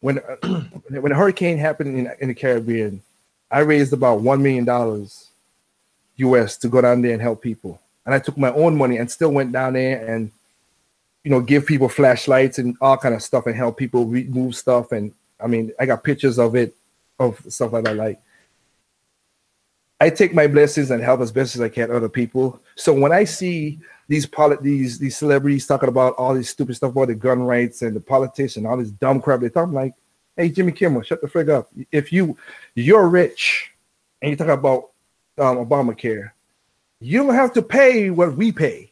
S2: when a hurricane happened in the Caribbean, I raised about $1 million US to go down there and help people. And I took my own money and still went down there and give people flashlights and all kind of stuff and help people remove stuff. And I mean, I got pictures of it, of stuff like that. Like, I take my blessings and help as best as I can other people. So when I see these celebrities talking about all this stupid stuff about the gun rights and the politics and all this dumb crap, I'm like, hey, Jimmy Kimmel, shut the frig up. If you're rich and you talk about Obamacare, you don't have to pay what we pay.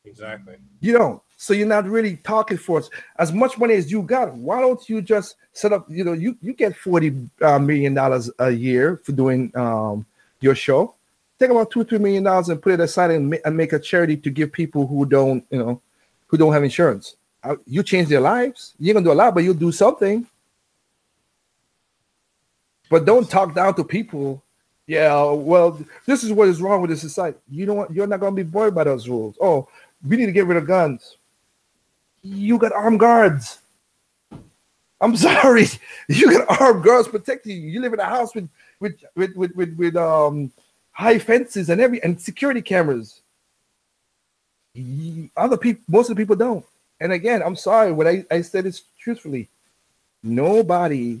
S1: Exactly.
S2: You don't. So you're not really talking for us. As much money as you got, why don't you just set up, you get $40 million a year for doing your show. Take about $2-3 million and put it aside and make a charity to give people who don't have insurance. You change their lives. You're gonna do a lot, but you'll do something. But don't talk down to people. Yeah, well, this is what is wrong with the society. You're not gonna be bored by those rules. Oh, we need to get rid of guns. You got armed guards. I'm sorry, you got armed guards protecting you. You live in a house with high fences and security cameras. Most of the people don't. And again, I'm sorry when I said this truthfully. Nobody.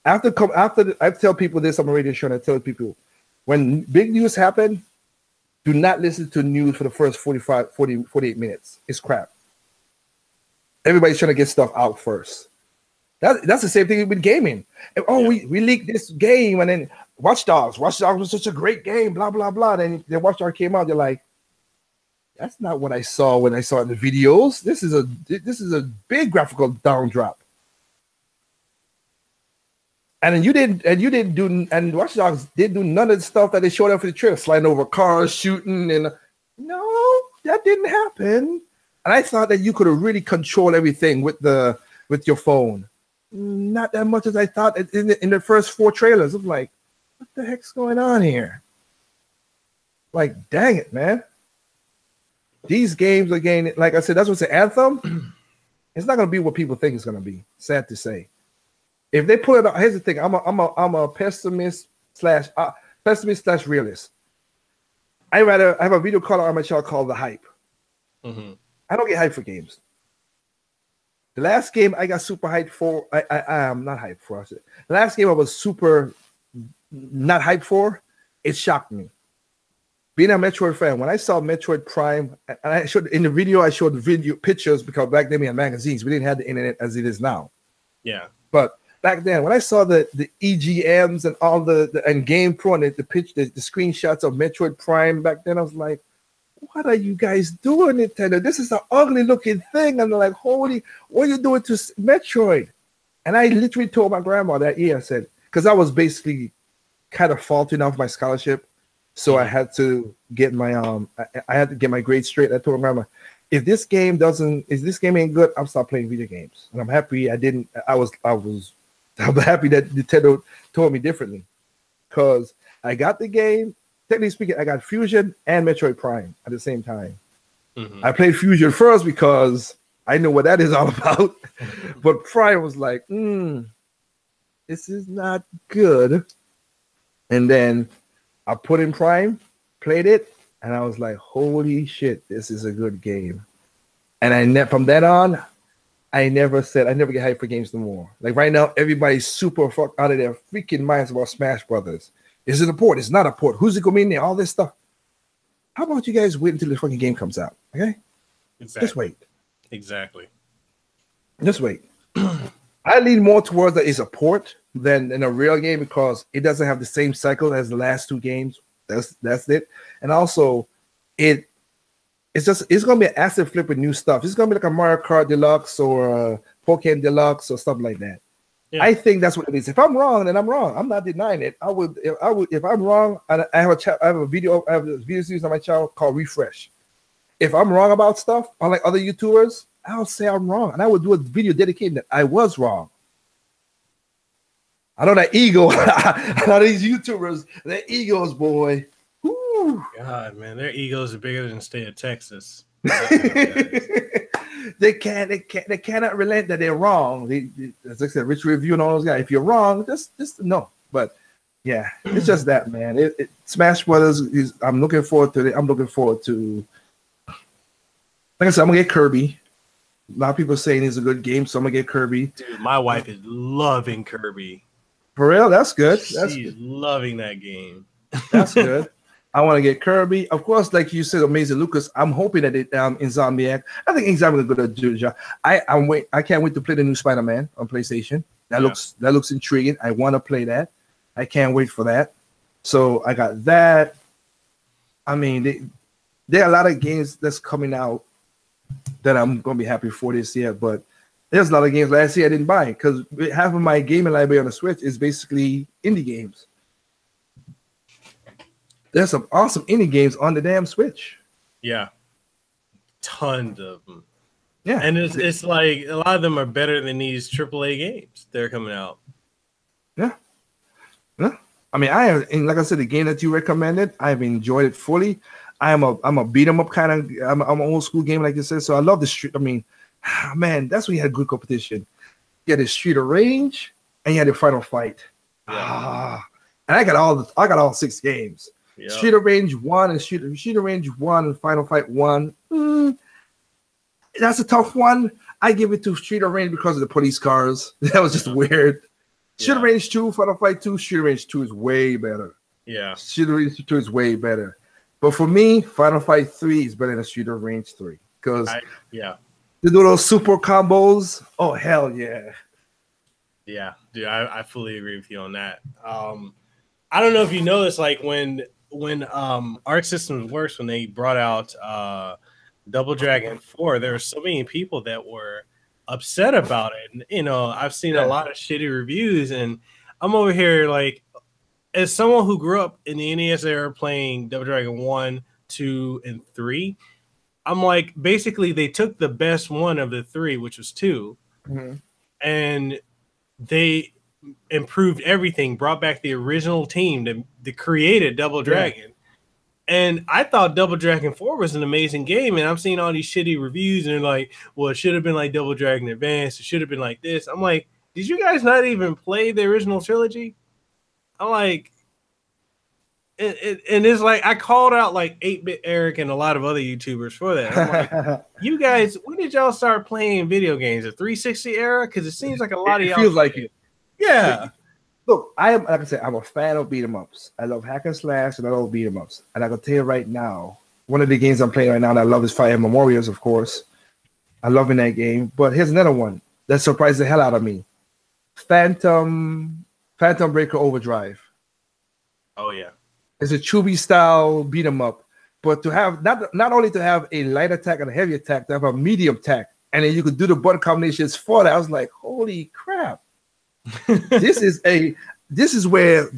S2: After I tell people this on a radio show, and I tell people, when big news happen, do not listen to news for the first 48 minutes. It's crap. Everybody's trying to get stuff out first. That's the same thing with gaming. We leaked this game, and then Watch Dogs was such a great game, blah blah blah. Then Watch Dogs came out, they're like, that's not what I saw when I saw the videos. This is a big graphical down drop. And you didn't do, and Watch Dogs didn't do none of the stuff that they showed up for the trailer, sliding over cars, shooting, and no, that didn't happen. And I thought that you could have really controlled everything with your phone. Not that much as I thought in the first 4 trailers. I'm like, what the heck's going on here? Like, dang it, man. These games, again, like I said, that's what's the Anthem. It's not going to be what people think it's going to be. Sad to say. If they put it out, here's the thing. I'm a pessimist slash realist. I have a video called on my channel called The Hype.
S1: Mm-hmm.
S2: I don't get hyped for games. The last game I got super hyped for, I am not hyped for. The last game I was super not hyped for, it shocked me. Being a Metroid fan, when I saw Metroid Prime, and I showed the video pictures because back then we had magazines. We didn't have the internet as it is now.
S1: Yeah.
S2: But back then, when I saw the EGMs and all the GamePro and the screenshots of Metroid Prime back then, I was like, what are you guys doing, Nintendo? This is an ugly looking thing. And they're like, holy, what are you doing to Metroid? And I literally told my grandma that year, I said, because I was basically kind of faulting off my scholarship. So I had to get my I had to get my grades straight. I told my grandma, if this game ain't good, I'll stop playing video games. And I'm happy I didn't. I'm happy that Nintendo told me differently, because I got the game. Technically speaking, I got Fusion and Metroid Prime at the same time. Mm-hmm. I played Fusion first because I know what that is all about. But Prime was like, this is not good. And then I put in Prime, played it, and I was like, holy shit, this is a good game. And from then on, I never get hyped for games no more. Like right now, everybody's super fucked out of their freaking minds about Smash Brothers. Is it a port? It's not a port. Who's it going to be in there? All this stuff. How about you guys wait until the fucking game comes out? Okay?
S1: Exactly.
S2: Just wait.
S1: Exactly.
S2: Just wait. I lean more towards that it's a port than in a real game, because it doesn't have the same cycle as the last 2 games. That's it. And also, it's going to be an asset flip with new stuff. It's going to be like a Mario Kart Deluxe or a Pokemon Deluxe or something like that. Yeah. I think that's what it is. If I'm wrong, then I'm wrong. I'm not denying it. If I'm wrong, I have a video series on my channel called Refresh. If I'm wrong about stuff, unlike other YouTubers, I'll say I'm wrong, and I will do a video dedicating that I was wrong. I know that ego. A lot of these YouTubers, their egos, boy. Woo.
S1: God, man, their egos are bigger than the state of Texas.
S2: They cannot relent that they're wrong. As I said, Rich Review and all those guys. If you're wrong, just no. But yeah, it's just that, man. Smash Brothers is. I'm looking forward to it. I'm looking forward to. Like I said, I'm gonna get Kirby. A lot of people are saying it's a good game, so I'm gonna get Kirby.
S1: Dude, my wife is loving Kirby.
S2: For real, that's good.
S1: She's loving that game.
S2: That's good. I want to get Kirby. Of course, like you said, Amazing Lucas. I'm hoping that Insomniac. I think Insomniac is going to do the job. I can't wait to play the new Spider-Man on PlayStation. That looks intriguing. I want to play that. I can't wait for that. So I got that. I mean, there are a lot of games that's coming out that I'm going to be happy for this year. But there's a lot of games last year I didn't buy, because half of my gaming library on the Switch is basically indie games. There's some awesome indie games on the damn Switch.
S1: Yeah. Tons of them.
S2: Yeah.
S1: And it's like a lot of them are better than these AAA games they're coming out.
S2: Yeah. Yeah. I mean, and like I said, the game that you recommended, I've enjoyed it fully. I'm a beat 'em up kind of. I'm an old school game, like you said. So I love the street. I mean, man, that's when you had good competition. You had the Street of Rage and you had the Final Fight. Yeah. And I got all 6 games. Yep. Street of Rage 1 and Street of Rage 1 and Final Fight 1. That's a tough one. I give it to Street of Rage because of the police cars. That was just weird. Yeah. Street of Rage 2, Final Fight 2, Street of Rage 2 is way better.
S1: Yeah.
S2: Street of Rage 2 is way better. But for me, Final Fight 3 is better than Street of Rage 3. Because they do those super combos. Oh, hell yeah.
S1: Yeah, dude, I fully agree with you on that. I don't know if you know this, like when Arc Systems Works, when they brought out Double Dragon 4, there were so many people that were upset about it. And, you know, I've seen a lot of shitty reviews, and I'm over here like, as someone who grew up in the NES era playing Double Dragon 1, 2, and 3, I'm like, basically they took the best one of the three, which was 2, and they improved everything, brought back the original team that created Double Dragon. And I thought Double Dragon 4 was an amazing game, and I'm seeing all these shitty reviews, and they're like, well, it should have been like Double Dragon Advance. It should have been like this. I'm like, did you guys not even play the original trilogy? I'm like, and it's like, I called out like 8-Bit Eric and a lot of other YouTubers for that. I'm like, you guys, when did y'all start playing video games? The 360 era? Because it seems like a lot of y'all
S2: feels like it.
S1: Yeah.
S2: Look, I am, like I said, I'm a fan of beat 'em ups. I love hack and slash, and I love beat 'em ups. And I can tell you right now, one of the games I'm playing right now that I love is Fire Emblem Warriors, of course. I love in that game. But here's another one that surprised the hell out of me: Phantom Breaker Overdrive.
S1: Oh yeah.
S2: It's a Chubby style beat 'em up, but to have not only to have a light attack and a heavy attack, to have a medium attack, and then you could do the button combinations for that. I was like, holy crap! this is where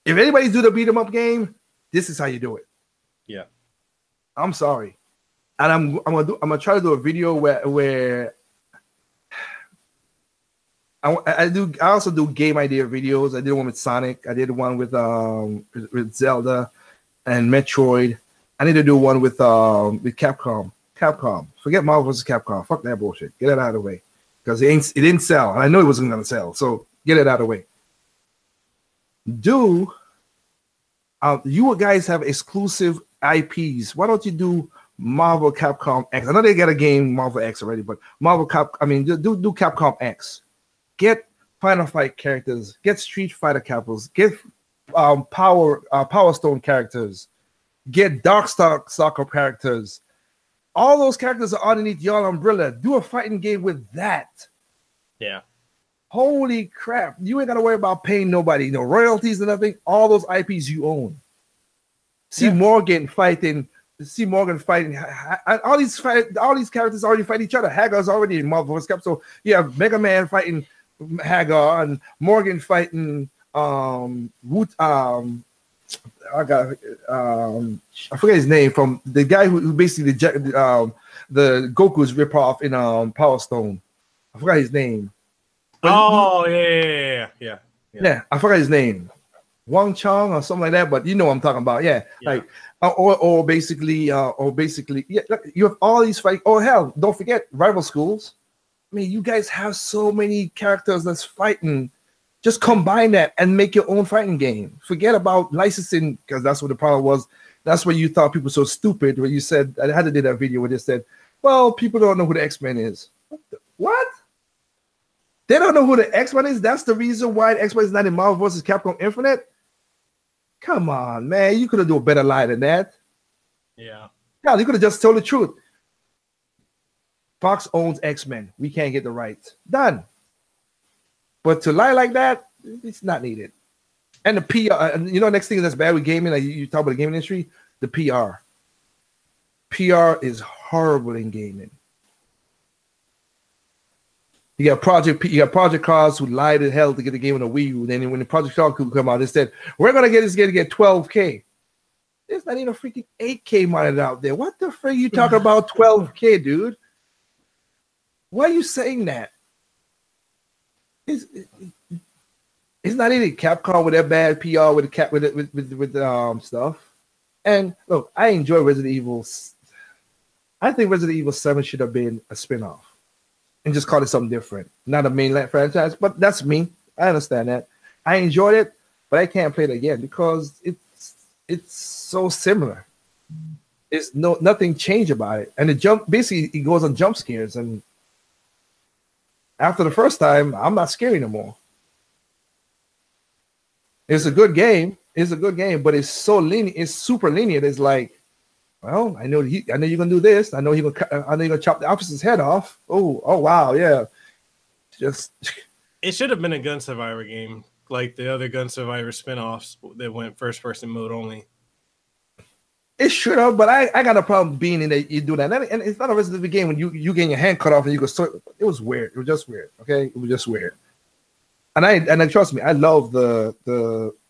S2: if anybody do the beat 'em up game, this is how you do it.
S1: Yeah.
S2: I'm sorry, and I'm gonna try to do a video where I also do game idea videos. I did one with Sonic. I did one with Zelda and Metroid. I need to do one with Capcom. Forget Marvel vs. Capcom. Fuck that bullshit. Get it out of the way. Because it didn't sell. And I know it wasn't gonna sell. So get it out of the way. You guys have exclusive IPs. Why don't you do Marvel Capcom X? I know they got a game Marvel X already, but do Capcom X. Get Final Fight characters, get Street Fighter characters, get Power Stone characters, get Darkstalker characters. All those characters are underneath your umbrella. Do a fighting game with that.
S1: Yeah.
S2: Holy crap. You ain't got to worry about paying nobody, no royalties or nothing. All those IPs you own. See Morgan fighting. All these characters already fight each other. Hagar's already in Marvel vs. Capcom. So you have Mega Man fighting Hagar and Morgan fighting I forget his name, from the guy who basically the Goku's ripoff in Power Stone. I forgot his name.
S1: Oh yeah.
S2: I forgot his name. Wang Chong or something like that, but you know what I'm talking about. Yeah. Like or basically you have all these fight. Oh hell, don't forget rival schools. I mean, you guys have so many characters that's fighting. Just combine that and make your own fighting game. Forget about licensing, because that's what the problem was. That's where you thought people were so stupid. When you said, I had to do that video where they said, well, people don't know who the X-Men is. What? They don't know who the X-Men is? That's the reason why the X-Men is not in Marvel vs. Capcom Infinite? Come on, man. You could have done a better lie than that.
S1: Yeah.
S2: Yeah, you could have just told the truth. Fox owns X-Men. We can't get the rights. Done. But to lie like that, it's not needed. And the PR, next thing that's bad with gaming, like you talk about the gaming industry, the PR. PR is horrible in gaming. You got Project Cars who lied as hell to get the game on the Wii U. Then when the Project Cars could come out, they said, we're going to get this game to get 12K. There's not even a freaking 8K monitor out there. What the frick are you talking about 12K, dude? Why are you saying that? It's not even Capcom with their bad PR with stuff. And look, I enjoy Resident Evil. I think Resident Evil 7 should have been a spin-off and just call it something different. Not a mainline franchise, but that's me. I understand that. I enjoyed it, but I can't play it again because it's so similar. It's nothing changed about it. And basically it goes on jump scares, and after the first time, I'm not scared anymore. It's a good game. But it's so linear. It's super linear. It's like, well, I know you're gonna do this. I know you're gonna chop the officer's head off. Oh wow, yeah. just
S1: It should have been a Gun Survivor game, like the other Gun Survivor spinoffs that went first person mode only.
S2: It should have, but I got a problem being in that you do that. And it's not a Resident Evil game when you get your hand cut off and you go. It was weird. It was just weird. Okay, it was just weird. And trust me, I love the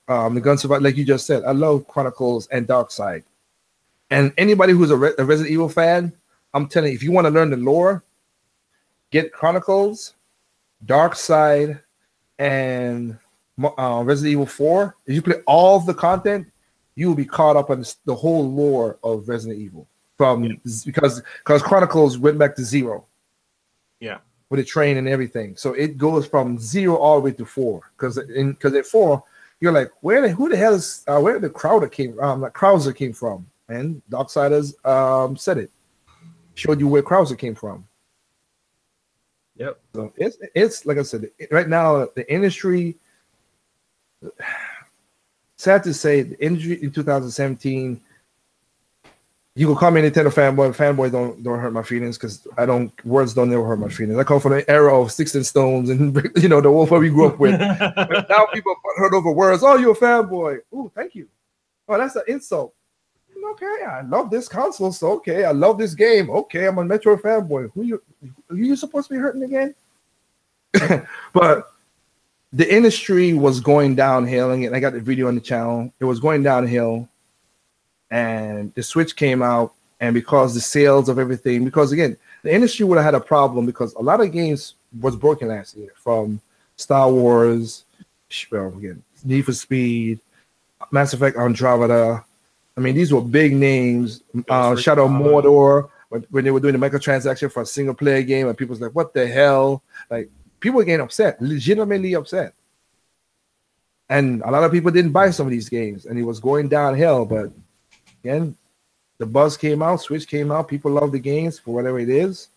S2: Gun Survivor, like you just said. I love Chronicles and Dark Side. And anybody who's a Resident Evil fan, I'm telling you, if you want to learn the lore, get Chronicles, Dark Side, and Resident Evil 4. If you play all of the content, you will be caught up on the whole lore of Resident Evil because Chronicles went back to 0.
S1: Yeah,
S2: with the train and everything. So it goes from 0 all the way to 4. Because at 4, you're like, who the hell is where the Krauser came from? And Darksiders said it, showed you where Krauser came from.
S1: Yep.
S2: So it's like I said, right now the industry. Sad to say, the industry in 2017. You can call me a Nintendo fanboy. Fanboy don't hurt my feelings because words don't never hurt my feelings. I come from the era of Sticks and Stones and the wolf we grew up with. Now people hurt over words. Oh, you're a fanboy. Ooh, thank you. Oh, that's an insult. Okay, I love this console, so okay, I love this game. Okay, I'm a Metro fanboy. Who you supposed to be hurting again? But the industry was going downhill, and I got the video on the channel. It was going downhill, and the Switch came out, and because the sales of everything, because again, the industry would have had a problem because a lot of games was broken last year, from Star Wars, again, Need for Speed, Mass Effect Andromeda. I mean, these were big names. Shadow of Mordor, when they were doing the microtransaction for a single player game, and people was like, "What the hell?" Like, people were getting upset, legitimately upset. And a lot of people didn't buy some of these games, and it was going downhill. But again, the buzz came out, Switch came out, people love the games for whatever it is,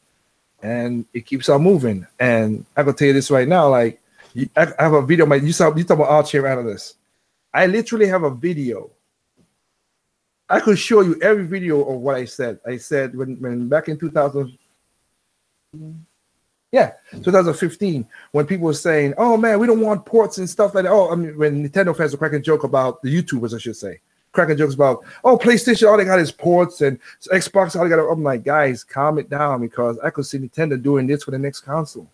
S2: and it keeps on moving. And I can tell you this right now, like, I have a video. You talk about Armchair Analyst. I literally have a video. I could show you every video of what I said. I said when back in 2015, when people were saying, "Oh man, we don't want ports and stuff like that." Oh, I mean, when Nintendo fans were cracking joke about the YouTubers, I should say, cracking jokes about, "Oh, PlayStation, all they got is ports, and Xbox, all they got." I'm like, guys, calm it down, because I could see Nintendo doing this for the next console.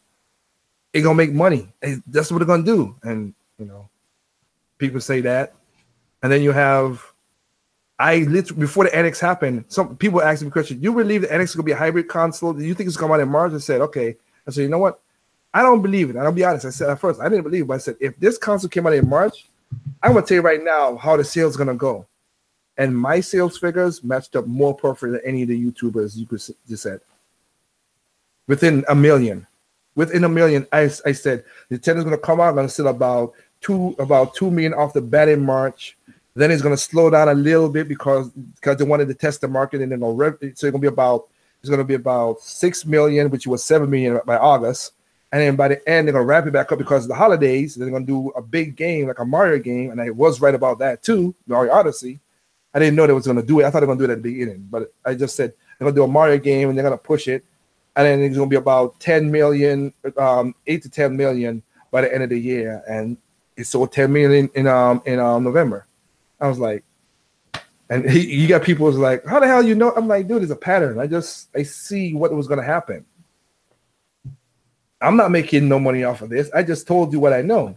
S2: It's gonna make money. That's what they're gonna do, and people say that, and then you have. Before the NX happened, some people asked me a question. You believe the NX is gonna be a hybrid console? Do you think it's gonna come out in March? I said, okay. I said, you know what? I don't believe it. I'll be honest. I said at first I didn't believe it, but I said if this console came out in March, I'm gonna tell you right now how the sales gonna go. And my sales figures matched up more perfect than any of the YouTubers you could just said. Within a million, I said Nintendo's gonna come out, gonna sell about 2 million off the bat in March. Then it's going to slow down a little bit because they wanted to test the market, and then so it's going to be about 6 million, which was 7 million by August, and then by the end they're going to ramp it back up because of the holidays. They're going to do a big game like a Mario game, and I was right about that too, Mario Odyssey. I didn't know they was going to do it. I thought they were going to do it at the beginning, but I just said they're going to do a Mario game and they're going to push it, and then it's going to be about 10 million, 8 to 10 million by the end of the year, and it sold 10 million in November. I was like, and you got people who's like, how the hell you know? I'm like, dude, it's a pattern. I see what was going to happen. I'm not making no money off of this. I just told you what I know,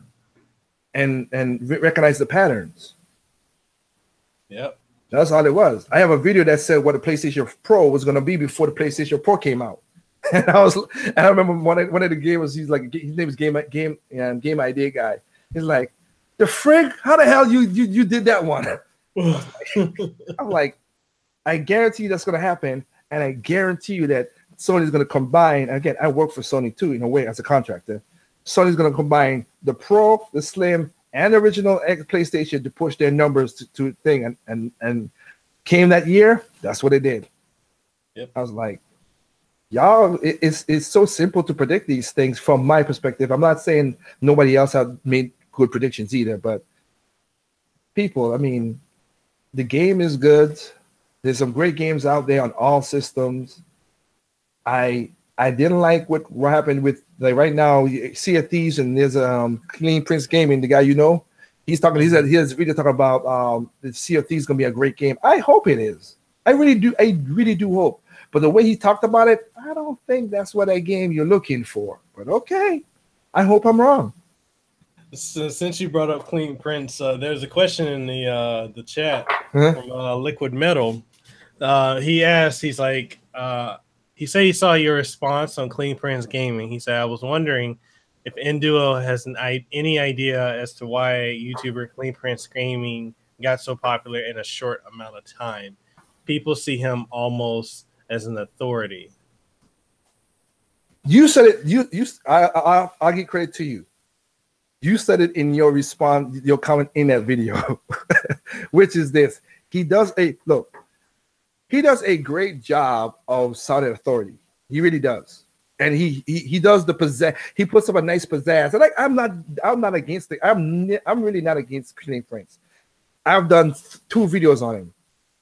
S2: and recognize the patterns.
S1: Yep.
S2: That's all it was. I have a video that said what the PlayStation Pro was going to be before the PlayStation Pro came out. And I remember one of the gamers, he's like, his name is Game Idea Guy. He's like, the frig, how the hell you did that one? I'm like, I guarantee you that's going to happen, and I guarantee you that Sony's going to combine. Again, I work for Sony too, in a way, as a contractor. Sony's going to combine the Pro, the Slim, and the original PlayStation to push their numbers to thing, and came that year. That's what they did.
S1: Yep.
S2: I was like, y'all, it's so simple to predict these things from my perspective. I'm not saying nobody else have made good predictions either, but people, I mean, the game is good. There's some great games out there on all systems. I I didn't like what happened with like right now. Sea of Thieves and there's Clean Prince Gaming, the guy you know. He's talking. He has a video talking about the Sea of Thieves gonna be a great game. I hope it is. I really do. I really do hope. But the way he talked about it, I don't think that's what that game you're looking for. But okay, I hope I'm wrong.
S1: So, since you brought up Clean Prince, there's a question in the chat from Liquid Metal. He asked, he's like, he said he saw your response on Clean Prince Gaming. He said, I was wondering if NDuo has any idea as to why YouTuber Clean Prince Gaming got so popular in a short amount of time. People see him almost as an authority.
S2: You said it. I'll give credit to you. You said it in your response, your comment in that video, which is this. He does a great job of sounding authority. He really does. And he does the pizzazz. He puts up a nice pizzazz. And like I'm not against it. I'm really not against Clean Prince. I've done 2 videos on him.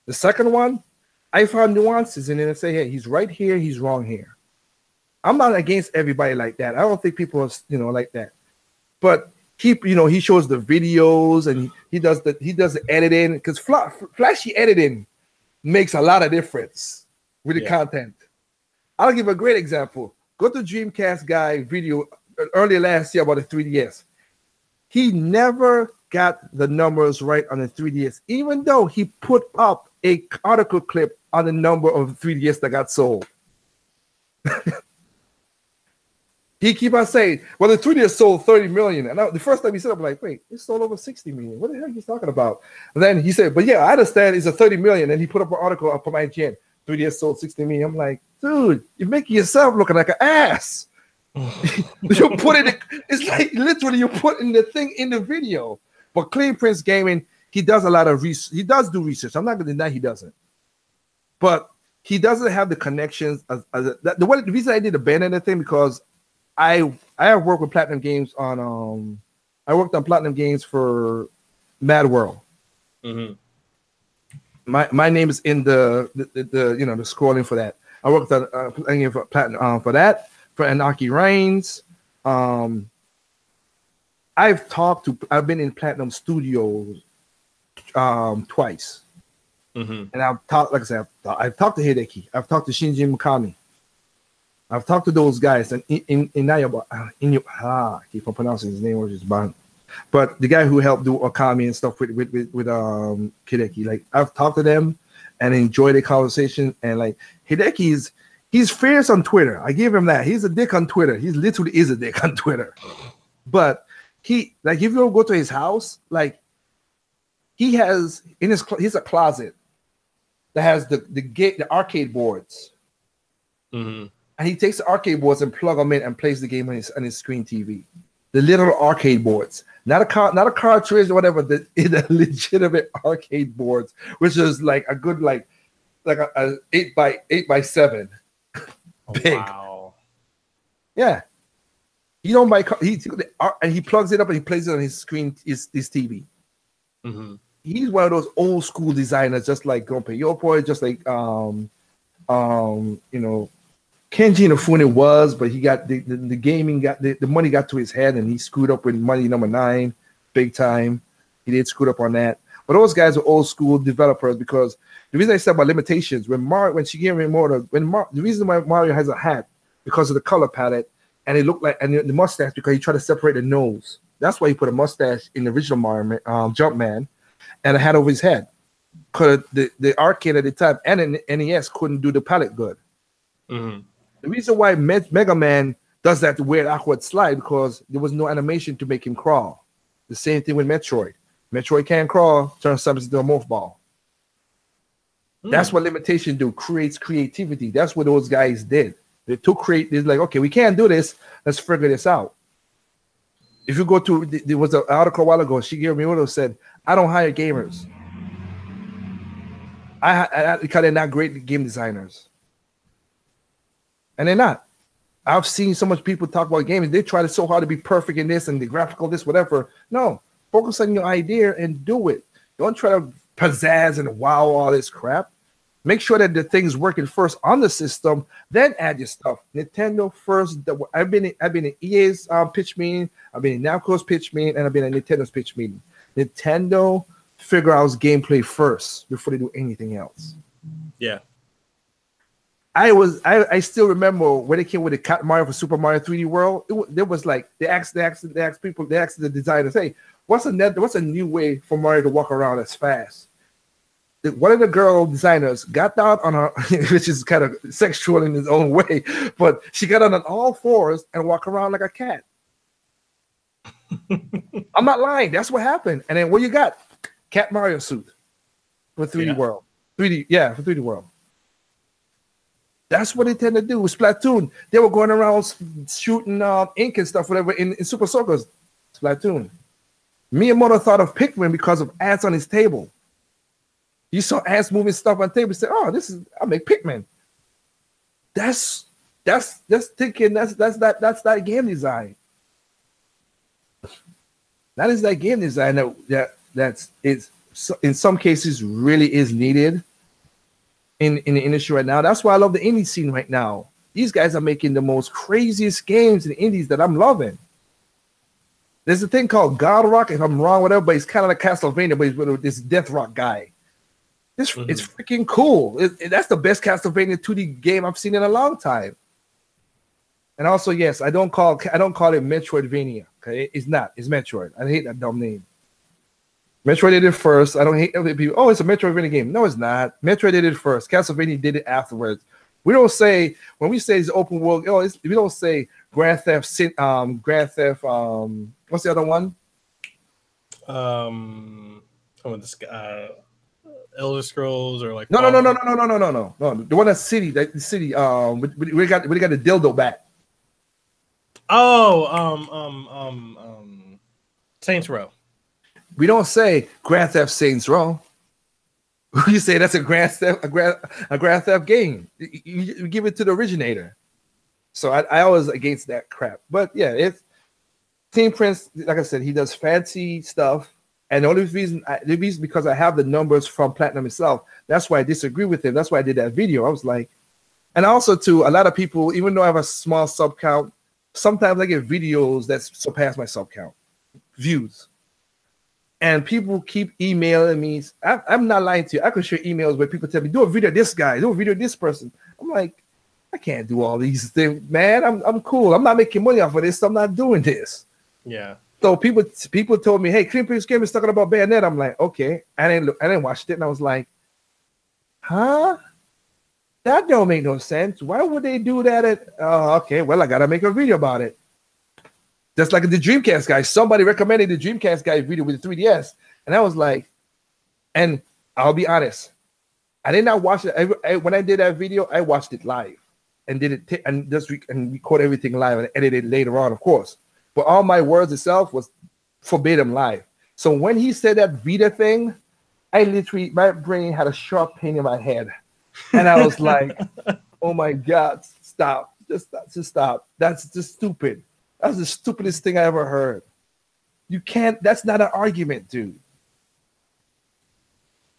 S2: The second one, I found nuances in it and say, hey, he's right here, he's wrong here. I'm not against everybody like that. I don't think people are, like that. But he shows the videos and he does the editing because flashy editing makes a lot of difference with the content. I'll give a great example. Go to Dreamcast guy video earlier last year about the 3DS. He never got the numbers right on the 3DS, even though he put up a article clip on the number of 3DS that got sold. He keep on saying, well, the 3DS sold 30 million. And the first time he said, I'm like, wait, it sold over 60 million. What the heck he's talking about? And then he said, but yeah, I understand it's a 30 million. And he put up an article up on IGN. 3DS sold 60 million. I'm like, dude, you're making yourself looking like an ass. You put it, it's like literally you put in the thing in the video. But Clean Prince Gaming, he does a lot of research. He does do research. I'm not going to deny he doesn't. But he doesn't have the connections. The reason I did the Bayonetta thing because I have worked with Platinum Games on I worked on Platinum Games for Mad World.
S1: Mm-hmm.
S2: My name is in the the scrolling for that. I worked on for Platinum for that for Anarchy Reigns. I've been in Platinum Studios twice.
S1: Mm-hmm.
S2: And I've talked, like I said, I've talked to Hideki. I've talked to Shinji Mikami. I've talked to those guys, and I keep on pronouncing his name, which is Ban. But the guy who helped do Okami and stuff with Hideki, like I've talked to them and enjoyed the conversation. And like Hideki's, he's fierce on Twitter. I give him that. He's a dick on Twitter. He literally is a dick on Twitter. But he, like, if you go to his house, like he has in he's a closet that has the arcade boards.
S1: Mm-hmm. And
S2: he takes the arcade boards and plug them in and plays the game on his screen TV. The little arcade boards, not a cartridge or whatever. The legitimate arcade boards, which is like a good like a 8x7, big.
S1: Wow.
S2: Yeah. He don't buy. And he plugs it up and he plays it on his screen, his TV.
S1: Mm-hmm.
S2: He's one of those old school designers, just like Gunpei Yokoi, just like Kenji Inafune was, but he got the gaming got the money got to his head and he screwed up with Money Number 9 big time. He did screw up on that. But those guys are old school developers because the reason I said about limitations when Shigeru Miyamoto, the reason why Mario has a hat because of the color palette and it looked like and the mustache because he tried to separate the nose. That's why he put a mustache in the original Mario Jumpman and a hat over his head. Because the arcade at the time and an NES couldn't do the palette good.
S1: Mm-hmm.
S2: The reason why Mega Man does that weird awkward slide because there was no animation to make him crawl. The same thing with Metroid. Metroid can't crawl, turns something into a morph ball. That's what limitation do, creates creativity. That's what those guys did. They they're like, okay, we can't do this. Let's figure this out. If you go to, there was an article a while ago, Shigeru Miyamoto said, I don't hire gamers. Because they're not great game designers. And they're not. I've seen so much people talk about games. They try so hard to be perfect in this and the graphical this, whatever. No, focus on your idea and do it. Don't try to pizzazz and wow all this crap. Make sure that the thing's working first on the system, then add your stuff. Nintendo first. I've been in EA's pitch meeting, I've been in Namco's pitch meeting, and I've been in Nintendo's pitch meeting. Nintendo figure out gameplay first before they do anything else.
S1: Yeah.
S2: I still remember when they came with the Mario for Super Mario 3D World. There was like they asked the designers, hey, what's a new way for Mario to walk around as fast? One of the girl designers got down on her, which is kind of sexual in its own way, but she got on all fours and walked around like a cat. I'm not lying. That's what happened. And then what you got? Cat Mario suit for 3D World. 3D, for 3D World. That's what they tend to do with Splatoon. They were going around shooting ink and stuff, whatever, in Super Circus. Splatoon. Miyamoto thought of Pikmin because of ants on his table. You saw ants moving stuff on the table. You said, "Oh, I'll make Pikmin." That's thinking. That's that game design. That is that game design that's in some cases really is needed in the industry right now. That's why I love the indie scene right now. These guys are making the most craziest games in the indies that I'm loving. There's a thing called God Rock, if I'm wrong, whatever, but it's kind of like Castlevania, but he's with this Death Rock guy. It's freaking cool. That's the best Castlevania 2D game I've seen in a long time. And also, yes, I don't call it Metroidvania. Okay, it's not. It's Metroid. I hate that dumb name. Metroid did it first. I don't hate other people. Oh, it's a Metroidvania game. No, it's not. Metroid did it first. Castlevania did it afterwards. We don't say when we say it's open world. We don't say Grand Theft. What's the other one?
S1: This guy, Elder Scrolls or like
S2: no. The one that's city. The city. We got the dildo back.
S1: Saints Row.
S2: We don't say Grand Theft Saints Row. We say that's a Grand Theft game. You give it to the originator. So I always against that crap. But yeah, it's Team Prince. Like I said, he does fancy stuff, and the only reason because I have the numbers from Platinum itself. That's why I disagree with him. That's why I did that video. I was like, and also too, a lot of people, even though I have a small sub count, sometimes I get videos that surpass my sub count views. And people keep emailing me. I'm not lying to you. I could share emails where people tell me, do a video of this guy, do a video of this person. I'm like, I can't do all these things, man. I'm cool. I'm not making money off of this, so I'm not doing this.
S1: Yeah.
S2: So people told me, hey, Clean Prince Game is talking about Bayonetta. I'm like, okay. I didn't watch it, and I was like, huh? That don't make no sense. Why would they do that? Okay, well, I gotta make a video about it. Just like the Dreamcast guy. Somebody recommended the Dreamcast guy video with the 3DS. And I was like, and I'll be honest, I did not watch it. When I did that video, I watched it live and did it and record everything live and edit it later on, of course. But all my words itself was verbatim live. So when he said that Vita thing, my brain had a sharp pain in my head. And I was like, oh my God, stop. Just stop. That's just stupid. That's the stupidest thing I ever heard. You can't, that's not an argument, dude.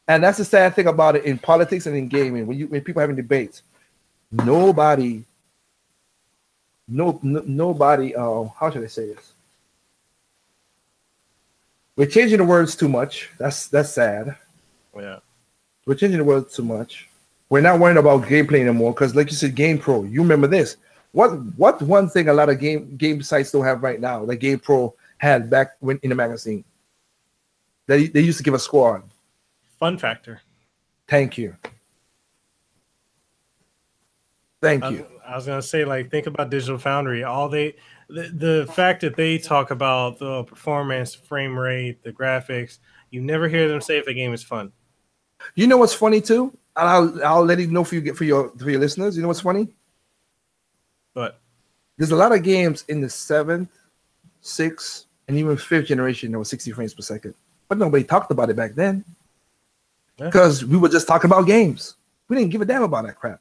S2: And that's the sad thing about it in politics and in gaming. When people are having debates, nobody, how should I say this? We're changing the words too much. That's sad.
S1: Yeah.
S2: We're changing the words too much. We're not worrying about gameplay anymore because, like you said, GamePro. You remember this? What one thing a lot of game sites don't have right now that GamePro had back when in the magazine that they used to give a score on?
S1: Fun factor.
S2: Thank you. Thank you.
S1: I was gonna say, like, think about Digital Foundry. The fact that they talk about the performance, frame rate, the graphics, you never hear them say if a game is fun.
S2: You know what's funny too? I'll let you know for your listeners. You know what's funny?
S1: But
S2: there's a lot of games in the 7th, 6th, and even 5th generation that was 60 frames per second. But nobody talked about it back then. Because we were just talking about games. We didn't give a damn about that crap.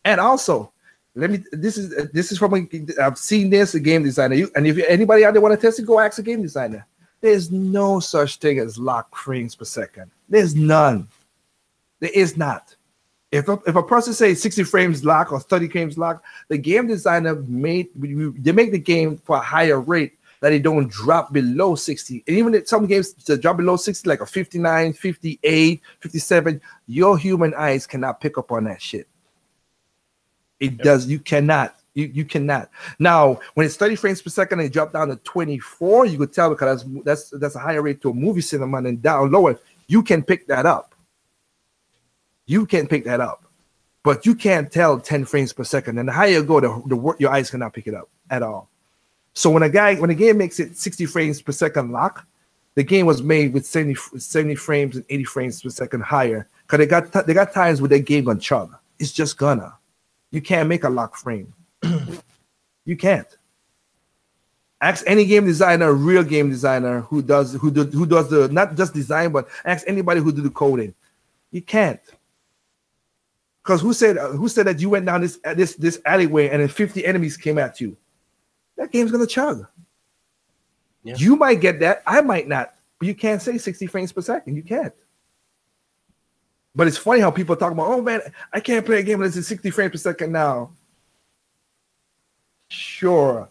S2: And also, this is from I've seen this a game designer. And if anybody out there want to test it, go ask a game designer. There's no such thing as locked frames per second. There's none. There is not. If a person says 60 frames lock or 30 frames lock, the game designer they make the game for a higher rate that it don't drop below 60. And even if some games to drop below 60, like a 59, 58, 57, your human eyes cannot pick up on that shit. It does. You cannot. You cannot. Now, when it's 30 frames per second and it drop down to 24, you could tell because that's a higher rate to a movie cinema, and down lower, you can pick that up. You can pick that up, but you can't tell 10 frames per second. And the higher you go, your eyes cannot pick it up at all. So when a game makes it 60 frames per second lock, the game was made with 70 frames and 80 frames per second higher. Because they got times where the game gonna chug. It's just gonna. You can't make a lock frame. You can't. Ask any game designer, real game designer who does the not just design, but ask anybody who do the coding. You can't. Because who said that you went down this alleyway and then 50 enemies came at you? That game's gonna chug. Yeah. You might get that, I might not, but you can't say 60 frames per second. You can't. But it's funny how people talk about, oh man, I can't play a game that's at 60 frames per second now. Sure.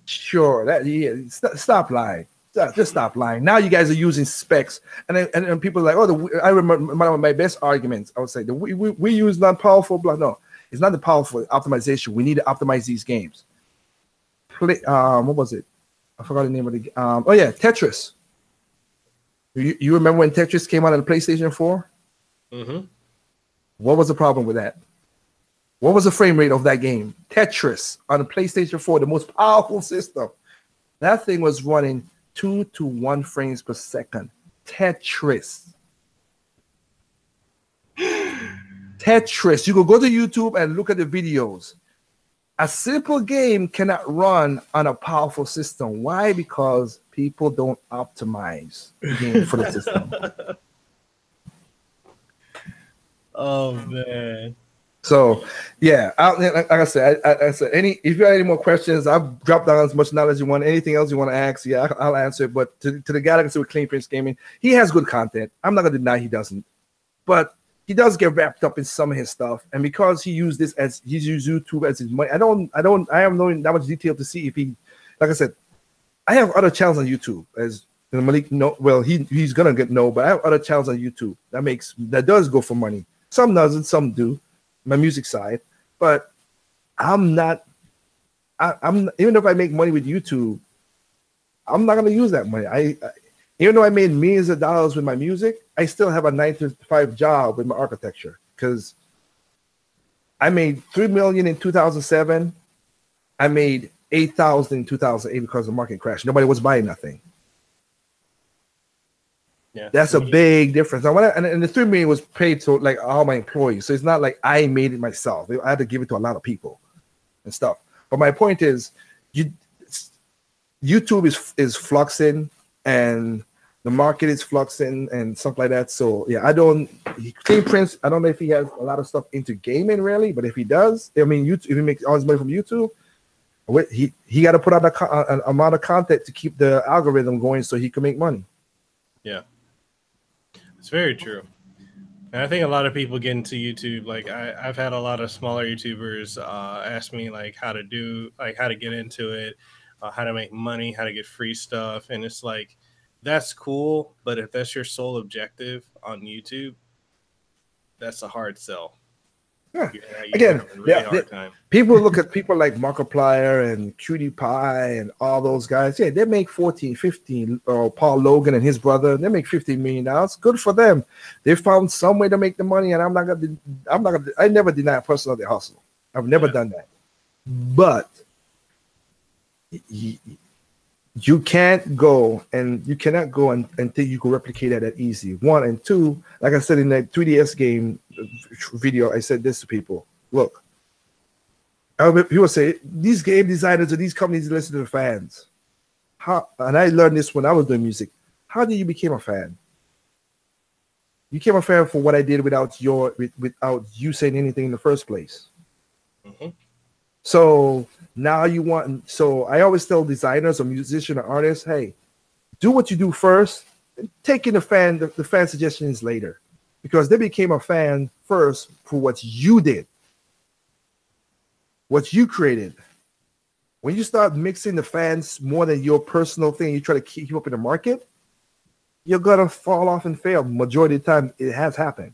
S2: Sure. Stop lying. Just stop lying. Now you guys are using specs, and people are like, oh, I remember one of my best arguments. I would say we use non-powerful block. No, it's not the powerful optimization. We need to optimize these games. What was it? I forgot the name of the. Oh yeah, Tetris. You remember when Tetris came out on the PlayStation 4? Mm-hmm. What was the problem with that? What was the frame rate of that game? Tetris on the PlayStation 4, the most powerful system. That thing was running 2 to 1 frames per second. Tetris. Tetris. You could go to YouTube and look at the videos. A simple game cannot run on a powerful system. Why? Because people don't optimize the game for the system.
S1: Oh man.
S2: So yeah, like I said, if you have any more questions, I've dropped down as much knowledge as you want. Anything else you want to ask, yeah, I'll answer it. But to the guy like I said with Clean Prince Gaming, he has good content. I'm not gonna deny he doesn't, but he does get wrapped up in some of his stuff. And because he used YouTube as his money, I have no that much detail to see if he, like I said, I have other channels on YouTube as Malik. No, well, he's gonna get no, but I have other channels on YouTube that does go for money. Some doesn't, some do. My music side, but I'm even if I make money with YouTube, I'm not gonna use that money. Even though I made millions of dollars with my music, I still have a 9-to-5 job with my architecture because I made $3 million in 2007. I made $8,000 in 2008 because the market crashed. Nobody was buying nothing. Yeah, that's a big difference. And the $3 million was paid to like all my employees, so it's not like I made it myself. I had to give it to a lot of people and stuff. But my point is, YouTube is fluxing, and the market is fluxing and stuff like that. So yeah, Clean Prince, I don't know if he has a lot of stuff into gaming really, but if he does, I mean, if he makes all his money from YouTube, he got to put out an amount of content to keep the algorithm going so he can make money.
S1: Yeah. It's very true. And I think a lot of people get into YouTube. Like I've had a lot of smaller YouTubers ask me like how to get into it, how to make money, how to get free stuff. And it's like, that's cool. But if that's your sole objective on YouTube, that's a hard sell.
S2: Yeah. Again, people look at people like Markiplier and Cutie Pie and all those guys. Yeah, they make 14, 15, or Paul Logan and his brother, they make $15 million. Good for them. They found some way to make the money, and I never deny a person of their hustle. I've never done that. But you cannot go and think you can replicate that easy. One, and two, like I said in that 3DS game video, I said this to people. Look, people say these game designers or these companies listen to the fans. And I learned this when I was doing music. How did you become a fan? You became a fan for what I did without you saying anything in the first place. Mm-hmm. So now I always tell designers or musicians or artists, hey, do what you do first, and take in the fan suggestions later. because they became a fan first for what you did, what you created. When you start mixing the fans more than your personal thing, you try to keep up in the market, you're gonna fall off and fail. Majority of the time, it has happened.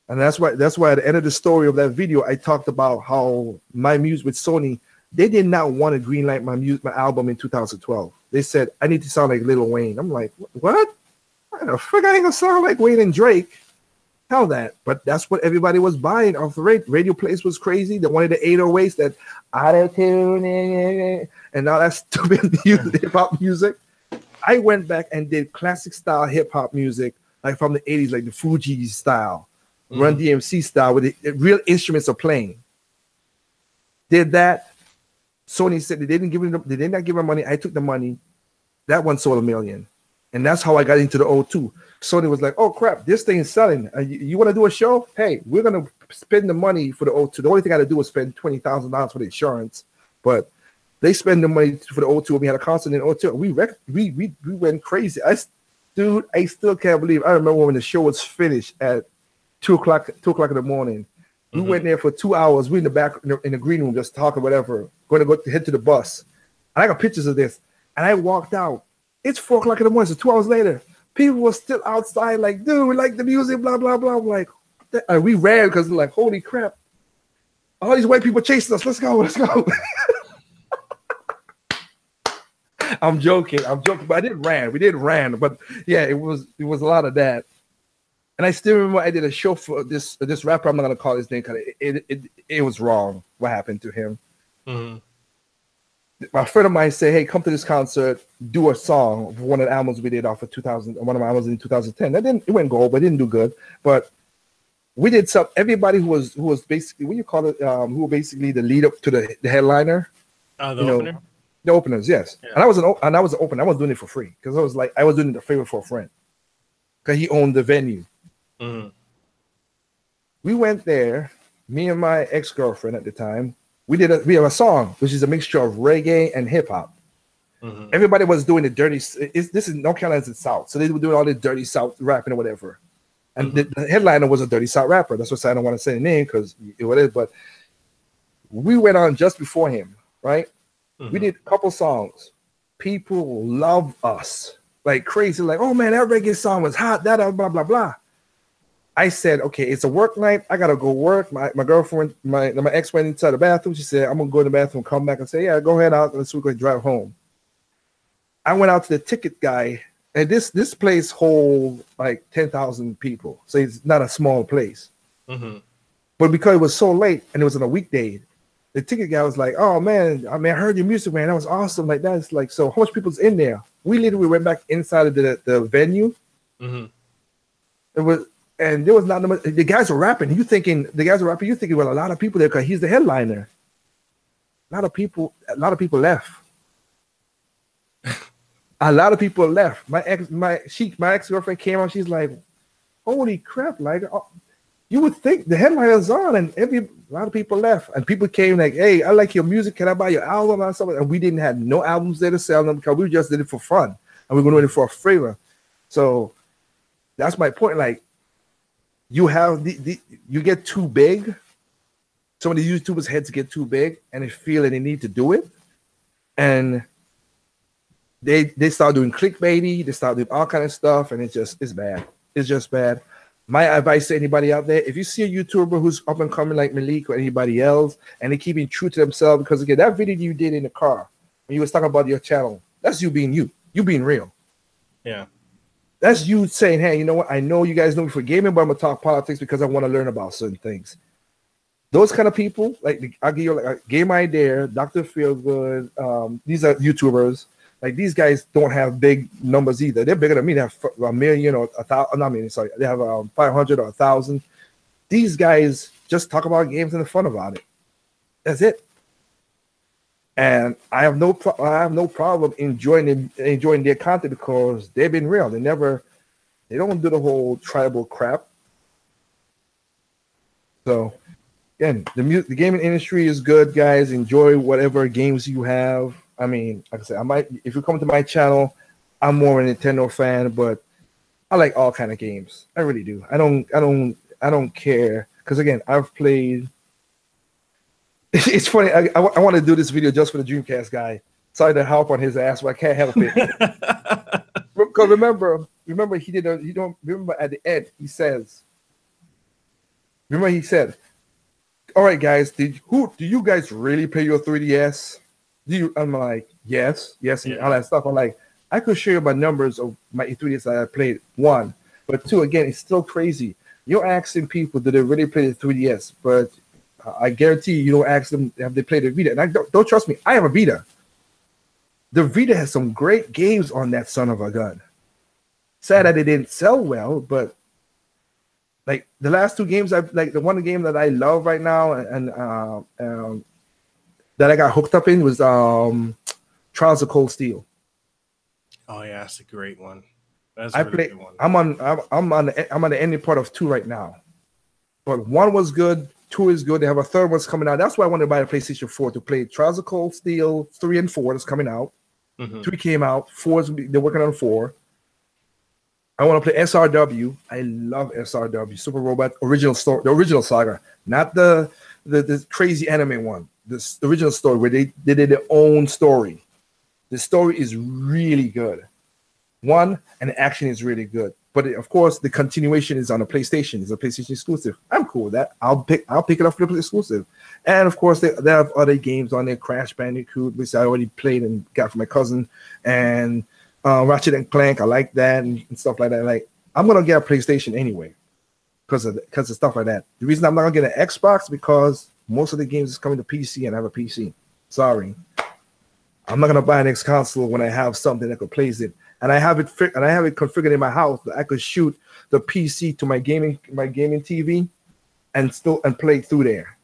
S2: And that's why at the end of the story of that video, I talked about how my music with Sony, they did not want to greenlight my album in 2012. They said, I need to sound like Lil Wayne. I'm like, what? Why the frick I ain't gonna sound like Wayne and Drake? Hell that. But that's what everybody was buying off the radio plays was crazy. They wanted the 808s, that auto-tune, and all that stupid hip-hop music. I went back and did classic style hip-hop music, like from the 80s, like the Fuji style. Run DMC style, with the real instruments are playing. Did that. Sony said they did not give me money. I took the money. That one sold 1 million, and that's how I got into the O2. Sony was like, "Oh crap, this thing is selling. You want to do a show? Hey, we're gonna spend the money for the O2. The only thing I had to do was spend $20,000 for the insurance, but they spend the money for the O2. We had a concert in O2. We went crazy. I still can't believe. I remember when the show was finished at 2 o'clock in the morning. We went there for 2 hours. We in the back in the green room just talking, whatever. Going to head to the bus. And I got pictures of this. And I walked out. It's 4 o'clock in the morning. So 2 hours later, people were still outside, like, dude, we like the music, blah blah blah. I'm like, and we ran because like, holy crap! All these white people chasing us. Let's go. I'm joking, but I did ran. We did ran, but yeah, it was a lot of that. And I still remember I did a show for this rapper. I'm not gonna call his name because it was wrong what happened to him. My friend of mine said, "Hey, come to this concert, do a song for one of the albums we did off of 2000. One of my albums in 2010. It went gold, but it didn't do good. But we did some. Everybody who was basically, what you call it, who were basically the lead up to the headliner,
S1: opener?
S2: The openers, yes. Yeah. And I was an opener. I was doing it for free because I was doing it a favor for a friend because he owned the venue. We went there, me and my ex-girlfriend at the time. We have a song which is a mixture of reggae and hip hop. Everybody was doing the dirty. This is North Carolina's the South, so they were doing all the dirty South rapping or whatever. And the headliner was a dirty South rapper. That's what I don't want to say the name because it is. But we went on just before him, right? We did a couple songs. People love us like crazy. Like, oh man, that reggae song was hot. That blah blah blah. I said, okay, it's a work night. I gotta go work. My girlfriend, my ex went inside the bathroom. She said, I'm gonna go in the bathroom, come back and say, yeah, go ahead out. Let's go drive home. I went out to the ticket guy, and this place holds like 10,000 people, so it's not a small place. But because it was so late and it was on a weekday, the ticket guy was like, oh man, I heard your music, man. That was awesome. Like that's like, so how much people's in there? We literally went back inside of the venue. It was. And there was not much. The guys were rapping. You thinking well, a lot of people there because he's the headliner. A lot of people left. A lot of people left. My ex-girlfriend came on. She's like, "Holy crap!" Like, you would think the headliner's on, and a lot of people left. And people came like, "Hey, I like your music. Can I buy your album?" or something? And we didn't have no albums there to sell them because we just did it for fun, and we were doing it for a favor. So that's my point. Like, you have you get too big. Some of the YouTubers' heads get too big, and they feel that they need to do it, and they start doing clickbaity. They start doing all kind of stuff, and it's bad. It's just bad. My advice to anybody out there: if you see a YouTuber who's up and coming like Malik or anybody else, and they keeping true to themselves, because again, that video you did in the car when you was talking about your channel, that's you being you being real.
S1: Yeah.
S2: That's you saying, hey, you know what? I know you guys know me for gaming, but I'm gonna talk politics because I want to learn about certain things. Those kind of people, like I'll give you like Game Idea, Dr. Feelgood, these are YouTubers. Like these guys don't have big numbers either. They're bigger than me. They have 1 million or 1,000. I mean, sorry, they have 500 or 1,000. These guys just talk about games and have fun about it. That's it. And I have no problem enjoying their content because they've been real. They don't do the whole tribal crap. So again, the gaming industry is good, guys. Enjoy whatever games you have. I mean, like I said, if you come to my channel, I'm more a Nintendo fan, but I like all kind of games. I really do. I don't care because again, I've played. It's funny. I want to do this video just for the Dreamcast guy. Sorry to help on his ass, but I can't help it. Because remember he did. You don't remember at the end he says. Remember he said, "All right, guys, do you guys really play your 3DS?" I'm like, yes, and all that stuff. I'm like, I could share my numbers of my 3DS that I played. One, but two, again, it's still crazy. You're asking people, do they really play the 3DS? But I guarantee you don't ask them, have they played the Vita? And I don't trust me. I have a Vita. The Vita has some great games on that son of a gun. Sad that it didn't sell well, but like the last two games, the one game that I love right now and that I got hooked up in was Trials of Cold Steel.
S1: Oh yeah, that's a great one. That's
S2: a really good one. I'm on the ending part of 2 right now, but 1 was good, 2 is good. They have a 3rd one's coming out. That's why I wanted to buy a PlayStation 4 to play Trials of Cold Steel 3 and 4 is coming out. 3 came out. 4 they're working on 4. I want to play SRW. I love SRW, Super Robot original story, the original saga, not the crazy anime one. The original story where they did their own story. The story is really good. And the action is really good. But of course, the continuation is on a PlayStation. It's a PlayStation exclusive. I'm cool with that. I'll pick it up for the exclusive. And of course, they have other games on there. Crash Bandicoot, which I already played and got from my cousin, and Ratchet and Clank. I like that and stuff like that. Like I'm gonna get a PlayStation anyway because of stuff like that. The reason I'm not gonna get an Xbox because most of the games is coming to PC and I have a PC. Sorry, I'm not gonna buy an next console when I have something that could play it. And I have it configured in my house that I could shoot the PC to my gaming TV and play through there.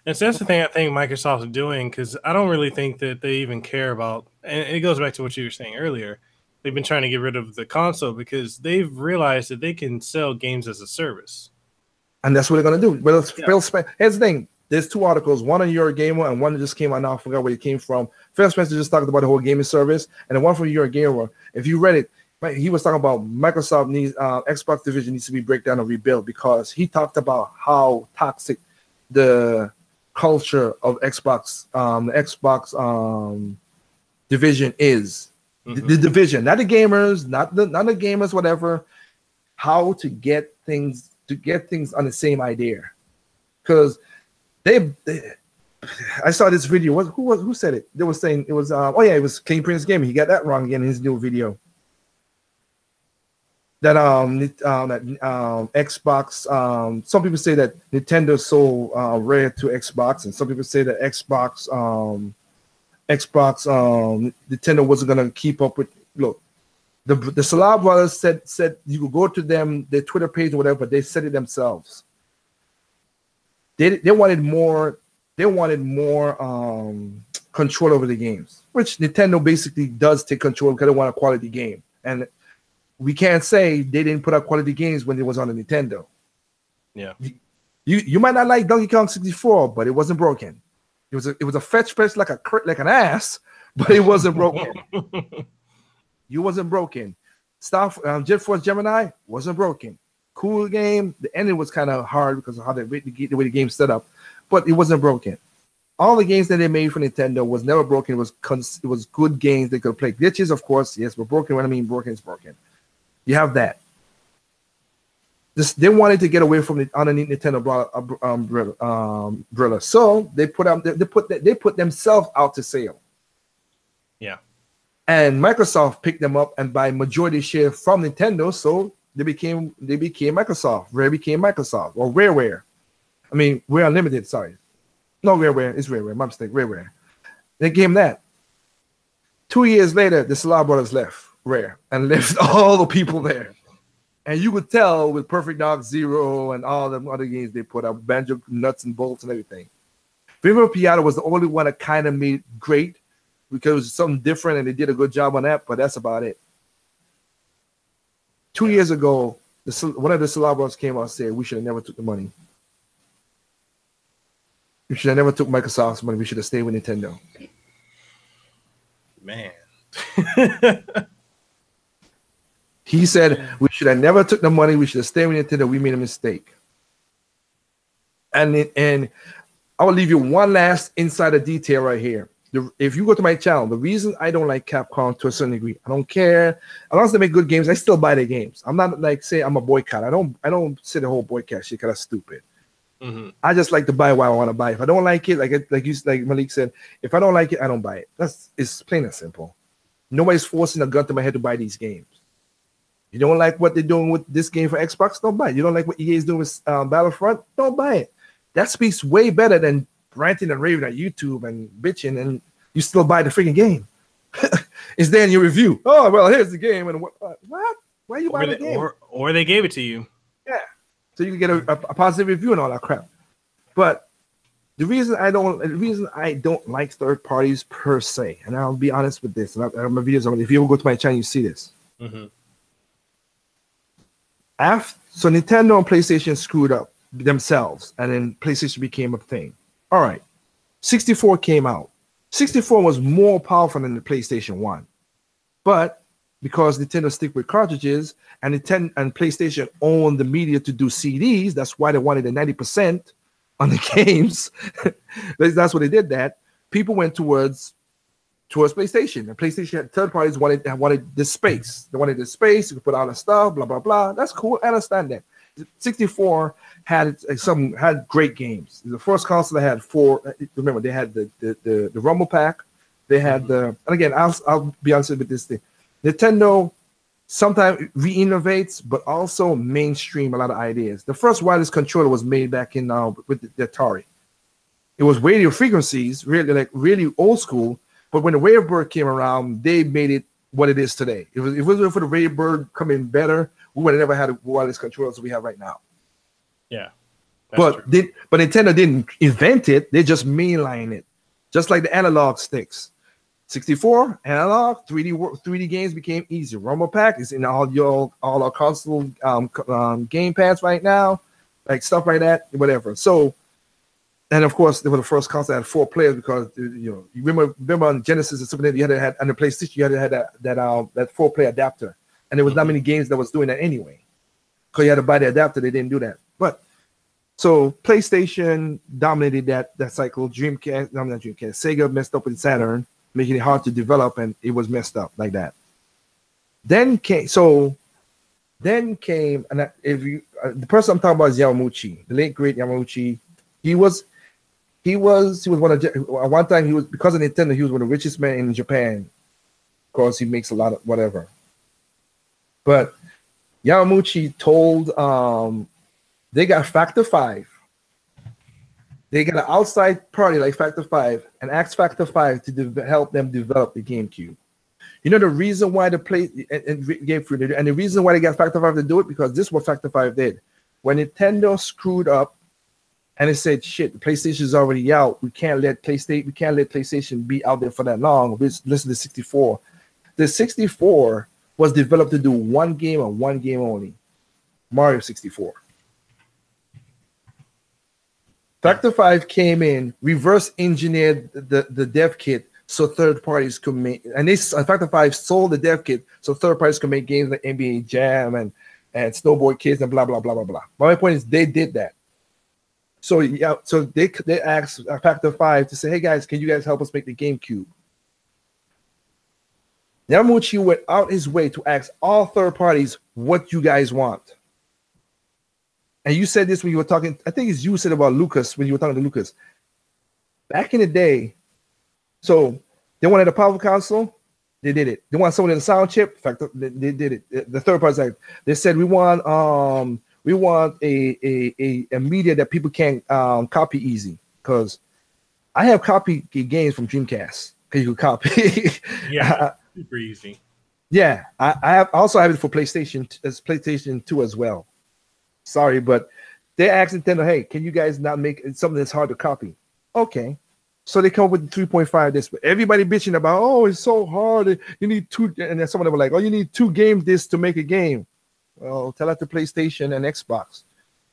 S1: And so that's the thing I think Microsoft's doing, because I don't really think that they even care about, and it goes back to what you were saying earlier. They've been trying to get rid of the console because they've realized that they can sell games as a service.
S2: And that's what they're going to do. Well, here's the thing. There's 2 articles, one on Eurogamer and one that just came out now. I forgot where it came from. Phil Spencer just talked about the whole gaming service, and the one from Eurogamer, if you read it, he was talking about Microsoft needs Xbox division needs to be breakdown and rebuilt because he talked about how toxic the culture of Xbox division is. The division, not the gamers, not the gamers, whatever. How to get things on the same idea, because I saw this video. Who said it? They were saying it was it was King Prince Gaming. He got that wrong again in his new video. That Xbox. Some people say that Nintendo sold Rare to Xbox, and some people say that Nintendo wasn't gonna keep up with. Look, the Salah brothers said you could go to them, their Twitter page or whatever, but they said it themselves. They wanted more. They wanted more control over the games, which Nintendo basically does take control because they want a quality game. And we can't say they didn't put out quality games when it was on the Nintendo.
S1: Yeah,
S2: you might not like Donkey Kong 64, but it wasn't broken. It was a fetch like an ass, but it wasn't broken. You wasn't broken. Jet Force Gemini wasn't broken. Cool game. The ending was kind of hard because of how the way the game set up, but it wasn't broken. All the games that they made for Nintendo was never broken. It was good games they could play. Glitches, of course, yes, but broken. When I mean broken, is broken. You have that. They wanted to get away from the underneath Nintendo umbrella, so they put themselves out to sale.
S1: Yeah,
S2: and Microsoft picked them up and buy majority share from Nintendo, so they became Microsoft. Rare became Microsoft, or Rareware. I mean, Rare Unlimited. Sorry, no Rareware. It's Rareware. My mistake. Rareware. They gave them that. 2 years later, the Salah brothers left Rare and left all the people there. And you could tell with Perfect Dark Zero and all the other games they put out, Banjo Nuts and Bolts and everything. Vivo Piata was the only one that kind of made great because it was something different and they did a good job on that, but that's about it. 2 years ago, one of the Celebros came out and said, we should have never took the money. We should have never took Microsoft's money. We should have stayed with Nintendo.
S1: Man.
S2: He said we should have never took the money. We should have stayed with Nintendo. We made a mistake. And I will leave you one last insider detail right here. If you go to my channel, the reason I don't like Capcom to a certain degree, I don't care. As long as they make good games, I still buy their games. I'm not like say I'm a boycott. I don't say the whole boycott shit because that's stupid. Mm-hmm. I just like to buy what I want to buy. If I don't like it, like Malik said, if I don't like it, I don't buy it. It's plain and simple. Nobody's forcing a gun to my head to buy these games. You don't like what they're doing with this game for Xbox, don't buy it. You don't like what EA is doing with Battlefront, don't buy it. That speaks way better than ranting and raving at YouTube and bitching, and you still buy the freaking game. It's there in your review. Oh, well, here's the game. And what? Why are you buying the game?
S1: Or they gave it to you.
S2: Yeah. So you can get a positive review and all that crap. But the reason I don't like third parties per se, and I'll be honest with this, and my videos on, if you ever go to my channel, you see this. Mm-hmm. So Nintendo and PlayStation screwed up themselves, and then PlayStation became a thing. All right, 64 came out. 64 was more powerful than the PlayStation 1, but because Nintendo stick with cartridges and Nintendo and PlayStation owned the media to do CDs, that's why they wanted the 90% on the games. That's what they did. That people went towards PlayStation, and PlayStation had third parties wanted the space. They wanted the space. You could put all the stuff, blah blah blah. That's cool. I understand that. 64 had great games. The first console that had 4. Remember, they had the Rumble Pack. They had and again, I'll be honest with this thing. Nintendo sometimes re-innovates, but also mainstream a lot of ideas. The first wireless controller was made back in with the Atari. It was radio frequencies, really old school. But when the Wavebird came around, they made it what it is today. If it wasn't for the Wavebird coming better, we would have never had a wireless controllers we have right now.
S1: Yeah.
S2: But Nintendo didn't invent it. They just mainline it. Just like the analog sticks. 64, analog, 3D games became easy. Rumble Pack is in all our console game pads right now. Like stuff like that, whatever. So, and of course, they were the first console that had 4 players because you remember on Genesis and Super Nintendo, you had to have on the PlayStation, you had to have that 4-player adapter. And there was not many games that was doing that anyway. Because you had to buy the adapter, they didn't do that. But so PlayStation dominated that cycle. Sega messed up with Saturn, making it hard to develop, and it was messed up like that. Then came, and the person I'm talking about is Yamaguchi, the late great Yamaguchi. He was one of one time he was, because of Nintendo, he was one of the richest men in Japan because he makes a lot of whatever. But Yamaguchi told they got Factor 5. They got an outside party like Factor 5 and asked Factor 5 to help them develop the GameCube. You know the reason why the the reason why they got Factor 5 to do it, because this is what Factor 5 did. When Nintendo screwed up and it said, "Shit, the PlayStation is already out. We can't let PlayStation be out there for that long." Listen to the 64. The 64 was developed to do one game and one game only, Mario 64. Factor 5 came in, reverse engineered the dev kit so third parties could make, and Factor 5 sold the dev kit so third parties could make games like NBA Jam and Snowboard Kids and blah blah blah blah blah. But my point is they did that. So yeah, so they asked Factor 5 to say, "Hey guys, can you guys help us make the GameCube?" Yamaguchi went out his way to ask all third parties, "What you guys want?" And you said this when you were talking, I think it's you said about Lucas when you were talking to Lucas. Back in the day, so they wanted a powerful console, they did it. They want someone in the sound chip, in fact, they did it. The third party side, they said we want a media that people can't copy easy. Because I have copy games from Dreamcast because you could copy.
S1: Yeah, super easy.
S2: Yeah, I also have it for PlayStation 2 as well. Sorry, but they asked Nintendo, "Hey, can you guys not make something that's hard to copy?" Okay. So they come up with the 3.5 disc. But everybody bitching about, "Oh, it's so hard. You need 2." And then some of them were like, "Oh, you need 2 game discs to make a game." Well, tell that to PlayStation and Xbox.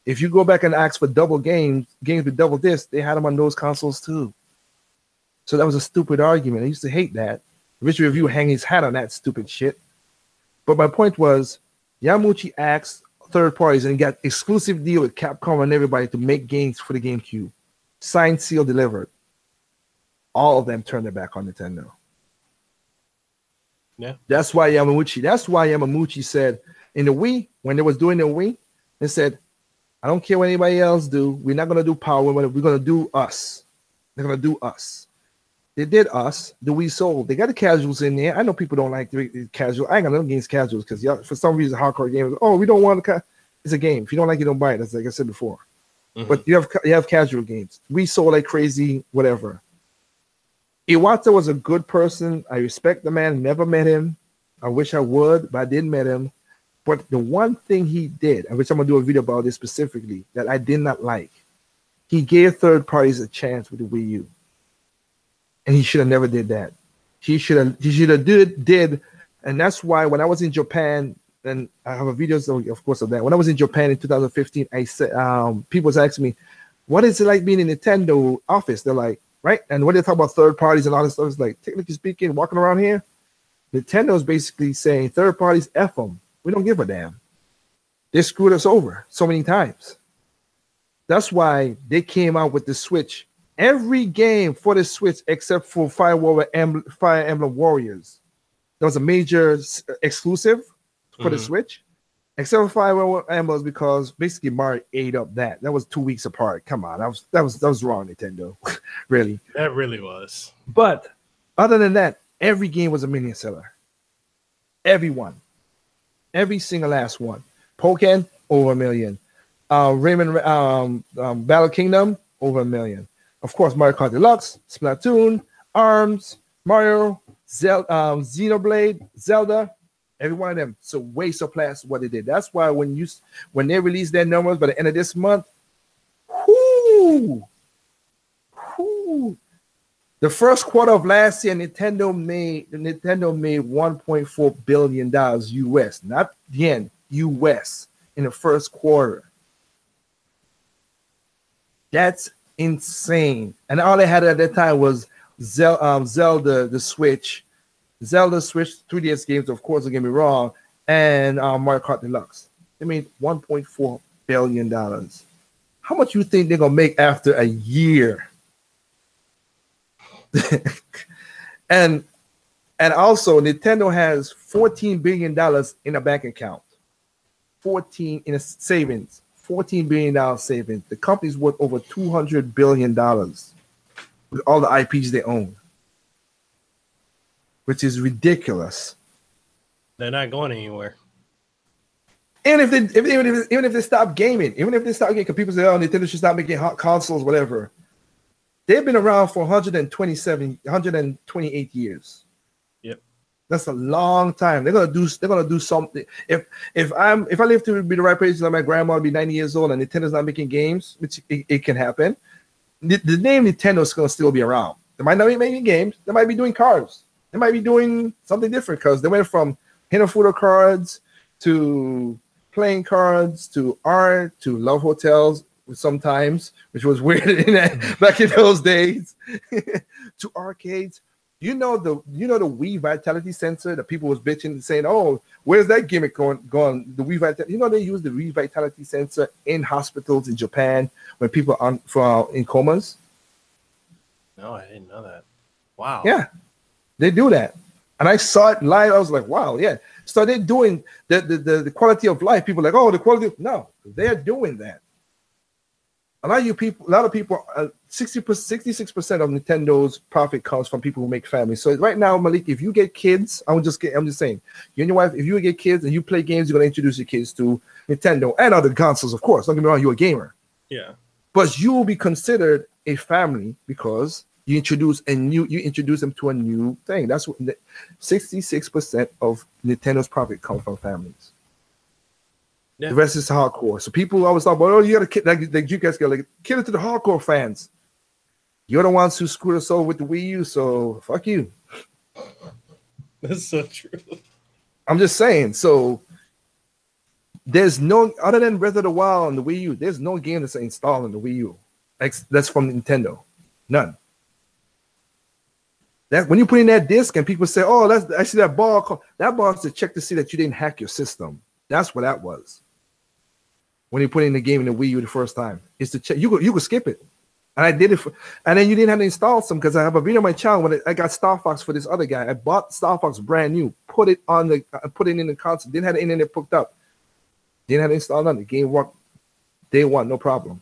S2: If you go back and ask for double games with double discs, they had them on those consoles too. So that was a stupid argument. I used to hate that. Richard Review hang his hat on that stupid shit. But my point was, Yamauchi asked third parties and got exclusive deal with Capcom and everybody to make games for the GameCube. Signed, sealed, delivered. All of them turned their back on Nintendo.
S1: Yeah.
S2: That's why Yamauchi said in the Wii, when they was doing the Wii, they said, I don't care what anybody else do. We're not going to do Power. We're going to do us. They're going to do us. They did us. The Wii sold. They got the casuals in there. I know people don't like the casual. I ain't got nothing against casuals because for some reason, hardcore gamers, oh, we don't want to. It's a game. If you don't like it, don't buy it. That's like I said before. Mm-hmm. But you have casual games. We sold like crazy, whatever. Iwata was a good person. I respect the man. Never met him. I wish I would, but I didn't met him. But the one thing he did, which I'm going to do a video about this specifically, that I did not like, he gave third parties a chance with the Wii U. And he should have never did that. He should have did, and that's why when I was in Japan, and I have a video, of course, of that. When I was in Japan in 2015, I said, people was asking me, what is it like being in Nintendo office? They're like, right? And when they talk about third parties and all this stuff, it's like, technically speaking, walking around here, Nintendo is basically saying third parties, F them. We don't give a damn. They screwed us over so many times. That's why they came out with the Switch. Every game for the Switch except for Fire Emblem Warriors. That was a major exclusive for the Switch. Except for Fire Emblem because basically Mario ate up that. That was 2 weeks apart. Come on. That was wrong, Nintendo. Really.
S1: That really was.
S2: But other than that, every game was a million seller. Every one. Every single last one. Pokken, over $1 million. Rayman Battle Kingdom, over $1 million. Of course, Mario Kart Deluxe, Splatoon, ARMS, Mario, Xenoblade, Zelda, every one of them. So way surpassed what they did. That's why when they release their numbers by the end of this month, the first quarter of last year, Nintendo made $1.4 billion US, not yen, US in the first quarter. That's insane. And all they had at that time was Zelda, the Switch, Zelda Switch 3DS games, of course, don't get me wrong, and Mario Kart Deluxe. They made $1.4 billion. How much you think they're gonna make after a year? and also Nintendo has $14 billion in a bank account. 14 in a savings. $14 billion savings. The company's worth over $200 billion with all the IPs they own, which is ridiculous.
S1: They're not going anywhere.
S2: Even if they stop gaming, because people say, oh, Nintendo should stop making hot consoles, whatever. They've been around for 128 years.
S1: Yep. That's
S2: a long time. They're gonna do something. If I live to be the right age, like my grandma will be 90 years old and Nintendo's not making games, which it can happen. The name Nintendo is gonna still be around. They might not be making games, they might be doing cards. They might be doing something different because they went from Hinafuda cards to playing cards to art to love hotels sometimes, which was weird back in those days, to arcades. You know the Wii Vitality Sensor that people was bitching saying, oh, where's that gimmick going? The Wii Vitality. You know they use the Wii Vitality Sensor in hospitals in Japan when people are in comas.
S1: No, I didn't know that. Wow.
S2: Yeah, they do that, and I saw it live. I was like, wow, yeah. So they're doing the quality of life. People are like, oh, the quality. No, they're doing that. A lot of people, 66% of Nintendo's profit comes from people who make families. So right now, Malik, if you get kids, I'm just saying, you and your wife, if you get kids and you play games, you're gonna introduce your kids to Nintendo and other consoles, of course. Don't get me wrong, you're a gamer.
S1: Yeah.
S2: But you will be considered a family because you introduce them to a new thing. That's what 66% of Nintendo's profit comes from families. Yeah. The rest is hardcore. So people always talk about, oh, you got to like you guys got to kill it to the hardcore fans. You're the ones who screwed us over with the Wii U, so fuck you.
S1: That's so true.
S2: I'm just saying. So there's no other than Breath of the Wild on the Wii U. There's no game that's installed on the Wii U. That's from Nintendo. None. That when you put in that disc and people say, oh, that's actually that bar is to check to see that you didn't hack your system. That's what that was. When you put in the game in the Wii U the first time, it's to check. You could skip it, and I did it. And then you didn't have to install some because I have a video on my channel when I got Star Fox for this other guy. I bought Star Fox brand new, put it in the console. Didn't have the internet hooked up. Didn't have to install none. The game worked day one, no problem.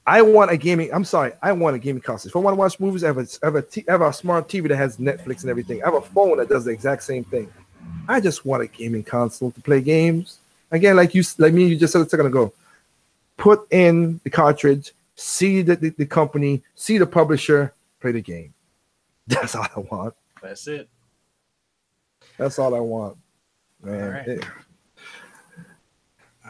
S2: I want a gaming console. If I want to watch movies, I have a smart TV that has Netflix and everything. I have a phone that does the exact same thing. I just want a gaming console to play games. Again, like me, you just said a second ago. Put in the cartridge, see the company, see the publisher, play the game. That's all I want.
S1: That's it.
S2: That's all I want, man.
S1: Right.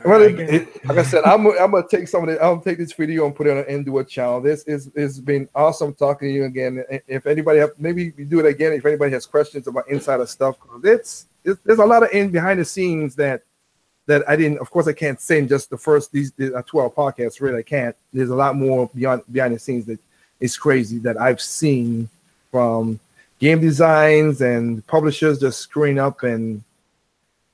S2: Like I said, I'm gonna take I'll take this video and put it on an NDuo channel. This is been awesome talking to you again. If anybody maybe we do it again. If anybody has questions about insider stuff, there's a lot of behind the scenes that I didn't. Of course, I can't say in just the first these 2-hour podcasts. Really, I can't. There's a lot more behind the scenes that is crazy that I've seen from game designs and publishers just screwing up, and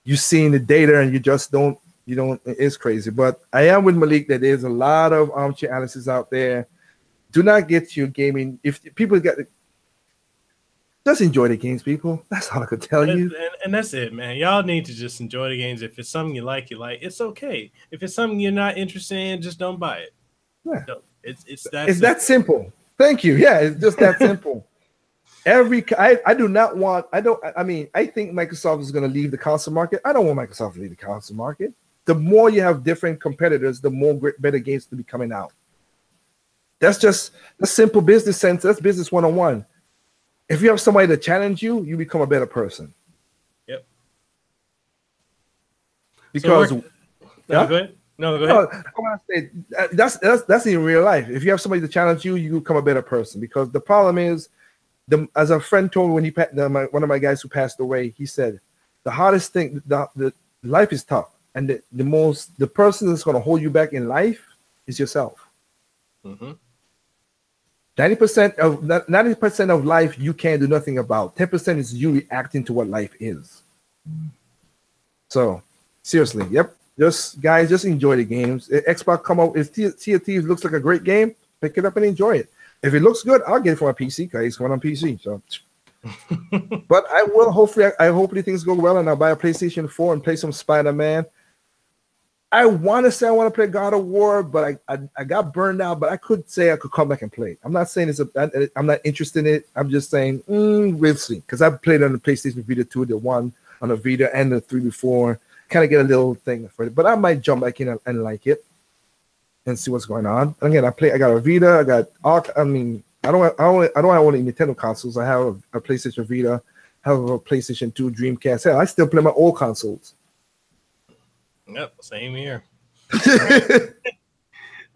S2: you seeing the data and you just don't. It's crazy. But I am with Malik that there's a lot of armchair analysts out there. Do not get your gaming. If people just enjoy the games, people. That's all I could tell you.
S1: And that's it, man. Y'all need to just enjoy the games. If it's something you like. It's okay. If it's something you're not interested in, just don't buy it.
S2: Yeah.
S1: It's
S2: that simple. Thank you. Yeah, it's just that simple. I think Microsoft is going to leave the console market. I don't want Microsoft to leave the console market. The more you have different competitors, the more better games to be coming out. That's just a simple business sense. That's business 101. If you have somebody to challenge you, you become a better person.
S1: Yep.
S2: Because
S1: go ahead. No, go ahead.
S2: I want to say that's in real life. If you have somebody to challenge you, you become a better person. Because the problem is, as a friend told me when one of my guys who passed away, he said, the hardest thing, the life is tough. And the person that's going to hold you back in life is yourself. 90% of life you can't do nothing about. 10% is you reacting to what life is. So seriously, yep. Just enjoy the games. Xbox come out. If Sea of Thieves looks like a great game, pick it up and enjoy it. If it looks good, I'll get it for my PC because it's going on PC. So, but I will hopefully things go well and I'll buy a PlayStation 4 and play some Spider-Man. I want to say I want to play God of War, but I got burned out. But I could say I could come back and play it. I'm not saying I'm not interested in it. I'm just saying we'll see because I've played on the PlayStation Vita 2, the one on the Vita, and the 3 before. Kind of get a little thing for it, but I might jump back in and like it and see what's going on. And again, I got a Vita. I got all. I mean, I don't have only Nintendo consoles. I have a PlayStation Vita. I have a PlayStation 2, Dreamcast. Hell, I still play my old consoles.
S1: Yep, same here.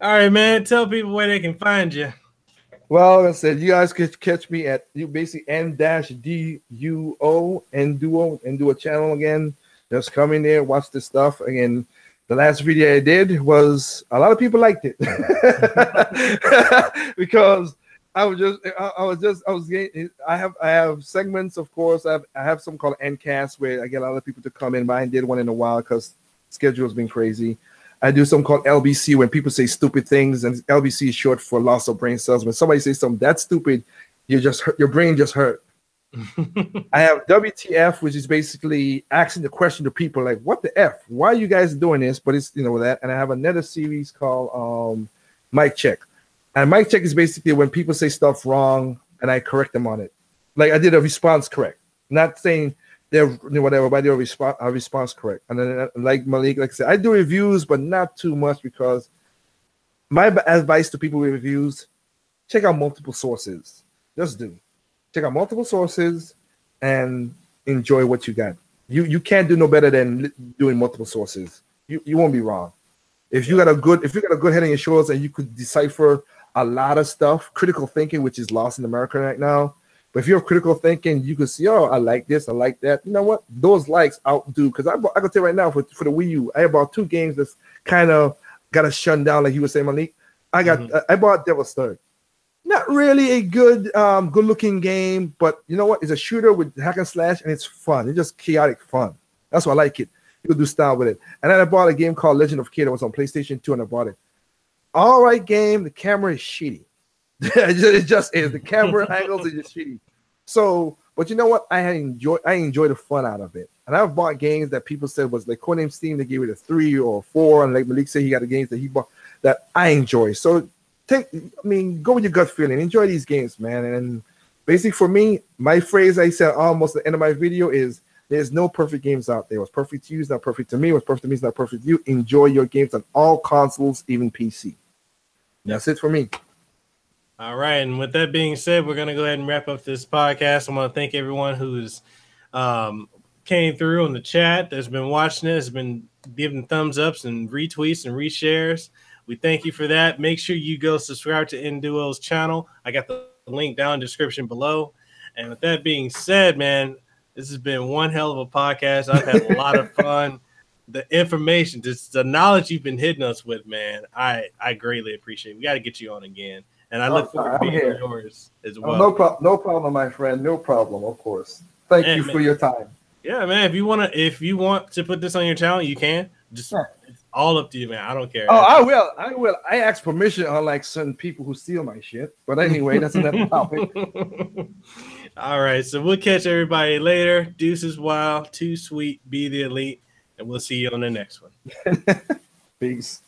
S1: All right, man. Tell people where they can find you.
S2: Well, like I said, you guys could catch me at basically NDuo channel again. Just come in there, watch this stuff. Again, the last video I did was a lot of people liked it because I have segments, of course. I have some called Endcast where I get a lot of people to come in. But I did one in a while because schedule's been crazy. I do some called LBC when people say stupid things, and LBC is short for loss of brain cells. When somebody says something that's stupid, your brain just hurt. I have WTF, which is basically asking the question to people like, what the F? Why are you guys doing this? But it's that. And I have another series called Mic Check. And Mic Check is basically when people say stuff wrong and I correct them on it. Like I did a response correct. Not saying they're whatever, but I did a response correct. And then like Malik, like I said, I do reviews, but not too much because my advice to people with reviews, check out multiple sources. Just do. Check out multiple sources and enjoy what you got. You can't do no better than doing multiple sources. You won't be wrong. If you got a good head on your shoulders and you could decipher a lot of stuff, critical thinking, which is lost in America right now. But if you have critical thinking, you can see, I like this, I like that. You know what? Those likes outdo because I can tell you right now for the Wii U, I bought 2 games that's kind of got to shut down, like you were saying, Malik. I bought Devil's Third. Not really a good, good-looking game, but you know what? It's a shooter with hack and slash, and it's fun. It's just chaotic fun. That's why I like it. You can do style with it. And then I bought a game called Legend of Kid. It was on PlayStation 2, and I bought it. All right, game. The camera is shitty. It just is. The camera angles are just shitty. So, but you know what? I enjoy the fun out of it. And I've bought games that people said was like Codename Steam. They gave it a 3 or 4, and like Malik said, he got the games that he bought that I enjoy. So go with your gut feeling. Enjoy these games, man. And basically, for me, my phrase I said almost at the end of my video is: there's no perfect games out there. What's perfect to you is not perfect to me. What's perfect to me is not perfect to you. Enjoy your games on all consoles, even PC. That's it for me.
S1: All right, and with that being said, we're going to go ahead and wrap up this podcast. I want to thank everyone who's came through on the chat, that's been watching it, has been giving thumbs ups and retweets and reshares. We thank you for that. Make sure you go subscribe to NDuo's channel. I got the link down in the description below. And with that being said, man, this has been one hell of a podcast. I've had a lot of fun. The information, just the knowledge you've been hitting us with, man, I greatly appreciate it. We got to get you on again. And I look forward to being yours as well.
S2: No problem, my friend. No problem, of course. Thank you for your time.
S1: Yeah, man. If you want to put this on your channel, you can. Just it's all up to you, man. I don't care.
S2: Oh, I will. I ask permission, unlike certain people who steal my shit. But anyway, that's another topic.
S1: All right, so we'll catch everybody later. Deuces wild, too sweet, be the elite, and we'll see you on the next one.
S2: Peace.